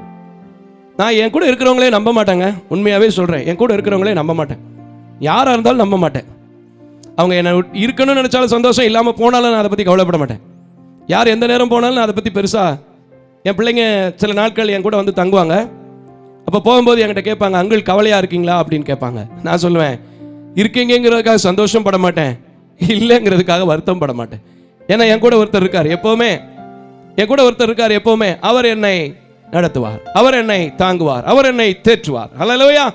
நான் என் கூட இருக்கிறவங்களே நம்ப மாட்டேங்க, உண்மையாகவே சொல்கிறேன், என் கூட இருக்கிறவங்களே நம்ப மாட்டேன், யாராக இருந்தாலும் நம்ப மாட்டேன். அவங்க என்னை இருக்கணும்னு நினச்சாலும் சந்தோஷம், இல்லாமல் போனாலும் நான் அதை பற்றி கவலைப்பட மாட்டேன். யார் எந்த நேரம் போனாலும் நான் அதை பற்றி பெருசாக, என் பிள்ளைங்க சில நாட்கள் என் கூட வந்து தங்குவாங்க. அப்போ போகும்போது என்கிட்ட கேட்பாங்க, அங்கிள் கவலையாக இருக்கீங்களா அப்படின்னு கேட்பாங்க. நான் சொல்லுவேன், இருக்கீங்கிறதுக்காக சந்தோஷம் பட மாட்டேன், இல்லைங்கிறதுக்காக வருத்தம் பட மாட்டேன். ஏன்னா என் கூட ஒருத்தர் இருக்கார் எப்போவுமே, என் கூட ஒருத்தர் இருக்கார் எப்போவுமே, அவர் என்னை நடத்துவார், அவர் என்னை தாங்குவார், அவர் என்னை தேற்றுவார். அல்லேலூயா,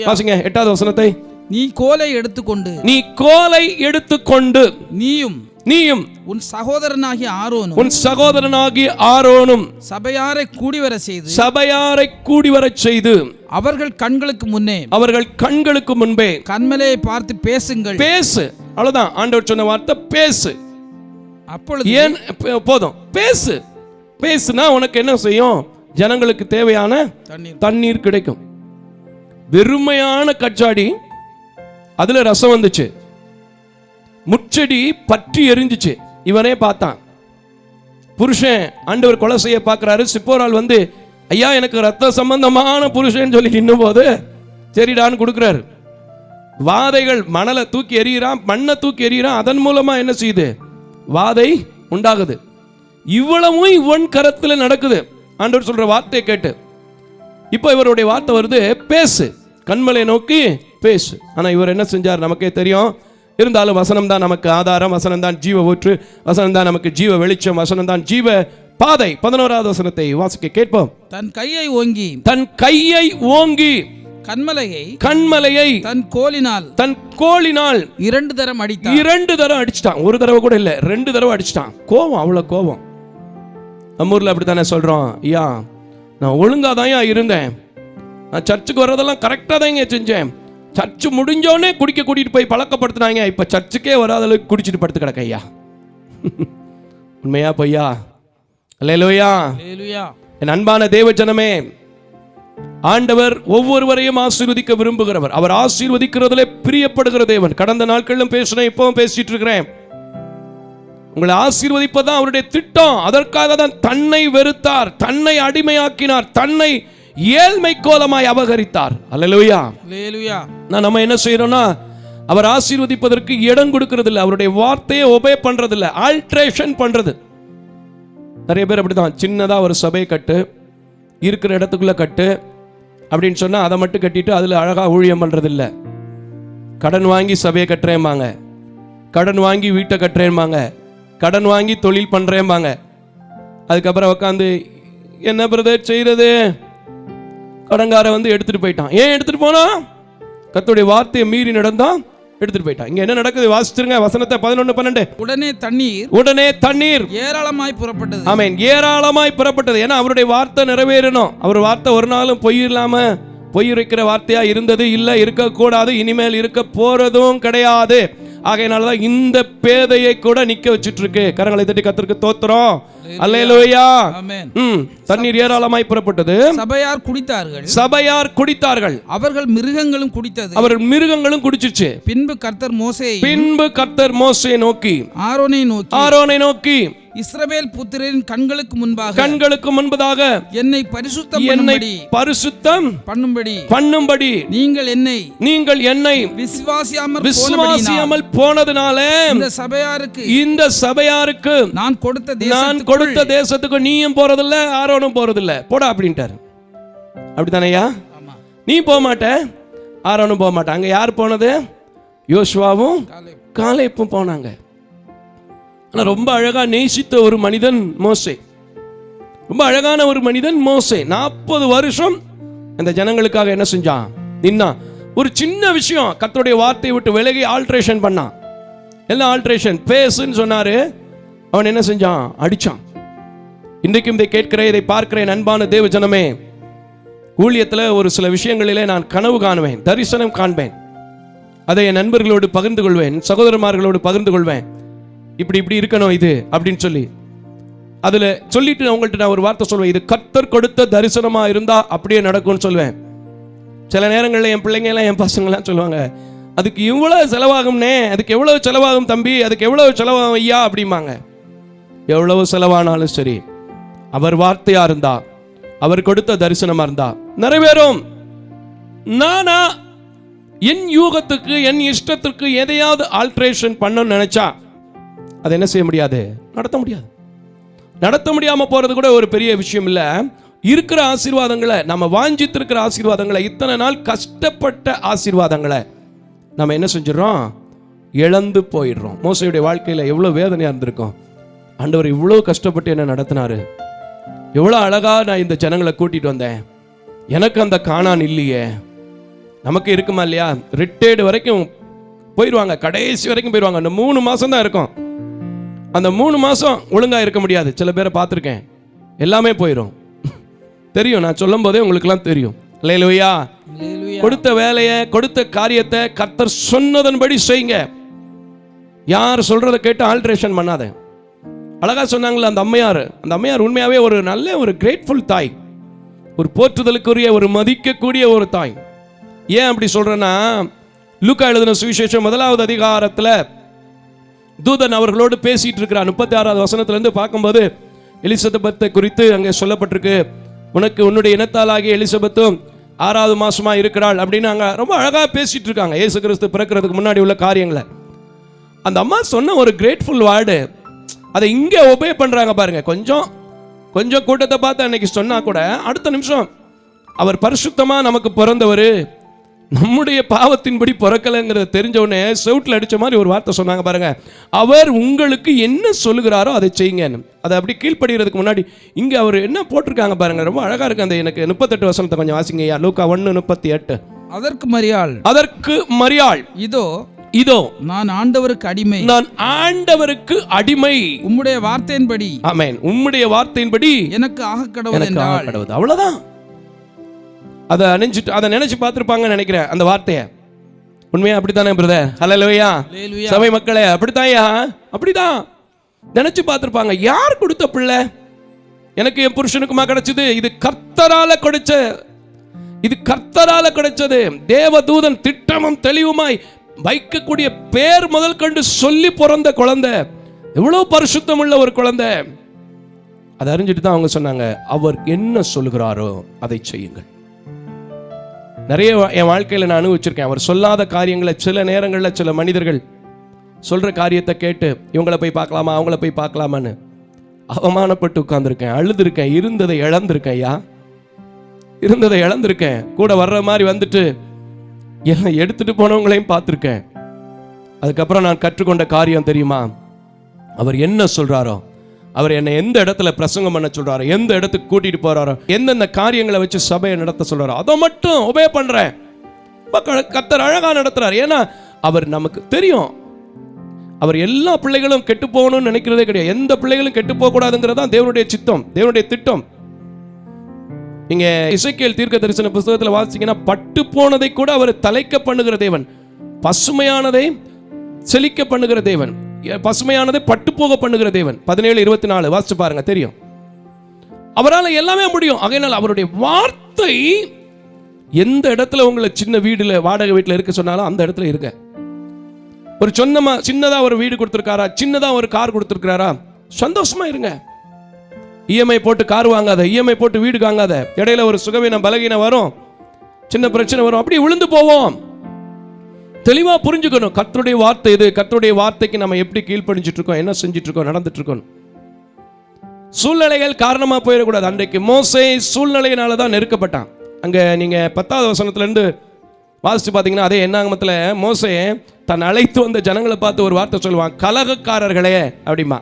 வாசிங்க 8வது வசனத்தை.
நீ கோலை எடுத்துக்கொண்டு,
நீ கோலை எடுத்துக்கொண்டு, நீயும்
உன் சகோதரனாகிய ஆரோனும்,
உன் சகோதரனாகிய ஆரோனும்
சபையாரை கூடிவர செய்து,
சபையாரை கூடிவரச் செய்து,
அவர்கள் கண்களுக்கு முன்னே,
அவர்கள் கண்களுக்கு முன்பே
கண்மலையை பார்த்து பேசுங்கள்.
பேசு, அவ்வளவுதான் ஆண்டவர் சொன்ன வார்த்தை, பேசு.
அப்பொழுது
ஏன் போதும், பேசு. பேசுனா உனக்கு என்ன செய்யும், ஜனங்களுக்கு தேவையான தண்ணீர் கிடைக்கும். வெறுமையான கச்சாடி, அதுல ரசம் வந்துச்சு, முச்செடி பற்றி எரிஞ்சிச்சு. இவனே பார்த்தான், புருஷன் ஆண்டவர் கொலை செய்ய பார்க்கிறாரு. சிப்போரால் வந்து, ஐயா எனக்கு ரத்த சம்பந்தமான புருஷன் சொல்லி இன்னும் போது சரிடான்னு கொடுக்குறாரு. வாதைகள், மணலை தூக்கி எறிகிறான், மண்ணை தூக்கி எறிகிறான், அதன் மூலமா என்ன செய்யுது, வாதை உண்டாகுது. இவ்வளவும் இவன் கரத்தில் நடக்குது, ஆண்டவர் சொல்ற வார்த்தையை கேட்டு. இப்போ இவருடைய வார்த்தை வருது, பேசு, கண்மலை நோக்கி பேசு. ஆனா இவர் என்ன செஞ்சார் நமக்கே தெரியும். இருந்தாலும் வசனம் தான் நமக்கு ஆதாரம், வசனம் தான் ஜீவ ஊற்று, வசனம் தான் நமக்கு ஜீவ வெளிச்சம், வசனம் தான் ஜீவ பாதை. 11வது வசனத்தை வாசிக்க கேட்போம்.
தன் கையை ஓங்கி,
தன் கையை ஓங்கி கண்மலையை
தன் கோலினால் 2 தரம் அடித்தான். 2
தரம் அடிச்சிட்டான், ஒரு தடவை கூட இல்ல, 2 தடவை அடிச்சிட்டான். கோபம், அவ்வளவு கோபம். நம்ம ஊர்ல அப்படித்தானே சொல்றோம், ஐயா நான் ஒழுங்கா தான் இருந்தேன், நான் சர்ச்சுக்கு வர்றதெல்லாம் கரெக்டா தான் செஞ்சேன், சர்ச்சு முடிஞ்சோடனே குடிக்க கூட்டிட்டு போய் பழக்கப்படுத்தினாங்க, இப்ப சர்ச்சுக்கே வராத அளவுக்கு குடிச்சிட்டு படுத்து கிடக்க. ஐயா உண்மையா பொய்யா? அல்லேலூயா, அல்லேலூயா. என் அன்பான தேவ ஜனமே, ஆண்டவர் ஒவ்வொருவரையும் ஆசீர்வதிக்க விரும்புகிறவர், அவர் ஆசீர்வதிக்கிறதுல பிரியப்படுகிற தேவன். கடந்த நாட்களிலும் பேசுறேன், இப்பவும் பேசிட்டு இருக்கிறேன். உங்களை ஆசீர்வதிப்பதான் அவருடைய திட்டம். அதற்காக தான் தன்னை வெறுத்தார், தன்னை அடிமையாக்கினார், தன்னை ஏழ்மை கோலமாய் அபகரித்தார். அல்லேலூயா.
அல்லேலூயா.
நம்ம என்ன செய்யறோம்னா, அவர் ஆசீர்வதிப்பதற்கு இடம் கொடுக்கறது இல்லை, அவருடைய வார்த்தையை ஒபே பண்றது இல்லை, ஆல்ட்ரேஷன் பண்றது. நிறைய பேர் அப்படிதான், சின்னதா ஒரு சபையை கட்டு, இருக்கிற இடத்துக்குள்ள கட்டு அப்படின்னு சொன்னா அதை மட்டும் கட்டிட்டு அதுல அழகா ஊழியம் பண்றது இல்லை. கடன் வாங்கி சபையை கட்டுறேம்பாங்க, கடன் வாங்கி வீட்டை கட்டுறேம்பாங்க, கடன் வாங்கி தொழில் பண்றேம்பாங்க. அதுக்கப்புறம் உட்காந்து என்ன பிரதர் செய்யறது, கடன்கார வந்து எடுத்துட்டு போயிட்டான். ஏன் எடுத்துட்டு போனா? கர்த்தருடைய வார்த்தையை மீறி நடந்தா எடுத்துட்டு போயிட்டான். இங்க என்ன நடக்குது வாசிச்சிருங்க வசனத்தை 11-12.
உடனே தண்ணீர்
ஏராளமாய்
புறப்பட்டது.
ஆமென். ஏராளமாய் புறப்பட்டது. ஏன்னா அவருடைய வார்த்தை நிறைவேறணும். அவர் வார்த்தை ஒரு நாளும் பொய் இல்லாம பொய் இருக்கிற வார்த்தையா இருந்தது இல்லை, இருக்கக்கூடாது, இனிமேல் இருக்க போறதும் கிடையாது. ஆகையினாலதான் இந்த பேதையை கூட நிக்க வச்சிட்டு இருக்கு. கரங்களை தட்டி கர்த்தருக்கு ஸ்தோத்திரம். அல்லேலூயா. தண்ணீர் ஏராளமாய் புறப்பட்டது.
சபையார் குடித்தார்கள். அவர்கள் மிருகங்களும் குடிச்சிச்சு. பின்பு கர்த்தர் மோசேயை நோக்கி ஆரோனை நோக்கி இஸ்ரவேல் புத்திரரின் கண்களுக்கு முன்பதாக என்னை பரிசுத்தம் பண்ணும்படி நீங்கள் என்னை விசுவாசியாமல் போனதுனால இந்த சபையாருக்கு நான் கொடுத்த தேசத்துக்கு நீயும் போறதில்ல, ஆரோனும் போறதில்ல, போடா அப்படின்ட்டார். அப்படித்தானையா? நீ போக மாட்ட, ஆரோனும் போக மாட்டாங்க. யார் போனது? யோசுவாவும் காலேப்பும் போனாங்க. ரொம்ப அழகா நேசித்த ஒரு மனிதன் மோசே, ரொம்ப அழகான ஒரு மனிதன் மோசே. 40 வருஷம் அந்த ஜனங்களுக்காக என்ன செஞ்சான்? நின்னா. ஒரு சின்ன விஷயம் கர்த்தருடைய வார்த்தையை விட்டு விலகி ஆல்ட்ரேஷன் பண்ணான். எல்லாம் ஆல்ட்ரேஷன். பேசுன்னு சொன்னாரு, அவன் என்ன செஞ்சான்? அடிச்சான். இன்றைக்கும் இதை கேட்கிற, இதை பார்க்கிற அன்பான தேவ ஜனமே, ஊழியத்தில் ஒரு சில விஷயங்களிலே நான் கனவு காணுவேன், தரிசனம் காண்பேன். அதை என் நண்பர்களோடு பகிர்ந்து கொள்வேன், சகோதரமார்களோடு பகிர்ந்து கொள்வேன். இப்படி இருக்கணும் இது அப்படின்னு சொல்லி அதுல சொல்லிட்டு அவங்கள்ட்ட நான் ஒரு வார்த்தை சொல்வேன், இது கர்த்தர் கொடுத்த தரிசனமா இருந்தா அப்படியே நடக்கும்னு சொல்வேன். சில நேரங்களில் என் பிள்ளைங்க எல்லாம், என் பசங்க எல்லாம் சொல்லுவாங்க, அதுக்கு இவ்வளவு செலவாகும்னே, அதுக்கு எவ்வளவு செலவாகும் தம்பி, அதுக்கு எவ்வளவு செலவாகும் ஐயா அப்படிம்பாங்க. எவ்வளவு செலவானாலும் சரி, அவர் வார்த்தையா இருந்தா, அவர் கொடுத்த தரிசனமா இருந்தா நிறைவேறும். நானா என் யூகத்துக்கு என் இஷ்டத்துக்கு எதையாவது ஆல்ட்ரேஷன் பண்ணணும்னு நினைச்சா அதை என்ன செய்ய முடியாது? நடத்த முடியாது. நடத்த முடியாம போறது கூட ஒரு பெரிய விஷயம் இல்ல. இருக்கிற ஆசீர்வாதங்களை, நம்ம வாஞ்சித்திருக்கிற ஆசீர்வாதங்களை, இத்தனை நாள் கஷ்டப்பட்ட ஆசீர்வாதங்களை நம்ம என்ன செஞ்சிடறோம்? இழந்து போயிடுறோம். மோசேயுடைய வாழ்க்கையில எவ்வளவு வேதனையா இருந்திருக்கும். ஆண்டவர் இவ்வளவு கஷ்டப்பட்டு என்ன நடத்தினாரு, எவ்வளவு அழகா நான் இந்த ஜனங்களை கூட்டிட்டு வந்தேன், எனக்கு அந்த கானான் இல்லையே. நமக்கு இருக்குமா இல்லையா? ரிட்டையர்டு வரைக்கும் போயிடுவாங்க, கடைசி வரைக்கும் போயிடுவாங்க. அந்த 3 மாசம் தான் இருக்கும். அந்த 3 மாசம் ஒழுங்கா இருக்க முடியாது. சில பேரை பார்த்துருக்கேன், எல்லாமே போயிடும். தெரியும், நான் சொல்லும் போதே உங்களுக்குலாம் தெரியும். அல்லேலூயா. கொடுத்த வேலையை, கொடுத்த காரியத்தை கர்த்தர் சொன்னதன்படி செய்யுங்க. யார் சொல்றதை கேட்டு ஆல்ட்ரேஷன் பண்ணாத. அழகா சொன்னாங்களே அந்த அம்மையார் உண்மையாவே ஒரு நல்ல ஒரு கிரேட்ஃபுல் தாய், ஒரு போற்றுதலுக்குரிய, ஒரு மதிக்கக்கூடிய ஒரு தாய். ஏன் அப்படி சொல்றேன்னா, லூக்கா எழுதின சுவிசேஷம் 1வது அதிகாரத்துல தூதன் அவர்களோடு பேசிட்டு இருக்கிறார். 36வது வசனத்திலிருந்து பார்க்கும்போது எலிசபெத்தை குறித்து அங்கே சொல்லப்பட்டிருக்கு. உனக்கு உன்னுடைய இனத்தாலாகிய எலிசபெத்தும் 6வது மாசமா இருக்கிறாள் அப்படின்னு அங்க ரொம்ப அழகா பேசிட்டு இருக்காங்க. இயேசு கிறிஸ்து பிறக்கிறதுக்கு முன்னாடி உள்ள காரியங்களை அந்த அம்மா சொன்ன ஒரு கிரேட்ஃபுல் வேர்டு, அதை இங்க ஒபே பண்றாங்க பாருங்க. கொஞ்சம் கூட்டத்தை பார்த்து அன்னைக்கு சொன்னா கூட அடுத்த நிமிஷம் அவர் பரிசுத்தமா நமக்கு பிறந்தவர், நம்முடைய பாவத்தின்படி பிறக்கலைங்கிறத தெரிஞ்ச உடனே செவுட்டில் அடிச்ச மாதிரி ஒரு வார்த்தை சொன்னாங்க பாருங்க, அவர் உங்களுக்கு என்ன சொல்லுகிறாரோ அதை செய்யுங்க. அதை அப்படி கீழ்ப்படுகிறதுக்கு முன்னாடி இங்க அவர் என்ன போட்டிருக்காங்க பாருங்க, ரொம்ப அழகா இருக்கு. அந்த எனக்கு 38 வசனத்தை கொஞ்சம் வாசிங்க. லூக்கா 1:38. அதற்கு மரியாள் இதோ நான் ஆண்டவருக்கு அடிமை, உம்முடைய வார்த்தையின்படி, ஆமென், உம்முடைய வார்த்தையின்படி எனக்கு ஆக கடவுது. அவ்வளவுதான். அதை நினைச்சு பார்த்திருப்பாங்கன்னு நினைக்கிறேன் அந்த வார்த்தையை. உண்மையா அப்படித்தானே பிரதர்? ஹல்லேலூயா. சபை மக்களே, அப்படிதான் நினைச்சு பார்த்திருப்பாங்க. யார் கொடுத்த பிள்ளை? எனக்கு என் புருஷனுக்குமா கிடைச்சது? இது கர்த்தரால கிடைச்சது. தேவதூதன் திட்டமும் தெளிவுமாய் வைக்கக்கூடிய பேர் முதல் கண்டு சொல்லி பிறந்த குழந்தை. எவ்வளவு பரிசுத்தம் உள்ள ஒரு குழந்தை.
அதை அறிஞ்சிட்டு தான் அவங்க சொன்னாங்க, அவர் என்ன சொல்கிறாரோ அதை செய்யுங்கள். நிறைய என் வாழ்க்கையில் நான் அனுபவிச்சிருக்கேன். அவர் சொல்லாத காரியங்களை சில நேரங்களில் சில மனிதர்கள் சொல்கிற காரியத்தை கேட்டு இவங்களை போய் பார்க்கலாமா அவங்கள போய் பார்க்கலாமான்னு அவமானப்பட்டு உட்கார்ந்துருக்கேன், அழுதுருக்கேன், இருந்ததை இழந்திருக்கேன். ஐயா, இருந்ததை இழந்திருக்கேன். கூட வர்ற மாதிரி வந்துட்டு எல்லாம் எடுத்துட்டு போனவங்களையும் பார்த்துருக்கேன். அதுக்கப்புறம் நான் கற்றுக்கொண்ட காரியம் தெரியுமா? அவர் என்ன சொல்றாரோ, அவர் என்னை எந்த இடத்துல பிரசங்கம் பண்ண சொல்றாரோ, எந்த இடத்துக்கு கூட்டிட்டு போறாரோ, எந்தெந்த காரியங்களை வச்சு சபையை நடத்த சொல்றாரோ அதை மட்டும் ஒபே பண்றேன். கர்த்தர் அழகா நடத்துறாரு. ஏன்னா அவர் நமக்கு தெரியும். அவர் எல்லா பிள்ளைகளும் கெட்டு போகணும்னு நினைக்கிறதே கிடையாது. எந்த பிள்ளைகளும் கெட்டு போக கூடாதுங்கிறது தான் தேவனுடைய சித்தம், தேவனுடைய திட்டம். நீங்க எசேக்கியேல் தீர்க்க தரிசன புத்தகத்தில் வாசிச்சீங்கன்னா, பட்டு போனதை கூட அவர் தலைக்க பண்ணுகிற தேவன், பசுமையானதை செழிக்க பண்ணுகிற தேவன், பசுமையானதை பட்டு போக பண்ணுகிற தேவன். 17:24 வாசிச்சு பாருங்க, தெரியும். அவரால் எல்லாமே முடியும். ஆகையினால் அவருடைய வார்த்தை எந்த இடத்துல உங்களை சின்ன வீடுல வாடகை வீட்டில் இருக்க சொன்னாலும் அந்த இடத்துல இருக்க. ஒரு சின்னதா ஒரு வீடு கொடுத்துருக்காரா, சின்னதா ஒரு கார் கொடுத்துருக்காரா, சந்தோஷமா இருங்க. இஎம்ஐ போட்டு கார் வாங்காத, இஎம்ஐ போட்டு வீடு வாங்காத. இடையில ஒரு சுகவீனம் பலகீனம் வரும், சின்ன பிரச்சனை வரும், அப்படி விழுந்து போவோம். தெளிவா புரிஞ்சுக்கணும், கர்த்தருடைய வார்த்தை இது. கர்த்தருடைய வார்த்தைக்கு நம்ம எப்படி கீழ்ப்படிஞ்சிட்டு இருக்கோம், என்ன செஞ்சிட்டு இருக்கோம், நடந்துட்டு இருக்கோம். சூழ்நிலைகள் காரணமா போயிடக்கூடாது. அன்றைக்கு மோசே சூழ்நிலையினால தான் நெருக்கப்பட்டான். அங்க நீங்க 10வது வசனத்துல இருந்து வாசிச்சு பார்த்தீங்கன்னா, அதே என்னாகமத்துல மோசே தன் அழைத்து வந்த ஜனங்களை பார்த்து ஒரு வார்த்தை சொல்லுவான், கலகக்காரர்களே அப்படிமா.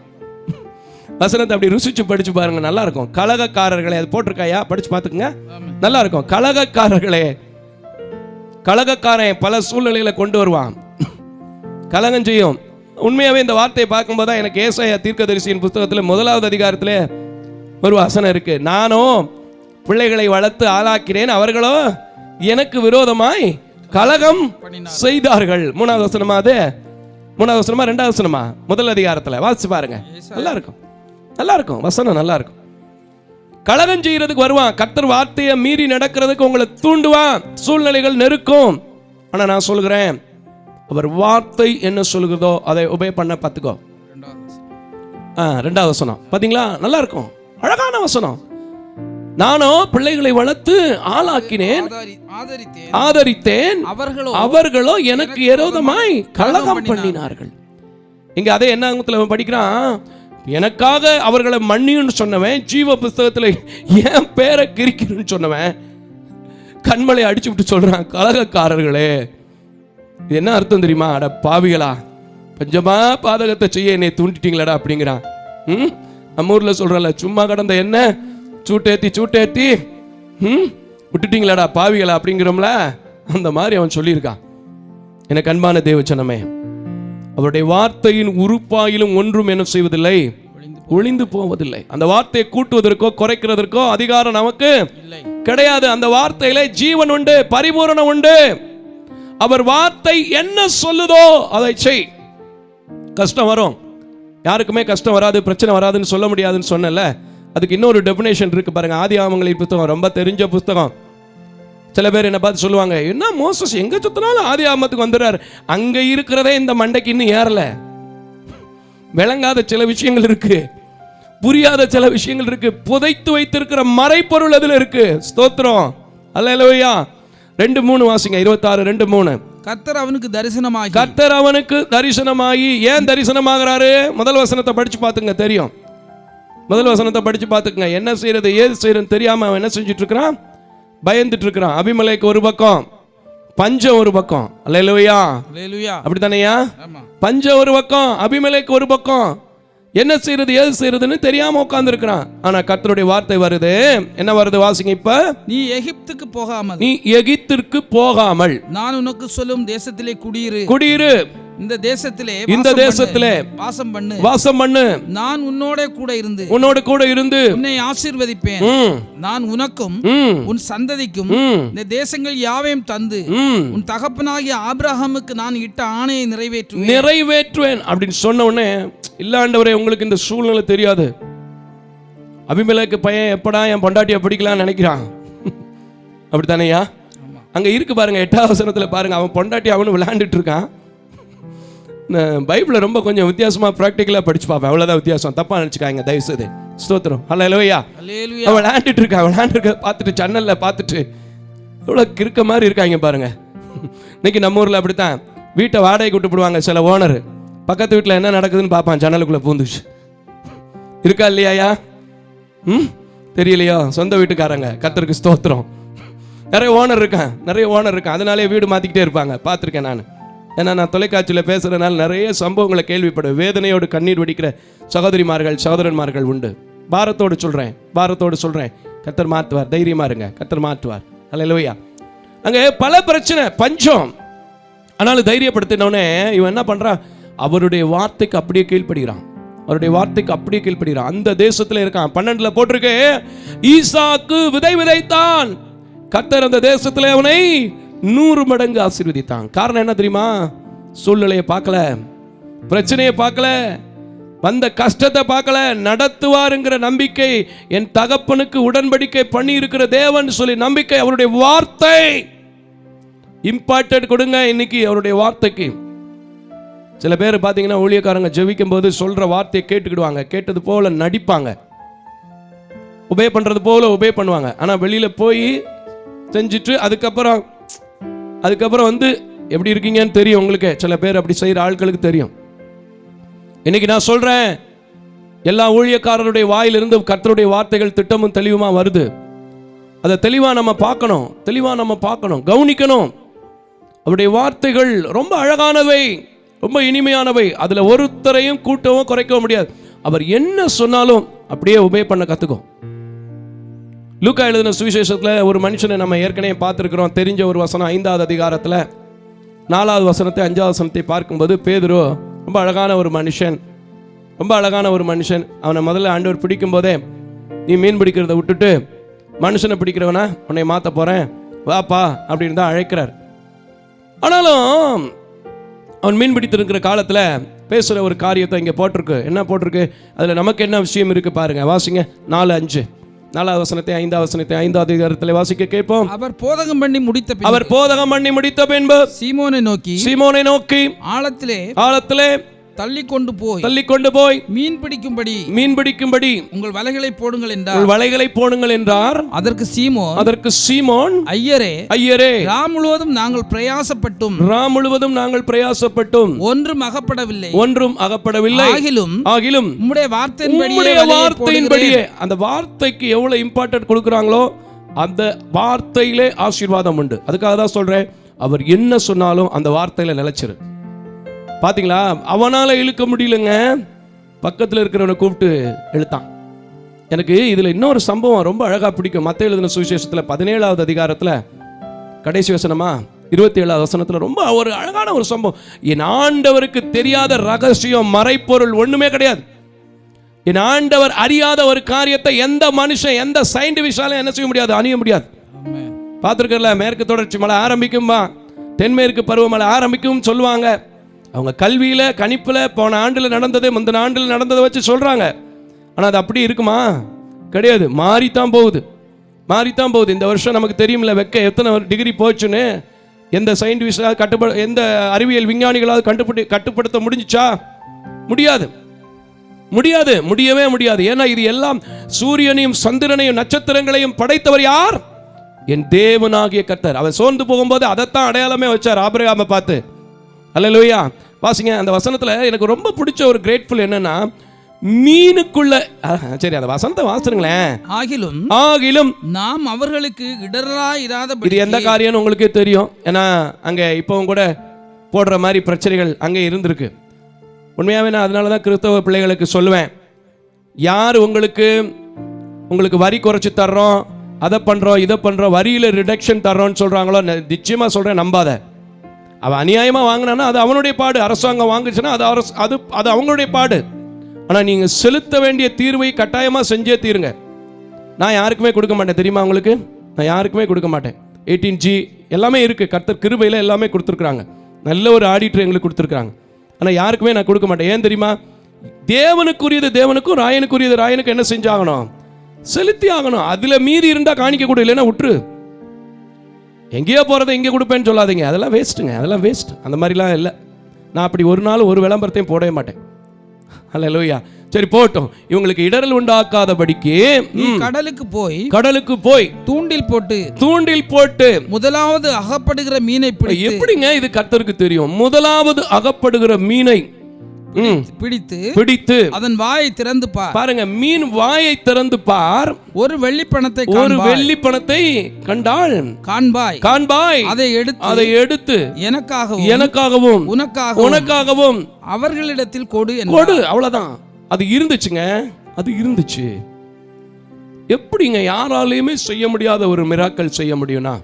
வசனத்தை அப்படி ருசிச்சு படிச்சு பாருங்க, நல்லா இருக்கும். கலகக்காரர்களே, அது போட்டிருக்காயா, படிச்சு பார்த்துக்குங்க, நல்லா இருக்கும். கலகக்காரர்களே. கலகக்காரன் பல சூழ்நிலைகளை கொண்டு வருவான், கலகம் செய்யும். உண்மையாவே இந்த வார்த்தையை பார்க்கும்போது தான் எனக்கு ஏசாயா தீர்க்கதரிசியின் புத்தகத்தில் 1வது அதிகாரத்திலே ஒரு வசனம் இருக்கு. நானும் பிள்ளைகளை வளர்த்து ஆளாக்கிறேன், அவர்களோ எனக்கு விரோதமாய் கலகம் செய்தார்கள். 3வது வசனமா? அது 3வது வசனமா 2வது வசனமா? 1 அதிகாரத்தில் வாசிச்சு பாருங்க, நல்லா இருக்கும், நல்லா இருக்கும், வசனம் நல்லா இருக்கும். கலகம் செய்யறதுக்கு வருவான், கர்த்தர் வார்த்தையை மீறி நடக்கிறதுக்கு உங்களை தூண்டுவான், சூழ்நிலைகள் நெருக்கும். ஆனா நான் சொல்கிறேன், அவர் வார்த்தை என்ன சொல்லுகிறதோ அதை உபே பண்ண பார்த்துக்கோ. 2வது வசனம் பாத்தீங்களா, நல்லா இருக்கும், அழகான வசனம். நானும் பிள்ளைகளை வளர்த்து ஆளாக்கினேன், ஆதரித்தேன், அவர்களோ எனக்கு விரோதமாய் கலகம் பண்ணினார்கள். இங்க அதே என்ன படிக்கிறான், எனக்காக அவர்களை மன்னின்னு சொன்னவன், ஜீவ புஸ்தகத்தில் என் பேரை கிரிக்கணும்னு சொன்னவன் கண்மலை அடிச்சு விட்டு சொல்றான், கலகக்காரர்களே. இது என்ன அர்த்தம் தெரியுமா? அட பாவிகளா, கொஞ்சமா பாதகத்தை செய்ய என்னை தூண்டிட்டீங்களடா அப்படிங்கிறான். நம்ம ஊர்ல சொல்றல, சும்மா கடந்த என்ன சூட்டேத்தி விட்டுட்டீங்களாடா பாவிகளா அப்படிங்கிறோம்ல, அந்த மாதிரி அவன் சொல்லியிருக்கான். எனக்கு அன்பான தேவச்சனமே, அவருடைய வார்த்தையின் உறுப்பாயிலும் ஒன்றும் என்ன செய்வதில்லை, ஒளிந்து போவதில்லை. அந்த வார்த்தையை கூட்டுவதற்கோ குறைக்கிறதற்கோ அதிகாரம் நமக்கு கிடையாது. அந்த வார்த்தையில ஜீவன் உண்டு, பரிபூரணம் உண்டு. அவர் வார்த்தை என்ன சொல்லுதோ அதை செய். கஷ்டம் வரும், யாருக்குமே கஷ்டம் வராது, பிரச்சனை வராதுன்னு சொல்ல முடியாதுன்னு சொன்னல. அதுக்கு இன்னொரு டெபினேஷன் இருக்கு பாருங்க. ஆதியாகமங்களின் புத்தகம் ரொம்ப தெரிஞ்ச புத்தகம். சில பேர் என்ன பார்த்து சொல்லுவாங்க, என்ன மோசஸ் எங்க சுத்தினாலும் ஆதியாகமத்துக்கு வந்துடுறாரு. அங்க இருக்கிறதே இந்த மண்டைக்கு இன்னும் ஏறல. விளங்காத சில விஷயங்கள் இருக்கு, புரியாத சில விஷயங்கள் இருக்கு, புதைத்து வைத்திருக்கிற மறைப்பொருள் அதுல இருக்கு. ஸ்தோத்திரம், அல்லேலூயா. 2:3 வாசிங்க, 26:2-3.
கர்த்தர் அவனுக்கு தரிசனமாகி,
கர்த்தர் அவனுக்கு தரிசனமாகி. ஏன் தரிசனமாகிறாரு? முதல் வசனத்தை படிச்சு பாத்துங்க, தெரியும். முதல் வசனத்தை படிச்சு பாத்துக்குங்க. என்ன செய்யறது ஏது செய்யறது தெரியாம அவன் என்ன செஞ்சுட்டு இருக்கிறான், பயந்துட்டு இருக்கிறான். அபிமெலேக்கு ஒரு பக்கம், பஞ்சம் ஒரு பக்கம். அல்லேலூயா, அப்படித்தானையா? பஞ்சம் ஒரு பக்கம், அபிமெலேக்கு ஒரு பக்கம். என்ன செய்யறது ஏது செய்யறதுன்னு தெரியாம உட்கார்ந்து இருக்கிறான். ஆனா கர்த்தருடைய வார்த்தை வருது. என்ன வருது வாசிங்க இப்ப.
நீ எகிப்துக்கு போகாமல்,
நீ எகிப்திற்கு போகாமல்,
நான் உனக்கு சொல்லும் தேசத்திலே குடியிரு,
குடியிரு.
இந்த தேசத்திலே
வாசம் பண்ணு.
நான் உன்னோட கூட இருந்து உன்னை ஆசீர்வதிப்பேன். நான் உனக்கும் உன் சந்ததிக்கும் இந்த தேசங்கள் யாவையும் தந்து உன் தகப்பனாகிய ஆபிரகாமுக்கு நான் இட்ட ஆணையை நிறைவேற்றுவேன் அப்படின்னு சொன்ன உடனே, இல்ல ஆண்டவரே உங்களுக்கு இந்த சூழ்நிலை தெரியாது. அபிமெலேக்கு பையன் எப்படா என் பொண்டாட்டியை பிடிக்கலாம்னு நினைக்கிறான். அப்படித்தானையா? அங்க இருக்கு பாருங்க, 8வது வசனத்துல பாருங்க, அவன் பொண்டாட்டி அவனு விளையாண்டுட்டு இருக்கான். பைபிளை ரொம்ப கொஞ்சம் வித்தியாசமாக ப்ராக்டிக்கலாக படிச்சு பார்ப்பேன், அவ்வளோதான் வித்தியாசம். தப்பாக நினச்சிக்காங்க தயவுசெய்து.
ஸ்தோத்திரம். ஹல்லேலூயா.
அல்லேலூயா.
அவள் விளையாண்டுட்டு இருக்கா பார்த்துட்டு ஜன்னலில் பார்த்துட்டு இவ்வளோ கிறுக்க மாதிரி இருக்காங்க பாருங்க. இன்னைக்கு நம்ம ஊரில் அப்படித்தான், வீட்டை வாடகைக்கு விட்டு போடுவாங்க சில ஓனர். பக்கத்து வீட்டில் என்ன நடக்குதுன்னு பார்ப்பான், ஜன்னலுக்குள்ளே பூந்துச்சு. இருக்கா இல்லையா? தெரியலையோ? சொந்த வீட்டுக்காரங்க. கர்த்தருக்கு ஸ்தோத்திரம். நிறைய ஓனர் இருக்கான். அதனாலே வீடு மாற்றிக்கிட்டே இருப்பாங்க. பார்த்துருக்கேன் நான். ஏன்னா நான் தொலைக்காட்சியில் பேசுகிறதுனால நிறைய சம்பவங்களை கேள்விப்படுவேன். வேதனையோடு கண்ணீர் வடிக்கிற சகோதரிமார்கள் சகோதரன்மார்கள் உண்டு. பாரத்தோடு சொல்கிறேன், கர்த்தர் மாற்றுவார். தைரியமாக இருங்க, கர்த்தர் மாற்றுவார். அல்லேலூயா. அங்கே பல பிரச்சனை, பஞ்சம். ஆனாலும் தைரியப்படுத்தினோடனே இவன் என்ன பண்ணுறான்? அவருடைய வார்த்தைக்கு அப்படியே கீழ்ப்படுகிறான். அந்த தேசத்தில் இருக்கான். 12 போட்டிருக்கு, ஈசாக்கு விதை விதைத்தான், கர்த்தர் அந்த தேசத்தில் அவனை 100 மடங்கு ஆசீர்வதித்தான். காரணம் என்ன தெரியுமா? சூழ்நிலையை பார்க்கல, பிரச்சனையை பார்க்கல, வந்த கஷ்டத்தை பார்க்கல. நடத்துவாருங்கிற நம்பிக்கை, என் தகப்பனுக்கு உடன்படிக்கை பண்ணி இருக்கிற தேவன் சொல்லி நம்பிக்கை, அவருடைய வார்த்தை இம்பார்ட்டன்ட் கொடுங்க இன்னைக்கு அவருடைய வார்த்தைக்கு. சில பேர் பார்த்தீங்கன்னா ஊழியக்காரங்க ஜெபிக்கும் போது சொல்ற வார்த்தையை கேட்டுக்கிடுவாங்க, கேட்டது போல நடிப்பாங்க, உபே பண்றது போல உபே பண்ணுவாங்க. ஆனால் வெளியில போய் செஞ்சுட்டு அதுக்கப்புறம் வந்து எப்படி இருக்கீங்கன்னு தெரியும் உங்களுக்கு. சில பேர் அப்படி செய்கிற ஆட்களுக்கு தெரியும். இன்னைக்கு நான் சொல்றேன், எல்லா ஊழியக்காரருடைய வாயிலிருந்து கர்த்தருடைய வார்த்தைகள் திட்டமும் தெளிவுமா வருது. அதை தெளிவா நம்ம பார்க்கணும், கவனிக்கணும். அவருடைய வார்த்தைகள் ரொம்ப அழகானவை, ரொம்ப இனிமையானவை. அதுல ஒருத்தரையும் கூட்டவும் குறைக்கவும் முடியாது. அவர் என்ன சொன்னாலும் அப்படியே உபே பண்ண கத்துக்கும். லூக்கா எழுதின சுவிசேஷத்தில் ஒரு மனுஷனை நம்ம ஏற்கனவே பார்த்துருக்கிறோம். தெரிஞ்ச ஒரு வசனம் 5வது அதிகாரத்தில் 4வது வசனத்தை 5வது வசனத்தை பார்க்கும்போது, பேதுரு ரொம்ப அழகான ஒரு மனுஷன். அவனை முதல்ல ஆண்டவர் பிடிக்கும் போதே, நீ மீன் பிடிக்கிறத விட்டுட்டு மனுஷனை பிடிக்கிறவனா உன்னை மாற்ற போறேன், வாப்பா அப்படின்னு தான் அழைக்கிறார். ஆனாலும் அவன் மீன் பிடித்திருக்கிற காலத்தில் பேசுகிற ஒரு காரியத்தை இங்கே போட்டிருக்கு. என்ன போட்டிருக்கு? அதில் நமக்கு என்ன விஷயம் இருக்கு பாருங்க. வாசிங்க 4:5. 4வது வசனத்தை 5வது வசனத்தை 5வது அதிகாரத்தில் வாசிக்க கேட்போம்.
அவர் போதகம் பண்ணி முடித்த பின்பு சீமோனை நோக்கி ஆழத்திலே தள்ளி கொண்டு போய் மீன் பிடிக்கும்படி உங்கள் வலைகளை போடுங்கள் என்றார். அதற்கு சீமோன், ஐயரே, ராம் முழுவதும் நாங்கள் பிரயாசப்பட்டும் ஒன்றும் அகப்படவில்லை. ஆகிலும் உம்முடைய வார்த்தையின்படியே. அந்த வார்த்தைக்கு எவ்வளவு இம்பார்ட்டன்ட் கொடுக்குறாங்களோ அந்த வார்த்தையிலே ஆசீர்வாதம் உண்டு. அதுக்காக தான் சொல்றேன், அவர் என்ன சொன்னாலும் அந்த வார்த்தையில நிலைச்சிரு. பாத்தீங்களா? அவனால இழுக்க முடியலங்க, பக்கத்தில் இருக்கிறவனை கூப்பிட்டு இழுத்தான். எனக்கு இதுல இன்னொரு சம்பவம் ரொம்ப அழகா பிடிக்கும். மத்தேயு எழுதின சுவிசேஷத்துல 17வது அதிகாரத்துல கடைசி வசனமா 27வது வசனத்துல ரொம்ப ஒரு அழகான ஒரு சம்பவம். என் ஆண்டவருக்கு தெரியாத ரகசியம், மறைப்பொருள் ஒண்ணுமே கிடையாது. என் ஆண்டவர் அறியாத ஒரு காரியத்தை எந்த மனுஷன், எந்த சயின்டிஸ்டாலும் என்ன செய்ய முடியாது, அணிய முடியாது. பார்த்துருக்கல, மேற்கு தொடர்ச்சி மலை ஆரம்பிக்கும்பா, தென்மேற்கு பருவமழை ஆரம்பிக்கும் சொல்லுவாங்க. அவங்க கல்வியில கணிப்புல போன ஆண்டுல நடந்தது, முந்தின ஆண்டுல நடந்ததை வச்சு சொல்றாங்க. ஆனா அது அப்படி இருக்குமா? கிடையாது. மாறித்தான் போகுது. இந்த வருஷம் நமக்கு தெரியும்ல, வெக்க எத்தனை டிகிரி போச்சுன்னு. எந்த சயின்டிஸ்டாவது எந்த அறிவியல் விஞ்ஞானிகளாவது கட்டுப்படுத்த முடிஞ்சிச்சா? முடியவே முடியாது. ஏன்னா இது எல்லாம் சூரியனையும் சந்திரனையும் நட்சத்திரங்களையும் படைத்தவர் யார்? என் தேவனாகிய கர்த்தர். அவர் சோர்ந்து போகும்போது அதைத்தான் அடையாளமே வச்சார் ஆபிரகாமை பார்த்து. அல்லேலூயா. வாசிங்க அந்த வசனத்துல எனக்கு ரொம்ப பிடிச்ச ஒரு கிரேட்ஃபுல் என்னன்னா, மீனுக்குள்ள, சரி அந்த வசனத்தை வாசிருங்களேன். ஆகிலும் நாம் அவர்களுக்கு இடராயிராதபடி. இது எந்த காரியம்னு உங்களுக்கு தெரியும். ஏன்னா அங்க இப்பவும் கூட போடுற மாதிரி பிரச்சனைகள் அங்கே இருந்திருக்கு. உண்மையாவே நான் அதனாலதான் கிறிஸ்தவ பிள்ளைகளுக்கு சொல்லுவேன், யார் உங்களுக்கு வரி குறைச்சு தர்றோம், அதை பண்றோம் இதை பண்றோம், வரியில ரிடக்ஷன் தர்றோம்னு சொல்றாங்களோ, நிச்சயமா சொல்றேன், நம்பாத. அவன் அநியாயமா வாங்கினானா அது அவனுடைய பாடு. அரசாங்கம் வாங்குச்சுன்னா அது அவங்களுடைய பாடு. ஆனா நீங்க செலுத்த வேண்டிய தீர்வை கட்டாயமா செஞ்சே தீருங்க. நான் யாருக்குமே கொடுக்க மாட்டேன், தெரியுமா உங்களுக்கு? நான் யாருக்குமே கொடுக்க மாட்டேன். 18G எல்லாமே இருக்கு, கர்த்தர் கிருபையில எல்லாமே கொடுத்துருக்காங்க. நல்ல ஒரு ஆடிட்டர் எங்களுக்கு கொடுத்துருக்காங்க. ஆனா யாருக்குமே நான் கொடுக்க மாட்டேன். ஏன் தெரியுமா? தேவனுக்குரியது தேவனுக்கும், ராயனுக்குரியது ராயனுக்கும் என்ன செஞ்சாகணும்? செலுத்தி ஆகணும். அதுல மீறி இருந்தா காணிக்க கூட, இல்லைன்னா விட்டுரு. எங்கேயோ போகிறத எங்கே கொடுப்பேன்னு சொல்லாதீங்க, அதெல்லாம் வேஸ்ட்டுங்க, அதெல்லாம் வேஸ்ட். அந்த மாதிரிலாம் இல்லை. நான் அப்படி ஒரு நாள் ஒரு விளம்பரத்தையும் போடவே மாட்டேன்.
அல்லேலூயா. சரி போட்டும், இவங்களுக்கு இடரல் உண்டாக்காதபடிக்கு
நீ கடலுக்கு போய் தூண்டில் போட்டு முதலாவது அகப்படுகிற மீனை பிடித்து.
எப்படிங்க இது கர்த்தருக்கு தெரியும்? முதலாவது அகப்படுகிற மீனை பிடித்து
அதன் வாயை திறந்து பார்.
பாருங்க, மீன் வாயை திறந்து பார்.
ஒரு வெள்ளி பணத்தை
காண்பாய். அதை எடுத்து எனக்காகவும் உனக்காகவும்
அவர்களிடத்தில் கொடு.
அவ்வளவுதான். அது இருந்துச்சுங்க, அது இருந்துச்சு. எப்படிங்க யாராலையுமே செய்ய முடியாத ஒரு மிராக்கள் செய்ய முடியும்னா,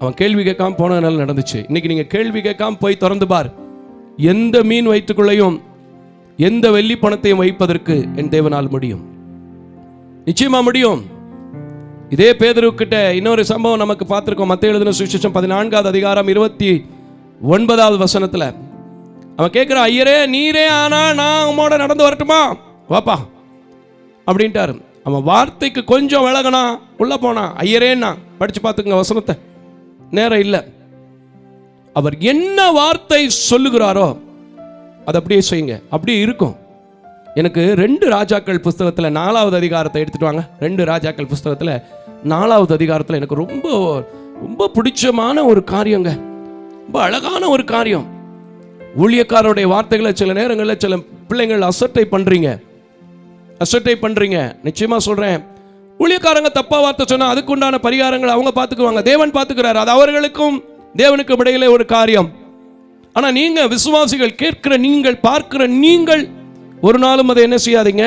அவன் கேள்வி கேட்காம போனதுனால நடந்துச்சு. இன்னைக்கு நீங்க கேள்வி கேட்காம போய் திறந்து பார். எந்த மீன் வயிற்றுக்குள்ளையும் எந்த வெள்ளி பணத்தையும் வைப்பதற்கு என் தேவனால் முடியும், நிச்சயமா முடியும். இதே பேதுருக்கிட்ட இன்னொரு சம்பவம் நமக்கு பார்த்திருக்கோம். மத்தேயு எழுதின சுவிசேஷம் 14வது அதிகாரம் 29வது வசனத்துல அவன் கேட்கிறான், ஐயரே நீரே ஆனா நான் உம்மோட நடந்து வரட்டுமா, வாப்பா அப்படின்ட்டாரு. அவன் வார்த்தைக்கு கொஞ்சம் விலகனா உள்ள போனா ஐயரேன்னா. படிச்சு பார்த்துங்க வசனத்தை, நேரம் இல்லை. அவர் என்ன வார்த்தை சொல்லுகிறாரோ அது அப்படியே செய்யுங்க, அப்படியே இருக்கும். எனக்கு 2 ராஜாக்கள் புஸ்தகத்தில் 4வது அதிகாரத்தை எடுத்துட்டு வாங்க. 2 ராஜாக்கள் புஸ்தகத்தில் 4வது அதிகாரத்தில் எனக்கு ரொம்ப ரொம்ப பிடிச்சமான ஒரு காரியங்க, ரொம்ப அழகான ஒரு காரியம். ஊழியக்காரருடைய வார்த்தைகளை சில நேரங்களில் சில பிள்ளைங்கள் அசட்டை பண்றீங்க. நிச்சயமா சொல்றேன், ஊழியக்காரங்க தப்பா வார்த்தை சொன்னா அதுக்குண்டான பரிகாரங்களை அவங்க பார்த்துக்குவாங்க, தேவன் பார்த்துக்கிறார். அது அவர்களுக்கும் தேவனுக்கும் இடையிலே ஒரு காரியம். ஆனா நீங்க விசுவாசிகள், கேட்கிற நீங்கள், பார்க்கிற நீங்கள் ஒரு நாளும் அதை என்ன செய்யாதீங்க,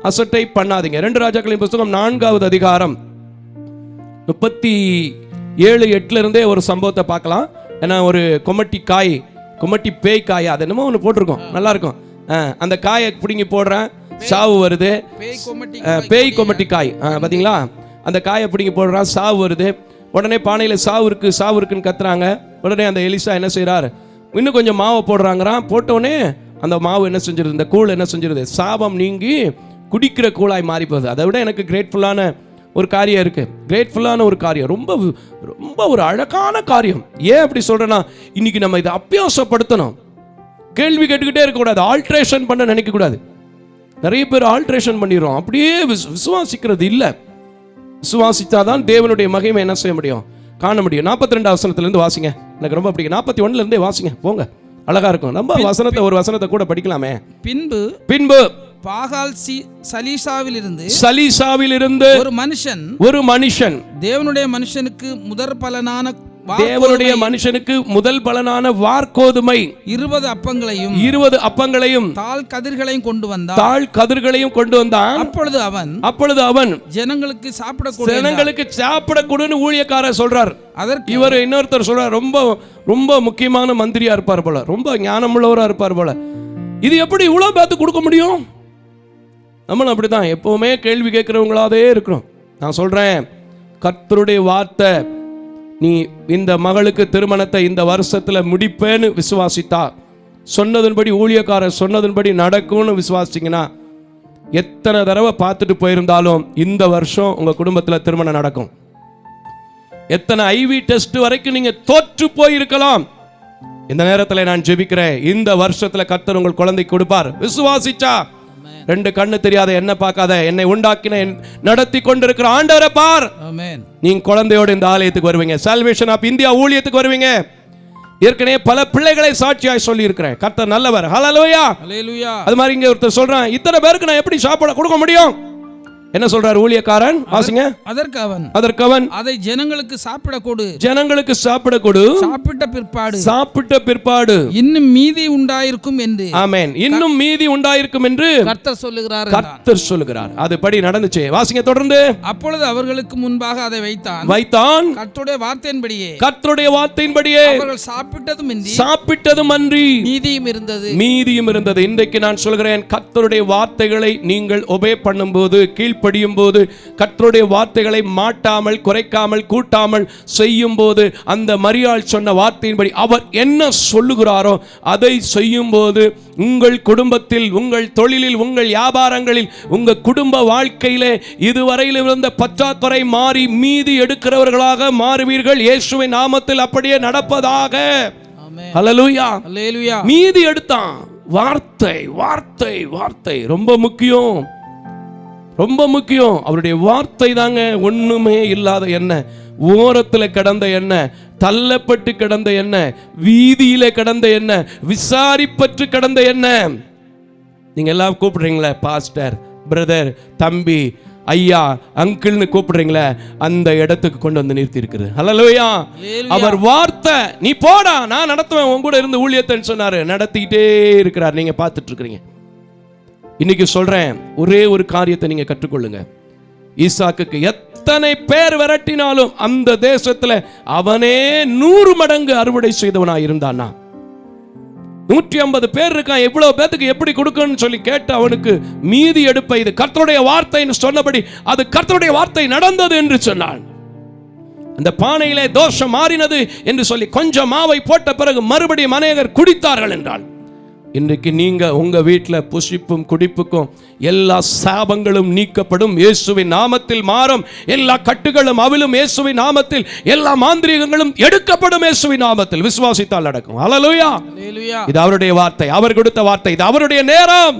அசட்டை பண்ணாதீங்க. 2 ராஜாக்களின் புஸ்தகம் 4வது அதிகாரம் 37:8 இருந்தே ஒரு சம்பவத்தை பார்க்கலாம். ஏன்னா ஒரு கொமட்டி பேய் காய், அது என்னமோ ஒன்று போட்டிருக்கோம், நல்லா இருக்கும். அந்த காயை பிடிங்கி போடுறேன், சாவு வருது. பேய் கொமட்டி காய் பார்த்தீங்களா? அந்த காயை பிடிங்கி போடுறான், சாவு வருது. உடனே பானையில் சாவு இருக்குன்னு கத்துறாங்க. உடனே அந்த எலிசா என்ன செய்யறாரு, இன்னும் கொஞ்சம் மாவை போடுறாங்கிறான். போட்டோடனே அந்த மாவு என்ன செஞ்சிருது, இந்த கூழ் என்ன செஞ்சிருது, சாபம் நீங்கி குடிக்கிற கூழாய் மாறி போகுது. அதை விட எனக்கு கிரேட்ஃபுல்லான ஒரு காரியம் இருக்கு, கிரேட்ஃபுல்லான ஒரு காரியம், ரொம்ப ரொம்ப ஒரு அழகான காரியம். ஏன் அப்படி சொல்றேன்னா, இன்னைக்கு நம்ம இதை அபியாசப்படுத்தணும். கேள்வி கேட்டுக்கிட்டே இருக்கக்கூடாது, ஆல்ட்ரேஷன் பண்ண நினைக்கக்கூடாது. நிறைய பேர் ஆல்ட்ரேஷன் பண்ணிடுறோம், அப்படியே விசுவாசிக்கிறது இல்லை. விசுவாசித்தாதான் தேவனுடைய மகிமை என்ன செய்ய முடியும், காண முடியும். 42 வசனத்திலிருந்து வாசிங்க, எனக்கு ரொம்ப பிடிக்கும். 41 இருந்தே வாசிங்க போங்க, அழகா இருக்கும். நம்ம வசனத்தை ஒரு வசனத்தை கூட படிக்கலாமே. பின்பு
பாகால் சலீசாவிலிருந்து
ஒரு மனுஷன்
தேவனுடைய மனுஷனுக்கு
முதல் பலனான வார்கோதுமை
20
அப்பங்களையும்
தாழ் கதிர்களையும் கொண்டு வந்தான்.
அப்பொழுது அவன்
ஜனங்களுக்கு
சாப்பிட கொடுன்னு ஊழியக்காரர் சொல்றார். இவர் இன்னொருத்தர் சொல்றார், ரொம்ப ரொம்ப முக்கியமான மந்திரியா இருப்பார் போல, ரொம்ப ஞானமுள்ளவரா இருப்பார் போல. இது எப்படி இவ்வளவு பேத்து கொடுக்க முடியும்? நம்மளும் அப்படிதான் எப்பவுமே கேள்வி கேட்கிறவங்களாவே இருக்கிறோம். நான் சொல்றேன், கர்த்தருடைய வார்த்தை, நீ இந்த மகளுக்கு திருமணத்தை இந்த வருஷத்துல முடிப்பேன்னு விசுவாசித்தா, சொன்னதன்படி ஊழியக்காரர் சொன்னதன்படி நடக்கும்னு விசுவாசிங்கன்னா, எத்தனை தடவை பார்த்துட்டு போயிருந்தாலும் இந்த வருஷம் உங்க குடும்பத்துல திருமணம் நடக்கும். எத்தனை ஐவி டெஸ்ட் வரைக்கும் நீங்க தோற்று போயிருக்கலாம், இந்த நேரத்தில் நான் ஜெபிக்கிறேன், இந்த வருஷத்துல கர்த்தர் உங்கள் குழந்தை கொடுப்பார். விசுவாசிச்சா 2 கண்ணு தெரியாத என்ன பார்க்காத என்னை உண்டாக்கின நடத்தி கொண்டிருக்கிற ஆண்டவரை பார். நீங்க குழந்தையோடு இந்த ஆலயத்துக்கு வருவீங்க, சால்வேஷன் ஆஃப் இந்தியா ஊழியத்துக்கு வருவீங்க. ஏற்கனவே பல பிள்ளைகளை சாட்சியாய் சொல்லி இருக்கிறேன், கர்த்தர் நல்லவர். ஹல்லேலூயா. அது மாதிரி இங்க ஒருத்தர் சொல்றான், இத்தனை பேருக்கு நான் எப்படி சாப்பாடு கொடுக்க முடியும்? என்ன சொல்றார் ஊழியக்காரன்? வாசிங்க. அதற்கு அவன்
அதை ஜனங்களுக்கு சாப்பிட கொடு,
சாப்பிட்ட பிற்பாடு
இன்னும் மீதி உண்டாயிருக்கும் என்று.
ஆமென். இன்னும் மீதி உண்டாயிருக்கும் என்று
கர்த்தர்
சொல்லுகிறார். அது படி நடந்துச்சு. வாசிங்க தொடர்ந்து.
அப்பொழுது அவர்களுக்கு முன்பாக அதை
வைத்தான்.
கர்த்தருடைய
வார்த்தையின்படியே
அவர்கள்
சாப்பிட்டதும் அன்றி
மீதியும் இருந்தது.
இன்றைக்கு நான் சொல்கிறேன், கர்த்தருடைய வார்த்தைகளை நீங்கள் ஒபே பண்ணும்போது, கீழ்ப்படியும் போது, கர்த்தருடைய வார்த்தைகளை மாட்டாமல் குறைக்காமல் கூட்டாமல் செய்யும் போது, அந்த மரியாள் சொன்ன வார்த்தையின்படி அவர் என்ன சொல்லுகிறாரோ அதை செய்யும் போது, உங்கள் குடும்பத்தில், உங்கள் தொழிலில், உங்கள் வியாபாரங்களில், உங்க குடும்ப வாழ்க்கையிலே இதுவரையில் இருந்த பற்றாக்குறை மாறி மீதி எடுக்கிறவர்களாக மாறுவீர்கள். இயேசுவின் நாமத்தில் அப்படியே நடப்பதாக. ஹல்லேலூயா. மீதி எடுத்தான். வார்த்தை வார்த்தை வார்த்தை ரொம்ப முக்கியம், ரொம்ப முக்கியம். அவருடைய வார்த்தை தாங்க ஒண்ணுமே இல்லாத எண்ணெய், ஓரத்தில் கிடந்த எண்ணெய், தள்ளப்பட்டு கிடந்த எண்ணெய், வீதியில கிடந்த எண்ணெய், விசாரிப்பற்று கிடந்த எண்ணெய். நீங்க எல்லாம் கூப்பிடுறீங்களே பாஸ்டர், பிரதர், தம்பி, ஐயா, அங்கிள்னு கூப்பிடுறீங்களே, அந்த இடத்துக்கு கொண்டு வந்து நிறுத்தி இருக்குது. ஹல்லேலூயா. அவர் வார்த்தை, நீ போடா நான் நடத்துவேன் உன் கூட இருந்து ஊழியத்தைன்னு சொன்னாரு, நடத்திக்கிட்டே இருக்கிறார். நீங்க பார்த்துட்டு இருக்கிறீங்க. இன்னைக்கு சொல்றேன், ஒரே ஒரு காரியத்தை நீங்க கற்றுக்கொள்ளுங்க. ஈசாக்குக்கு எத்தனை பேர் விரட்டினாலும் அந்த தேசத்துல அவனே 100 மடங்கு அறுவடை செய்தவனா இருந்தானா. 150 பேர் இருக்கான், எவ்வளவு பேத்துக்கு எப்படி கொடுக்கணும்னு சொல்லி கேட்டு அவனுக்கு மீதி எடுப்ப இது கர்த்தருடைய வார்த்தைன்னு சொன்னபடி அது கர்த்தருடைய வார்த்தை நடந்தது என்று சொன்னான். அந்த பானையிலே தோஷம் மாறினது என்று சொல்லி கொஞ்சம் மாவை போட்ட பிறகு மறுபடியும் அநேகர் குடித்தார்கள் என்றால், இன்றைக்கு நீங்க உங்க வீட்டில் புசிப்பும் குடிப்புக்கும் எல்லா சாபங்களும் நீக்கப்படும், இயேசுவின் நாமத்தில் மாறும். எல்லா கட்டுகளும் அவிழும் இயேசுவின் நாமத்தில், எல்லா மாந்திரீகங்களும் எடுக்கப்படும் இயேசுவின் நாமத்தில். விசுவாசித்தால் நடக்கும். ஹல்லேலூயா. இது அவருடைய வார்த்தை, அவர் கொடுத்த வார்த்தை, இது அவருடைய நேரம்.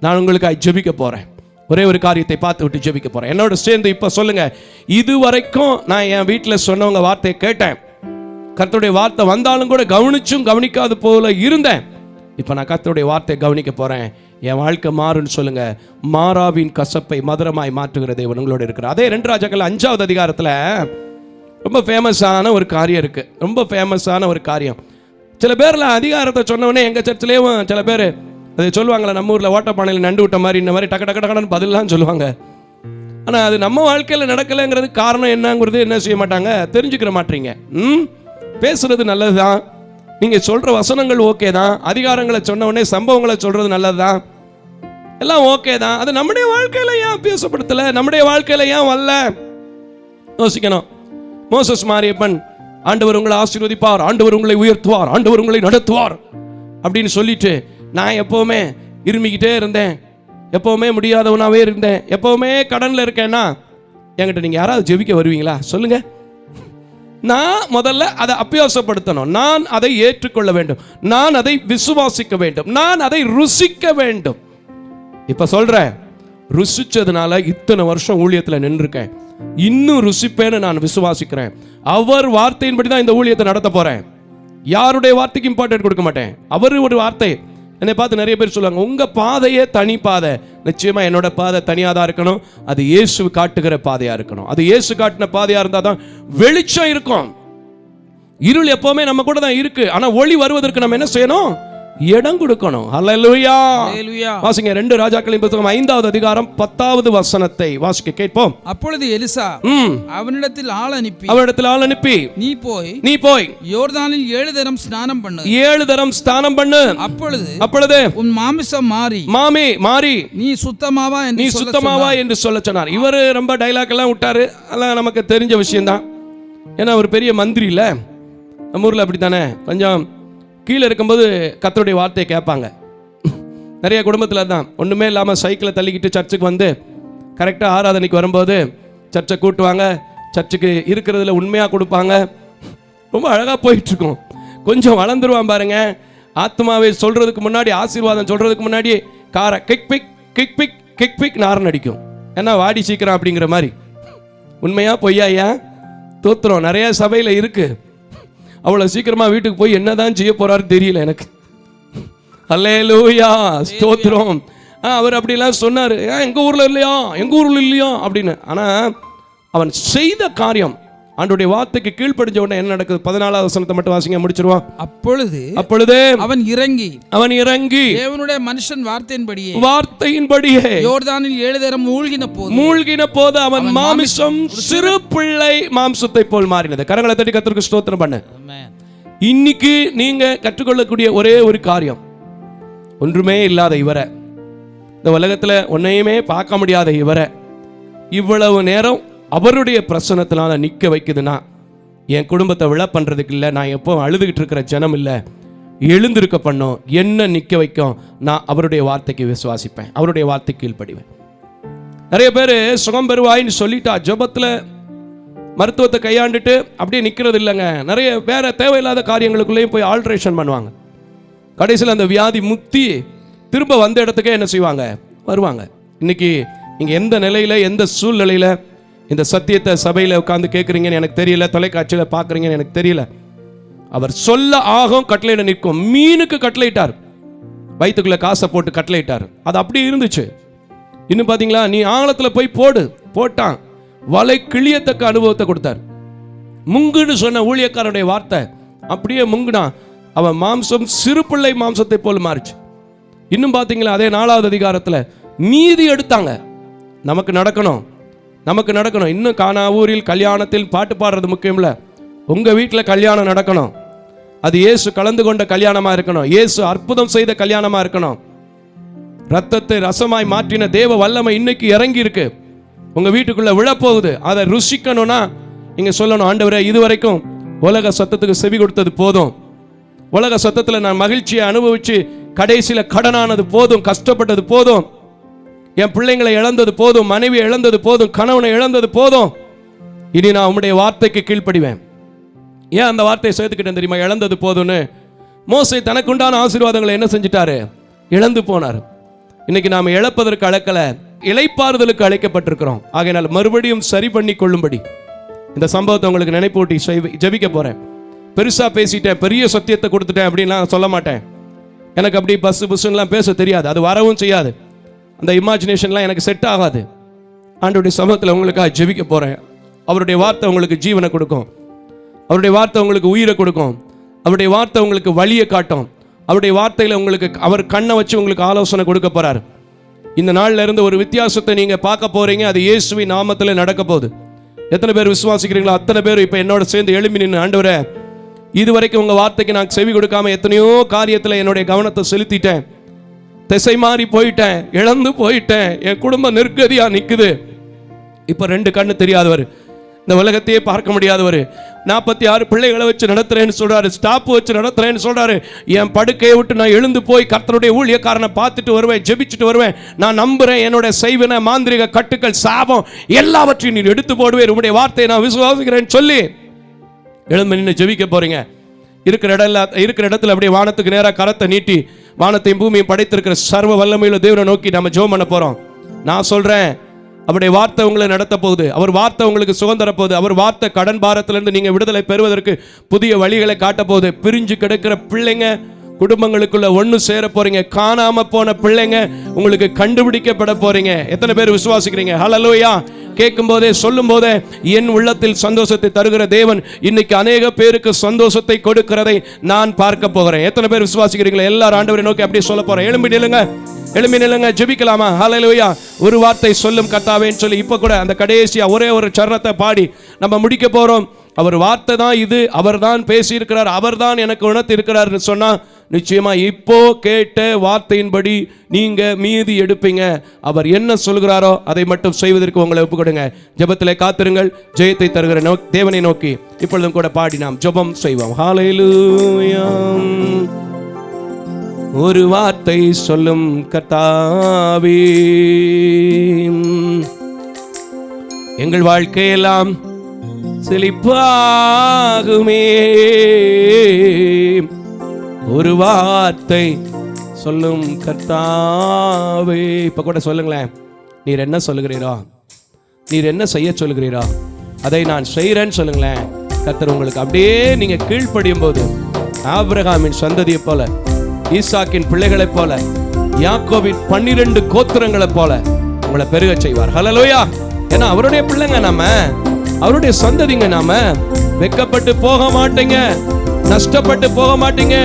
நான் உங்களுக்காக ஜெபிக்க போறேன். ஒரே ஒரு காரியத்தை பார்த்து விட்டு ஜெபிக்க போறேன். என்னோட சேர்ந்து இப்ப சொல்லுங்க, இதுவரைக்கும் நான் என் வீட்டில் சொன்னவங்க வார்த்தையை கேட்டேன், கர்த்தருடைய வார்த்தை வந்தாலும் கூட கவனிச்சும் கவனிக்காத போல இருந்தேன். இப்போ நான் கர்த்தருடைய வார்த்தையை கவனிக்க போறேன், என் வாழ்க்கை மாறுன்னு சொல்லுங்க. மாறாவின் கசப்பை மதுரமாய் மாற்றுகிற தேவன் உங்களோட இருக்கிறார். அதே 2 ராஜாக்கள் 5வது அதிகாரத்தில் ரொம்ப ஃபேமஸான ஒரு காரியம் இருக்கு. ரொம்ப ஃபேமஸான ஒரு காரியம். சில பேர்லாம் அதிகாரத்தை சொன்னவொடனே எங்கள் சர்ச்சிலேயும் சில பேர் அதை சொல்லுவாங்களே, நம்ம ஊரில் ஓட்டப்பானையில் நண்டு விட்ட மாதிரி இந்த மாதிரி டக்கு டக்கு டக்குன்னு பதிலாம் சொல்லுவாங்க. ஆனால் அது நம்ம வாழ்க்கையில் நடக்கலைங்கிறது காரணம் என்னங்கிறது என்ன செய்ய மாட்டாங்க, தெரிஞ்சுக்கிற மாட்டீங்க. பேசுறது நல்லது தான், நீங்க சொல்ற வசனங்கள் ஓகே தான், அதிகாரங்களை சொன்ன உடனே சம்பவங்களை சொல்றது நல்லது தான், எல்லாம் ஓகே தான். அது நம்முடைய வாழ்க்கையில ஏன் பேசப்படுத்தல, நம்முடைய வாழ்க்கையில ஏன் வரல யோசிக்கணும். மோசஸ் மாரியப்பன், ஆண்டவர் உங்களை ஆசீர்வதிப்பார், ஆண்டவர் உங்களை உயர்த்துவார், ஆண்டவர் உங்களை நடத்துவார் அப்படின்னு சொல்லிட்டு நான் எப்பவுமே இருமிக்கிட்டே இருந்தேன், எப்பவுமே முடியாதவனாவே இருந்தேன், எப்பவுமே கடன்ல இருக்கேன்னா என்கிட்ட நீங்க யாராவது ஜெபிக்க வருவீங்களா சொல்லுங்க? நான் முதல்ல அதை அபியாசப்படுத்தணும், நான் அதை ஏற்றுக்கொள்ள வேண்டும், நான் அதை விசுவாசிக்க வேண்டும், நான் அதை ருசிக்க வேண்டும். இப்ப சொல்றேன், ருசிச்சதுனால இத்தனை வருஷம் ஊழியத்தில் நின்றுருக்கேன், இன்னும் ருசிப்பேன்னு நான் விசுவாசிக்கிறேன். அவர் வார்த்தையின்படி தான் இந்த ஊழியத்தை நடத்த போறேன். யாருடைய வார்த்தைக்கு இம்பார்ட்டன்ட் கொடுக்க மாட்டேன். அவர் ஒரு வார்த்தை, என்னை பார்த்து நிறைய பேர் சொல்லுவாங்க, உங்க பாதையே தனி பாதை. நிச்சயமா என்னோட பாதை தனியாக தான் இருக்கணும், அது இயேசு காட்டுகிற பாதையா இருக்கணும். அது இயேசு காட்டின பாதையா இருந்தா தான் வெளிச்சம் இருக்கும். இருள் எப்பவுமே நம்ம கூட தான் இருக்கு, ஆனா ஒளி வருவதற்கு நம்ம என்ன செய்யணும்? இடம் கொடுக்கணும். ஹல்லேலூயா. வாசிங்க 2 ராஜாக்களின் புத்தகம் 5வது அதிகாரம் 10வது வசனத்தை வாசிக்க கேட்போம்.
அப்பொழுது எலிசா அவனிடத்தில் ஆள் அனுப்பி, நீ போய் யோர்தானில் 7 தரம் ஸ்நானம் பண்ணு. அப்பொழுது உன் மாமிசம் மாறி நீ சுத்தமாவா என்று சொல்ல சொன்னார். இவர் ரொம்ப டைலாக் எல்லாம் விட்டாரு, அதெல்லாம் நமக்கு தெரிஞ்ச விஷயம் தான். ஏன்னா ஒரு பெரிய மந்திரி இல்ல, நம்ம ஊர்ல அப்படித்தானே, கொஞ்சம் கீழே இருக்கும்போது கர்த்தருடைய வார்த்தையை கேட்பாங்க. நிறைய குடும்பத்தில் தான் ஒன்றுமே இல்லாமல் சைக்கிளை தள்ளிக்கிட்டு சர்ச்சுக்கு வந்து கரெக்டாக ஆராதனைக்கு வரும்போது சர்ச்சை கூட்டுவாங்க, சர்ச்சுக்கு இருக்கிறதுல உண்மையாக கொடுப்பாங்க, ரொம்ப அழகாக போயிட்டுருக்கும். கொஞ்சம் வளர்ந்துருவான் பாருங்க, ஆத்மாவை சொல்கிறதுக்கு முன்னாடி, ஆசீர்வாதம் சொல்கிறதுக்கு முன்னாடி காரை கிக் பிக் கிக் பிக் கிக் பிக் நாரன் அடிக்கும். ஏன்னா வாடி சீக்கிரம் அப்படிங்கிற மாதிரி. உண்மையா பொய்யா? தோத்துறோம், நிறைய சபையில் இருக்குது. அவ்வளோ சீக்கிரமாக வீட்டுக்கு போய் என்னதான் செய்ய போறாரு தெரியல எனக்கு. அல்லேலூயா, ஸ்தோத்திரம். அவர் அப்படிலாம் சொன்னார், எங்கள் ஊரில் இல்லையா அப்படின்னு. ஆனால் அவன் செய்த காரியம், ஆண்டவருடைய வார்த்தைக்கு கீழ்ப்படிஞ்ச உடனே என்ன நடக்குது? 14வது வசனத்தை மட்டும் வாசிங்க, முடிச்சிருவோம். அப்பொழுது அவன் இறங்கி தேவனுடைய மனுஷன் வார்த்தையின்படியே யோர்தானில் 7 தரம் மூழ்கின போது அவன் மாமிசம் சிறு பிள்ளை மாம்சத்தை போல் மாறினது. கரங்களை தட்டி கர்த்தருக்கு ஸ்தோத்திரம் பண்ணு. இன்னைக்கு நீங்க கற்றுக்கொள்ளக்கூடிய ஒரே ஒரு காரியம், ஒன்றுமே இல்லாத இவரை, இந்த உலகத்துல ஒன்னையுமே பார்க்க முடியாத இவரை இவ்வளவு நேரம் அவருடைய பிரசனத்தினால நிற்க வைக்குதுன்னா, என் குடும்பத்தை விழ பண்றதுக்கு இல்லை, நான் எப்போ அழுதுகிட்டு இருக்கிற ஜனம் இல்லை, எழுந்திருக்க பண்ணும், என்ன நிற்க வைக்கும்? நான் அவருடைய வார்த்தைக்கு விசுவாசிப்பேன், அவருடைய வார்த்தைக்கு கீழ்ப்படிவேன். நிறைய பேர் சுகம் பெறுவாயின்னு சொல்லிட்டா ஜெபத்தில் மருத்துவத்தை கையாண்டுட்டு அப்படியே நிற்கிறது இல்லைங்க. நிறைய வேற தேவையில்லாத காரியங்களுக்குள்ளேயும் போய் ஆல்ட்ரேஷன் பண்ணுவாங்க.
கடைசியில் அந்த வியாதி முக்தி திரும்ப வந்த இடத்துக்கே என்ன செய்வாங்க, வருவாங்க. இன்னைக்கு நீங்கள் எந்த நிலையில், எந்த சூழ்நிலையில் இந்த சத்தியத்தை சபையில் உட்காந்து கேட்குறீங்கன்னு எனக்கு தெரியல, தொலைக்காட்சியில் பார்க்குறீங்கன்னு எனக்கு தெரியல. அவர் சொல்ல ஆகும், கட்டளையிட நிற்கும். மீனுக்கு கட்டளையிட்டார், வயிற்றுக்குள்ள காசை போட்டு கட்டளையிட்டார், அது அப்படி இருந்துச்சு. இன்னும் பார்த்தீங்களா, நீ ஆழத்தில் போய் போட்டான், வலை கிளியத்தக்க அனுபவத்தை கொடுத்தார். முங்குன்னு சொன்ன ஊழியக்காரனுடைய வார்த்தை அப்படியே முங்குனான், அவன் மாம்சம் சிறு பிள்ளை மாம்சத்தை போல் மாறிச்சு. இன்னும் பார்த்தீங்களா, அதே 4வது அதிகாரத்தில் நீதி எடுத்தாங்க. நமக்கு நடக்கணும். இன்னும் கானா ஊரில் கல்யாணத்தில் பாட்டு பாடுறது முக்கியம் இல்லை, உங்கள் வீட்டில் கல்யாணம் நடக்கணும். அது இயேசு கலந்து கொண்ட கல்யாணமாக இருக்கணும், இயேசு அற்புதம் செய்த கல்யாணமாக இருக்கணும். ரத்தத்தை ரசமாய் மாற்றின தேவ வல்லமை இன்னைக்கு இறங்கி இருக்கு, உங்கள் வீட்டுக்குள்ளே விழப்போகுது. அதை ருசிக்கணும்னா நீங்கள் சொல்லணும், ஆண்டவரே இதுவரைக்கும் உலக சத்தத்துக்கு செவி கொடுத்தது போதும், உலக சத்தத்தில் நான் மகிழ்ச்சியை அனுபவித்து கடைசியில் கடனானது போதும், கஷ்டப்பட்டது போதும், என் பிள்ளைங்களை இழந்தது போதும், மனைவி இழந்தது போதும், கணவனை இழந்தது போதும், இனி நான் உம்முடைய வார்த்தைக்கு கீழ்ப்படிவேன். ஏன் அந்த வார்த்தையை சேர்த்துக்கிட்டேன் தெரியுமா? இழந்தது போதும்னு. மோசே தனக்குண்டான ஆசீர்வாதங்களை என்ன செஞ்சிட்டாரு? இழந்து போனார். இன்னைக்கு நாம் இழப்பதற்கு அழைக்கல, இளைப்பாறுதலுக்கு அழைக்கப்பட்டிருக்கிறோம். ஆகையினால் மறுபடியும் சரி பண்ணி கொள்ளும்படி இந்த சம்பவத்தை உங்களுக்கு நினைப்பூட்டி ஜெபிக்க போறேன். பெருசா பேசிட்டேன், பெரிய சத்தியத்தை கொடுத்துட்டேன் அப்படின்லாம் சொல்ல மாட்டேன். எனக்கு அப்படி புஸ்லாம் பேச தெரியாது, அது வரவும் செய்யாது. அந்த இமேஜினேஷன்லாம் எனக்கு செட் ஆகாது. ஆண்டவருடைய சமூகத்தில் உங்களுக்காக ஜெபிக்க போகிறேன். அவருடைய வார்த்தை உங்களுக்கு ஜீவனை கொடுக்கும், அவருடைய வார்த்தை உங்களுக்கு உயிரை கொடுக்கும், அவருடைய வார்த்தை உங்களுக்கு வழியை காட்டும், அவருடைய வார்த்தையில் உங்களுக்கு அவர் கண்ணை வச்சு உங்களுக்கு ஆலோசனை கொடுக்க போகிறார். இந்த நாளில் இருந்து ஒரு வித்தியாசத்தை நீங்கள் பார்க்க போகிறீங்க. அது இயேசுவின் நாமத்தில் நடக்க போகுது. எத்தனை பேர் விசுவாசிக்கிறீங்களோ அத்தனை பேர் இப்போ என்னோட சேர்ந்து எழுப்பி நின்று, ஆண்டவரே இதுவரைக்கும் உங்கள் வார்த்தைக்கு நான் செவி கொடுக்காம எத்தனையோ காரியத்தில் என்னுடைய கவனத்தை செலுத்திட்டேன், திசை மாறி போயிட்டேன், இழந்து போயிட்டேன், என் குடும்பம் நிர்கதியா நிற்குது. இப்போ 2 கண்ணு தெரியாதவர், இந்த உலகத்தையே பார்க்க முடியாதவர், 46 பிள்ளைகளை வச்சு நடத்துறேன்னு சொல்றாரு, ஸ்டாப் வச்சு நடத்துறேன்னு சொல்றாரு. என் படுக்கையை விட்டு நான் எழுந்து போய் கர்த்தருடைய ஊழியக்காரனை பார்த்துட்டு வருவேன், ஜெபிச்சுட்டு வருவேன். நான் நம்புறேன், என்னோட செய்வன மாந்திரிக கட்டுக்கள் சாபம் எல்லாவற்றையும் நீர் எடுத்து போடுவேன், உங்களுடைய வார்த்தையை நான் விசுவாசிக்கிறேன்னு சொல்லி எழுந்து நின்று ஜெபிக்க போறீங்க. இருக்கிற இடத்துல அப்படியே வானத்துக்கு நேராக கரத்தை நீட்டி வானத்தையும் பூமியும் படைத்திருக்கிற சர்வ வல்லமையுள்ள தேவனை நோக்கி நம்ம ஜெபம் பண்ண போறோம். நான் சொல்றேன், அவருடைய வார்த்தை உங்களை நடத்த போகுது, அவர் வார்த்தை உங்களுக்கு சுதந்திர போகுது, அவர் வார்த்தை கடன் பாரத்திலிருந்து நீங்க விடுதலை பெறுவதற்கு புதிய வழிகளை காட்ட போகுது. பிரிஞ்சு கிடக்கிற பிள்ளைங்க குடும்பங்களுக்குள்ள ஒன்று சேர போறீங்க, காணாம போன பிள்ளைங்க உங்களுக்கு கண்டுபிடிக்கப்பட போறீங்க. எத்தனை பேர் விசுவாசிக்கிறீங்க? ஹல்லேலூயா. கேட்கும் போதே சொல்லும் போதே என் உள்ளத்தில் சந்தோஷத்தை தருகிற தேவன் இன்னைக்கு அநேக பேருக்கு சந்தோஷத்தை கொடுக்கிறதை நான் பார்க்க போகிறேன். எத்தனை பேர் விசுவாசிக்கிறீங்களா? எல்லாரும் ஆண்டவரை நோக்கி அப்படியே சொல்ல போறேன். எழும்பி நில்லுங்க, ஜெபிக்கலாமா? ஹல்லேலூயா. ஒரு வார்த்தை சொல்லும் கர்த்தாவேன்னு சொல்லி இப்ப கூட அந்த கடைசியா ஒரே ஒரு சரணத்தை பாடி நம்ம முடிக்க போறோம். அவர் வார்த்தை தான் இது, அவர் தான் பேசியிருக்கிறார், அவர் தான் எனக்கு உணர்த்தி இருக்கிறார்னு சொன்னா நிச்சயமா இப்போ கேட்ட வார்த்தையின்படி நீங்க மீதி எடுப்பீங்க. அவர் என்ன சொல்கிறாரோ அதை மட்டும் செய்வதற்கு உங்களை ஒப்புக்கொடுங்க. ஜெபத்திலே காத்திருங்கள். ஜெயத்தை தருகிற தேவனை நோக்கி இப்பொழுதும் கூட பாடி நாம் ஜெபம் செய்வோம். ஹல்லேலூயா. ஒரு வார்த்தை சொல்லும் கர்த்தாவே, எங்கள் வாழ்க்கையெல்லாம் செழிப்பாகுமே. ஒரு வார்த்தை சொல்லும் கர்த்தாவே. இப்ப கூட சொல்லுங்களேன், நீர் என்ன சொல்லுகிறீரோ, நீர் என்ன செய்ய சொல்லுகிறீரோ அதை நான் செய்கிறேன்னு சொல்லுங்களேன். கர்த்தர் உங்களுக்கு அப்படியே நீங்க கீழ்ப்படியும் போது ஆபிரகாமின் சந்ததியை போல, ஈசாக்கின் பிள்ளைகளைப் போல, யாக்கோபின் 12 கோத்திரங்களைப் போல உங்களை பெருக செய்வார். ஹல்லேலூயா. ஏன்னா அவருடைய பிள்ளைங்க நாம, அவருடைய சந்ததிங்க நாம. வெக்கப்பட்டு போக மாட்டீங்க, நஷ்டப்பட்டு போக மாட்டீங்க,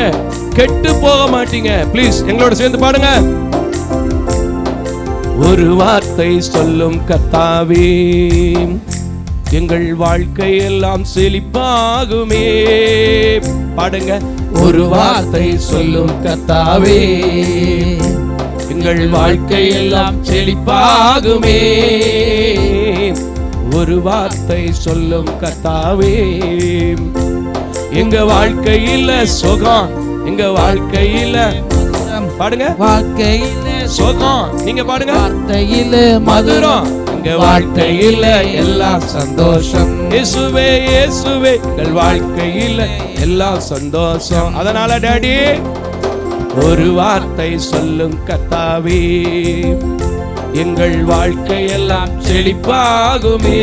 கெட்டு போக மாட்டீங்க. ப்ளீஸ் எங்களோட சேர்ந்து பாடுங்க. ஒரு வார்த்தை சொல்லும் கர்த்தாவே, எங்கள் வாழ்க்கை எல்லாம் செழிப்பாகுமே. பாடுங்க. ஒரு வார்த்தை சொல்லும் கர்த்தாவே, எங்கள் வாழ்க்கை எல்லாம் செழிப்பாகுமே. ஒரு வார்த்தை சொல்லும் கர்த்தாவே, எங்க வாழ்க்கையில சுகம், எங்க வாழ்க்கையில பாடுங்க, வாழ்க்கையில சுகம். நீங்க பாடுங்க, வார்த்தையில மதுரம், எங்க வாழ்க்கையில எல்லாம் சந்தோஷம். இயேசுவே இயேசுவே, எங்கள் வாழ்க்கையில எல்லாம் சந்தோஷம். அதனால டாடி ஒரு வார்த்தை சொல்லும் கர்த்தாவே, எங்கள் வாழ்க்கையெல்லாம் செழிப்பாகுமே.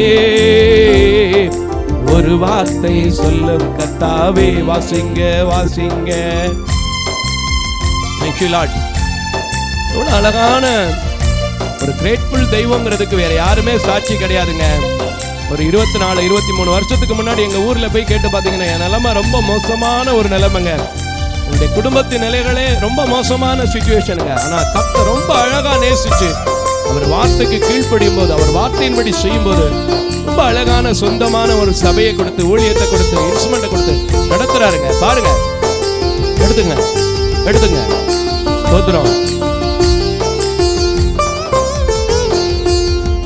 ஒரு வார்த்தை சொல்லும் கர்த்தாவே. வாசிங்க வாசிங்க. Thank you Lord. எவ்வளவு அழகான ஒரு கிரேட்ஃபுல் தெய்வங்கிறதுக்கு வேற யாருமே சாட்சி கிடையாதுங்க. ஒரு 24 23 வருஷத்துக்கு முன்னாடி எங்க ஊர்ல போய் கேட்டு பாத்தீங்கன்னா என் நிலைமை ரொம்ப மோசமான ஒரு நிலைமைங்க. என்னுடைய குடும்பத்தின் நிலைகளே ரொம்ப மோசமான சிச்சுவேஷனுங்க. ஆனா கர்த்தர் ரொம்ப அழகா நேசிச்சு அவர் வார்த்தைக்கு கீழ்ப்படியும் போது, அவர் வார்த்தையின்படி செய்யும் போது ரொம்ப அழகான சொந்தமான ஒரு சபையை கொடுத்து, ஊழியத்தை கொடுத்து, இன்ஸ்ட்ருமெண்ட்டை கொடுத்து நடத்துறாருங்க. பாருங்க, எடுத்துங்க எடுத்துங்க. சோத்திரம்.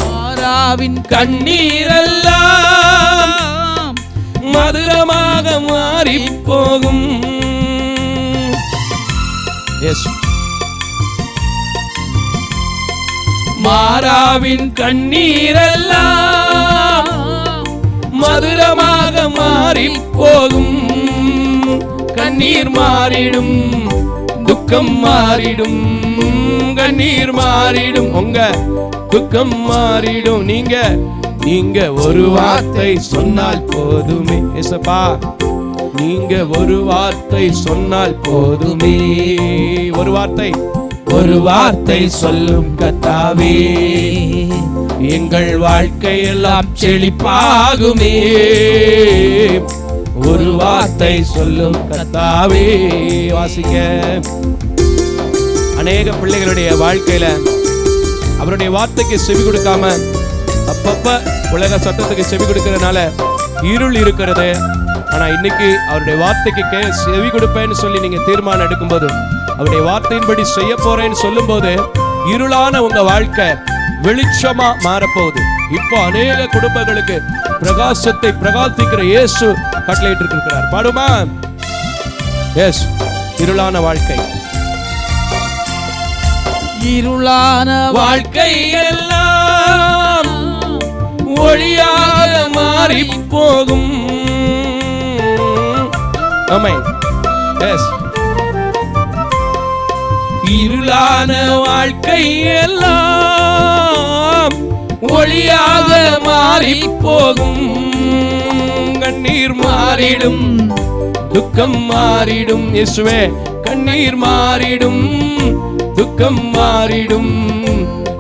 மாறாவின்
கண்ணீரெல்லாம் மதுரமாக மாறி போகும். எஸ், மாறாவின் கண்ணீரெல்லாம் மதுரமாக மாறி போகும். கண்ணீர் மாறிடும், துக்கம் மாறிடும். கண்ணீர் மாறிடும், உங்க துக்கம் மாறிடும். நீங்க ஒரு வார்த்தை சொன்னால் போதுமே. ஏசப்பா, நீங்க ஒரு வார்த்தை சொன்னால் போதுமே. ஒரு வார்த்தை சொல்லும் கர்த்தாவே, எங்கள் வாழ்க்கையெல்லாம் செழிப்பாகுமே. ஒரு வார்த்தை சொல்லும் கர்த்தாவே. வாசிங்க. அநேக பிள்ளைகளுடைய வாழ்க்கையில அவருடைய வார்த்தைக்கு செவி கொடுக்காம அப்பப்ப உலக சத்தத்துக்கு செவி கொடுக்கறதுனால இருள் இருக்கிறது. ஆனா இன்னைக்கு அவருடைய வார்த்தைக்கு செவி கொடுப்பேன்னு சொல்லி நீங்க தீர்மானம் எடுக்கும்போது, அவருடைய வார்த்தையின்படி செய்ய போறேன்னு சொல்லும் போது, இருளான உங்க வாழ்க்கை வெளிச்சமா மாறப்போகுது. இப்போ அநேக குடும்பங்களுக்கு பிரகாசத்தை பிரகாசிக்கிற இயேசு கட்டளையிட்டு இருக்கிறார். பாடுமா? எஸ், இருளான வாழ்க்கை,
இருளான
வாழ்க்கை எல்லாம் ஒளியாக மாறி போகும். ஆமென். எஸ், இருளான வாழ்க்கை எல்லாம் ஒளியாக மாறி போகும். கண்ணீர் மாறிடும், துக்கம் மாறிடும். இயேசுவே, கண்ணீர் மாறிடும், துக்கம் மாறிடும்.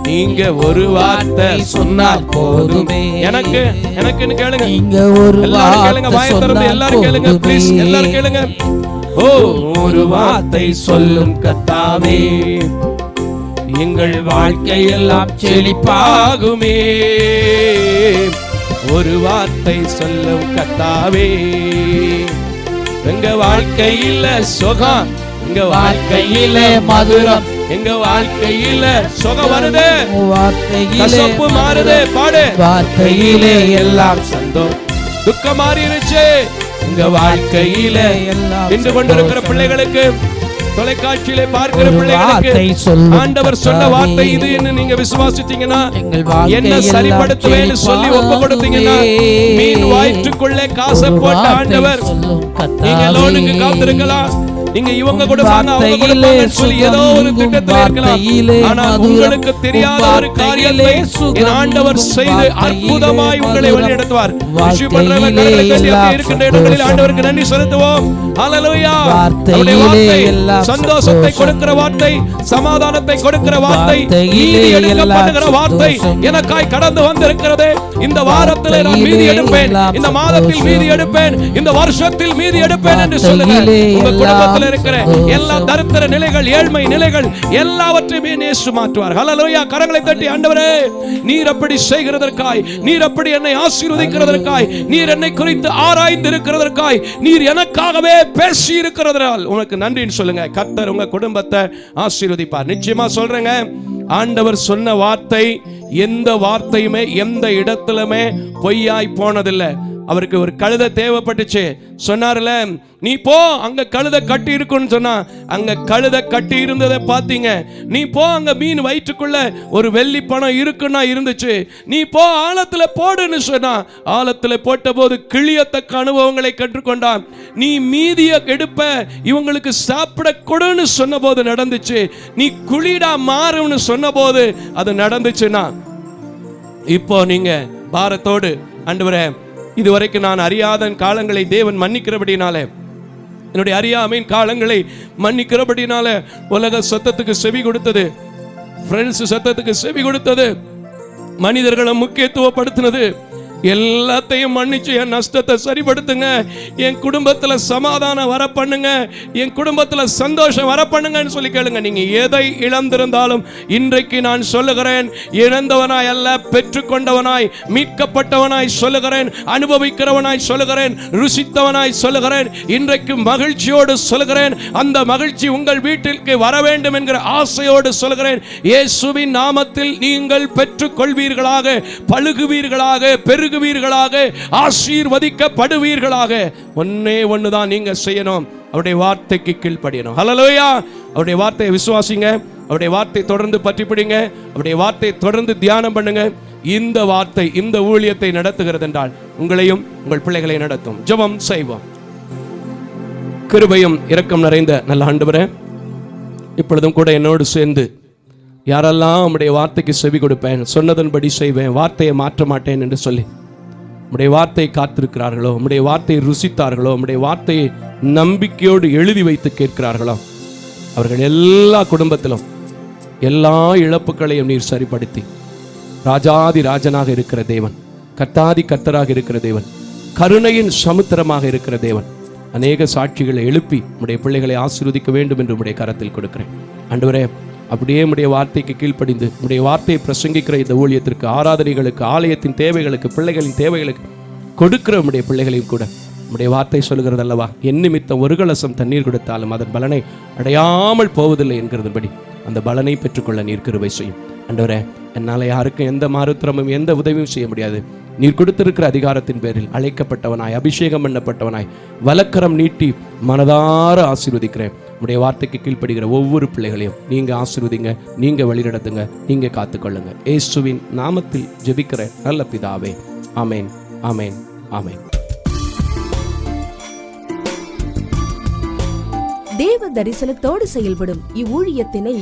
நீங்க ஒரு வார்த்தை சொன்னால் போதுமே. எனக்குன்னு கேளுங்க. எல்லாரும் கேளுங்க, வாயை திறந்து எல்லாரும் கேளுங்க ப்ளீஸ். எல்லாரும் கேளுங்க. ஓ, ஒரு வார்த்தை சொல்லும் கர்த்தாவே, எங்கள் வாழ்க்கையெல்லாம் செழிப்பாகுமே. ஒரு வார்த்தை சொல்லும் கர்த்தாவே, எங்க வாழ்க்கையில சுகம், எங்க வாழ்க்கையில மதுரம், எங்க வாழ்க்கையில சுகம் வருது, கசப்பு மாறுது. பாடு. வார்த்தையிலே எல்லாம் சந்தோஷம், துக்கம் மாறிடுச்சு எங்க வாழ்க்கையில. நின்று கொண்டிருக்கிற பிள்ளைகளுக்கு, தொலைக்காட்சியிலே பார்க்கிற பிள்ளைகளுக்கு ஆண்டவர் சொன்ன வார்த்தை இது என்று நீங்க விசுவாசித்தீங்கன்னா, என்ன சரிப்படுத்துவேன்னு சொல்லி ஒப்பு கொடுத்தீங்கன்னா, மீன் வயிற்றுக்குள்ளே காசை போட்ட ஆண்டவர், நீங்க லோனுக்கு காத்திருக்கலாம், நீங்க இவங்க கொடுப்பாங்க அவங்க கொடுப்பாங்கன்னு சொல்லி ஏதோ ஒரு திட்டத்தில் இருக்கலாம். ஆனா உங்களுக்கு தெரியாத ஒரு காரியத்தை என் ஆண்டவர் செய்து அற்புதமாய் உங்களை வழிநடத்துவார். இருக்கின்ற இடங்களில் ஆண்டவருக்கு நன்றி செலுத்துவோம். ஹல்லேலூயா. அவருடைய வார்த்தை சந்தோஷத்தை கொடுக்கிற வார்த்தை, சமாதானத்தை கொடுக்கிற வார்த்தை, நீதி எடுக்கப்படுகிற வார்த்தை எனக்காய் கடந்து வந்திருக்கிறது. இந்த வாரத்தில் நான் மீதி எடுப்பேன், இந்த மாதத்தில் மீதி எடுப்பேன், இந்த வருஷத்தில் மீதி எடுப்பேன் என்று சொல்லுங்க. உங்க குடும்பத்தில் இருக்கிற எல்லா தரித்திர நிலைகள், ஏழ்மை நிலைகள் எல்லாவற்றையுமே இயேசு மாற்றுவார். ஹல்லேலூயா. கரங்களை தட்டி, ஆண்டவரே, நீர் அப்படி செய்கிறதற்காய், நீர் அப்படி என்னை ஆசீர்வதிக்கிறதற்காய், நீர் என்னை குறித்து ஆராய்ந்து இருக்கிறதற்காய், நீர் எனக்காகவே பேசி இருக்கிறதால் உனக்கு நன்றின்னு சொல்லுங்க. கர்த்தர் உங்க குடும்பத்தை ஆசீர்வதிப்பார். நிச்சயமா சொல்றேங்க, ஆண்டவர் சொன்ன வார்த்தை எந்த வார்த்தையுமே எந்த இடத்திலுமே பொய்யாய் போனதில்லை. அவருக்கு ஒரு கழுதை தேவைப்பட்டுச்சு. சொன்னார்ல, நீ போ, அங்க கழுதை கட்டி இருக்குன்னு சொன்னா, அங்க கழுதை கட்டி இருந்ததை பார்த்தீங்க. நீ போ, அங்க மீன் வயிற்றுக்குள்ள ஒரு வெள்ளி பணம் இருக்குன்னா இருந்துச்சு. நீ போ, ஆழத்துல போடுன்னு சொன்னா, ஆழத்துல போட்ட போது கிளியத்தக்க அனுபவங்களை கற்றுக்கொண்டான். நீ மீதிய எடுப்ப இவங்களுக்கு சாப்பிட கொடுன்னு சொன்ன போது நடந்துச்சு. நீ குளிடா மாறும்னு சொன்ன போது அது நடந்துச்சுன்னா, இப்போ நீங்க பாரத்தோடு, ஆண்டவரே, இதுவரைக்கும் நான் அறியாத காலங்களை தேவன் மன்னிக்கிறபடினாலே, என்னுடைய அறியாமையின் காலங்களை மன்னிக்கிறபடினால, உலக சத்தத்துக்கு செவி கொடுத்தது, ஃப்ரெண்ட்ஸ் சத்தத்துக்கு செவி கொடுத்தது, மனிதர்களை முக்கியத்துவப்படுத்தினது எல்லாத்தையும் மன்னிச்சு என் நஷ்டத்தை சரிப்படுத்துங்க. என் குடும்பத்தில் சமாதானம் வர பண்ணுங்க, என் குடும்பத்தில் சந்தோஷம் வர பண்ணுங்கன்னு சொல்லி கேளுங்க. நீங்க எதை இழந்திருந்தாலும் இன்றைக்கு நான் சொல்லுகிறேன், இழந்தவனாய் அல்ல, பெற்றுக்கொண்டவனாய், மீட்கப்பட்டவனாய் சொல்லுகிறேன், அனுபவிக்கிறவனாய் சொல்லுகிறேன், ருசித்தவனாய் சொல்லுகிறேன். இன்றைக்கு மகிழ்ச்சியோடு சொல்லுகிறேன், அந்த மகிழ்ச்சி உங்கள் வீட்டிற்கு வர வேண்டும் என்கிற ஆசையோடு சொல்லுகிறேன். இயேசுவின் நாமத்தில் நீங்கள் பெற்றுக்கொள்வீர்களாக, பழுகுவீர்களாக, பெருகுவீர்களாக, ஆசீர்வதிக்கப்படுவீர்களாக. ஒன்னே ஒண்ணுதான் நீங்க செய்யணும், அவருடைய வார்த்தைக்கு கீழ்ப்படியணும். ஹல்லேலூயா. அவருடைய வார்த்தையை விசுவாசிங்க, அவருடைய வார்த்தை தொடர்ந்து பற்றி பிடிங்க, அவருடைய வார்த்தை தொடர்ந்து தியானம் பண்ணுங்க. இந்த வார்த்தை இந்த ஊழியத்தை நடத்துகிறது என்றால் உங்களையும் உங்கள் பிள்ளைகளை நடத்தும். ஜெபம் செய்வோம். கிருபையும் இரக்கம் நிறைந்த நல்ல ஆண்டவரே, இப்பொழுதும் கூட என்னோடு சேர்ந்து யாரெல்லாம் உம்முடைய வார்த்தைக்கு செவி கொடுப்பேன், சொன்னதன்படி செய்வேன், வார்த்தையை மாற்ற மாட்டேன் என்று சொல்லி உம்முடைய வார்த்தையை காத்திருக்கிறார்களோ, உம்முடைய வார்த்தையை ருசித்தார்களோ, உம்முடைய வார்த்தையை நம்பிக்கையோடு எழுதி வைத்து கேட்கிறார்களோ, அவர்கள் எல்லா குடும்பத்திலும் எல்லா இழப்புகளையும் நீர் சரிப்படுத்தி, ராஜாதி ராஜனாக இருக்கிற தேவன், கர்த்தாதி கர்த்தராக இருக்கிற தேவன், கருணையின் சமுத்திரமாக இருக்கிற தேவன், அநேக சாட்சிகளை எழுப்பி உம்முடைய பிள்ளைகளை ஆசீர்வதிக்க வேண்டும் என்று உம்முடைய கரத்தில் கொடுக்கிறேன். ஆண்டவரே, அப்படியே உம்முடைய வார்த்தைக்கு கீழ்ப்படிந்து உம்முடைய வார்த்தையை பிரசங்கிக்கிற இந்த ஊழியத்திற்கு, ஆராதனைகளுக்கு, ஆலயத்தின் தேவைகளுக்கு, பிள்ளைகளின் தேவைகளுக்கு கொடுக்கிற உம்முடைய பிள்ளைகளையும் கூட உம்முடைய வார்த்தை சொல்லுகிறது அல்லவா, என் நிமித்தம் ஒரு கலசம் தண்ணீர் கொடுத்தாலும் அதன் பலனை அடையாமல் போவதில்லை என்கிறதுபடி அந்த பலனை பெற்றுக்கொள்ள நீர் கிருபை செய்யும். ஆண்டவரே, என்னால் யாருக்கும் எந்த மாறுத்திரமும் எந்த உதவியும் செய்ய முடியாது. நீர் கொடுத்திருக்கிற அதிகாரத்தின் பேரில் அழைக்கப்பட்டவனாய், அபிஷேகம் பண்ணப்பட்டவனாய், வலக்கரம் நீட்டி மனதார ஆசீர்வதிக்கிறேன். உடைய வார்த்தைக்கு கீழ்ப்படுகிற ஒவ்வொரு பிள்ளைகளையும் நீங்க ஆசீர்வதிங்க, நீங்க வழிநடத்துங்க, நீங்க காத்துக்கொள்ளுங்க. இயேசுவின் நாமத்தில் ஜெபிக்கிற நல்ல பிதாவே, ஆமேன், ஆமேன், ஆமேன்.
தேவ தரிசனத்தோடு செயல்படும் இவ்வூழியத்தினை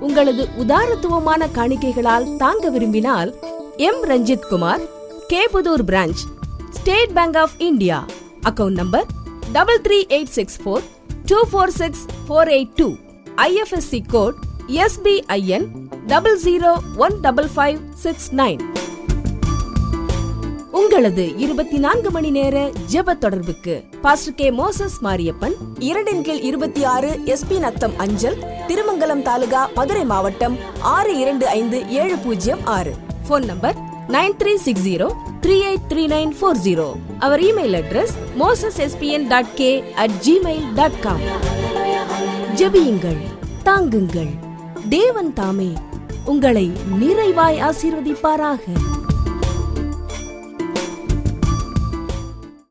உங்களது உதாரத்துவமான காணிக்கைகளால் தாங்க விரும்பினால், M Ranjith Kumar, Kaputhur branch, State Bank of India, account number 3386424648, IFSC code SBIN 00155569. உங்களது 24 மணி நேர ஜெப தொடர்புக்கு pastor K. Moses Mariappan, 2/26 SP Natham அஞ்சல், திருமங்கலம் தாலுகா, மதுரை மாவட்டம் 625706. Phone number 9360383940. அவர் இமெயில் அட்ரஸ் mosesspn.k@gmail.com. ஜெபியுங்கள், தாங்குங்கள். தேவன் தாமே உங்களை நிறைவாய் ஆசீர்வதிப்பாராக.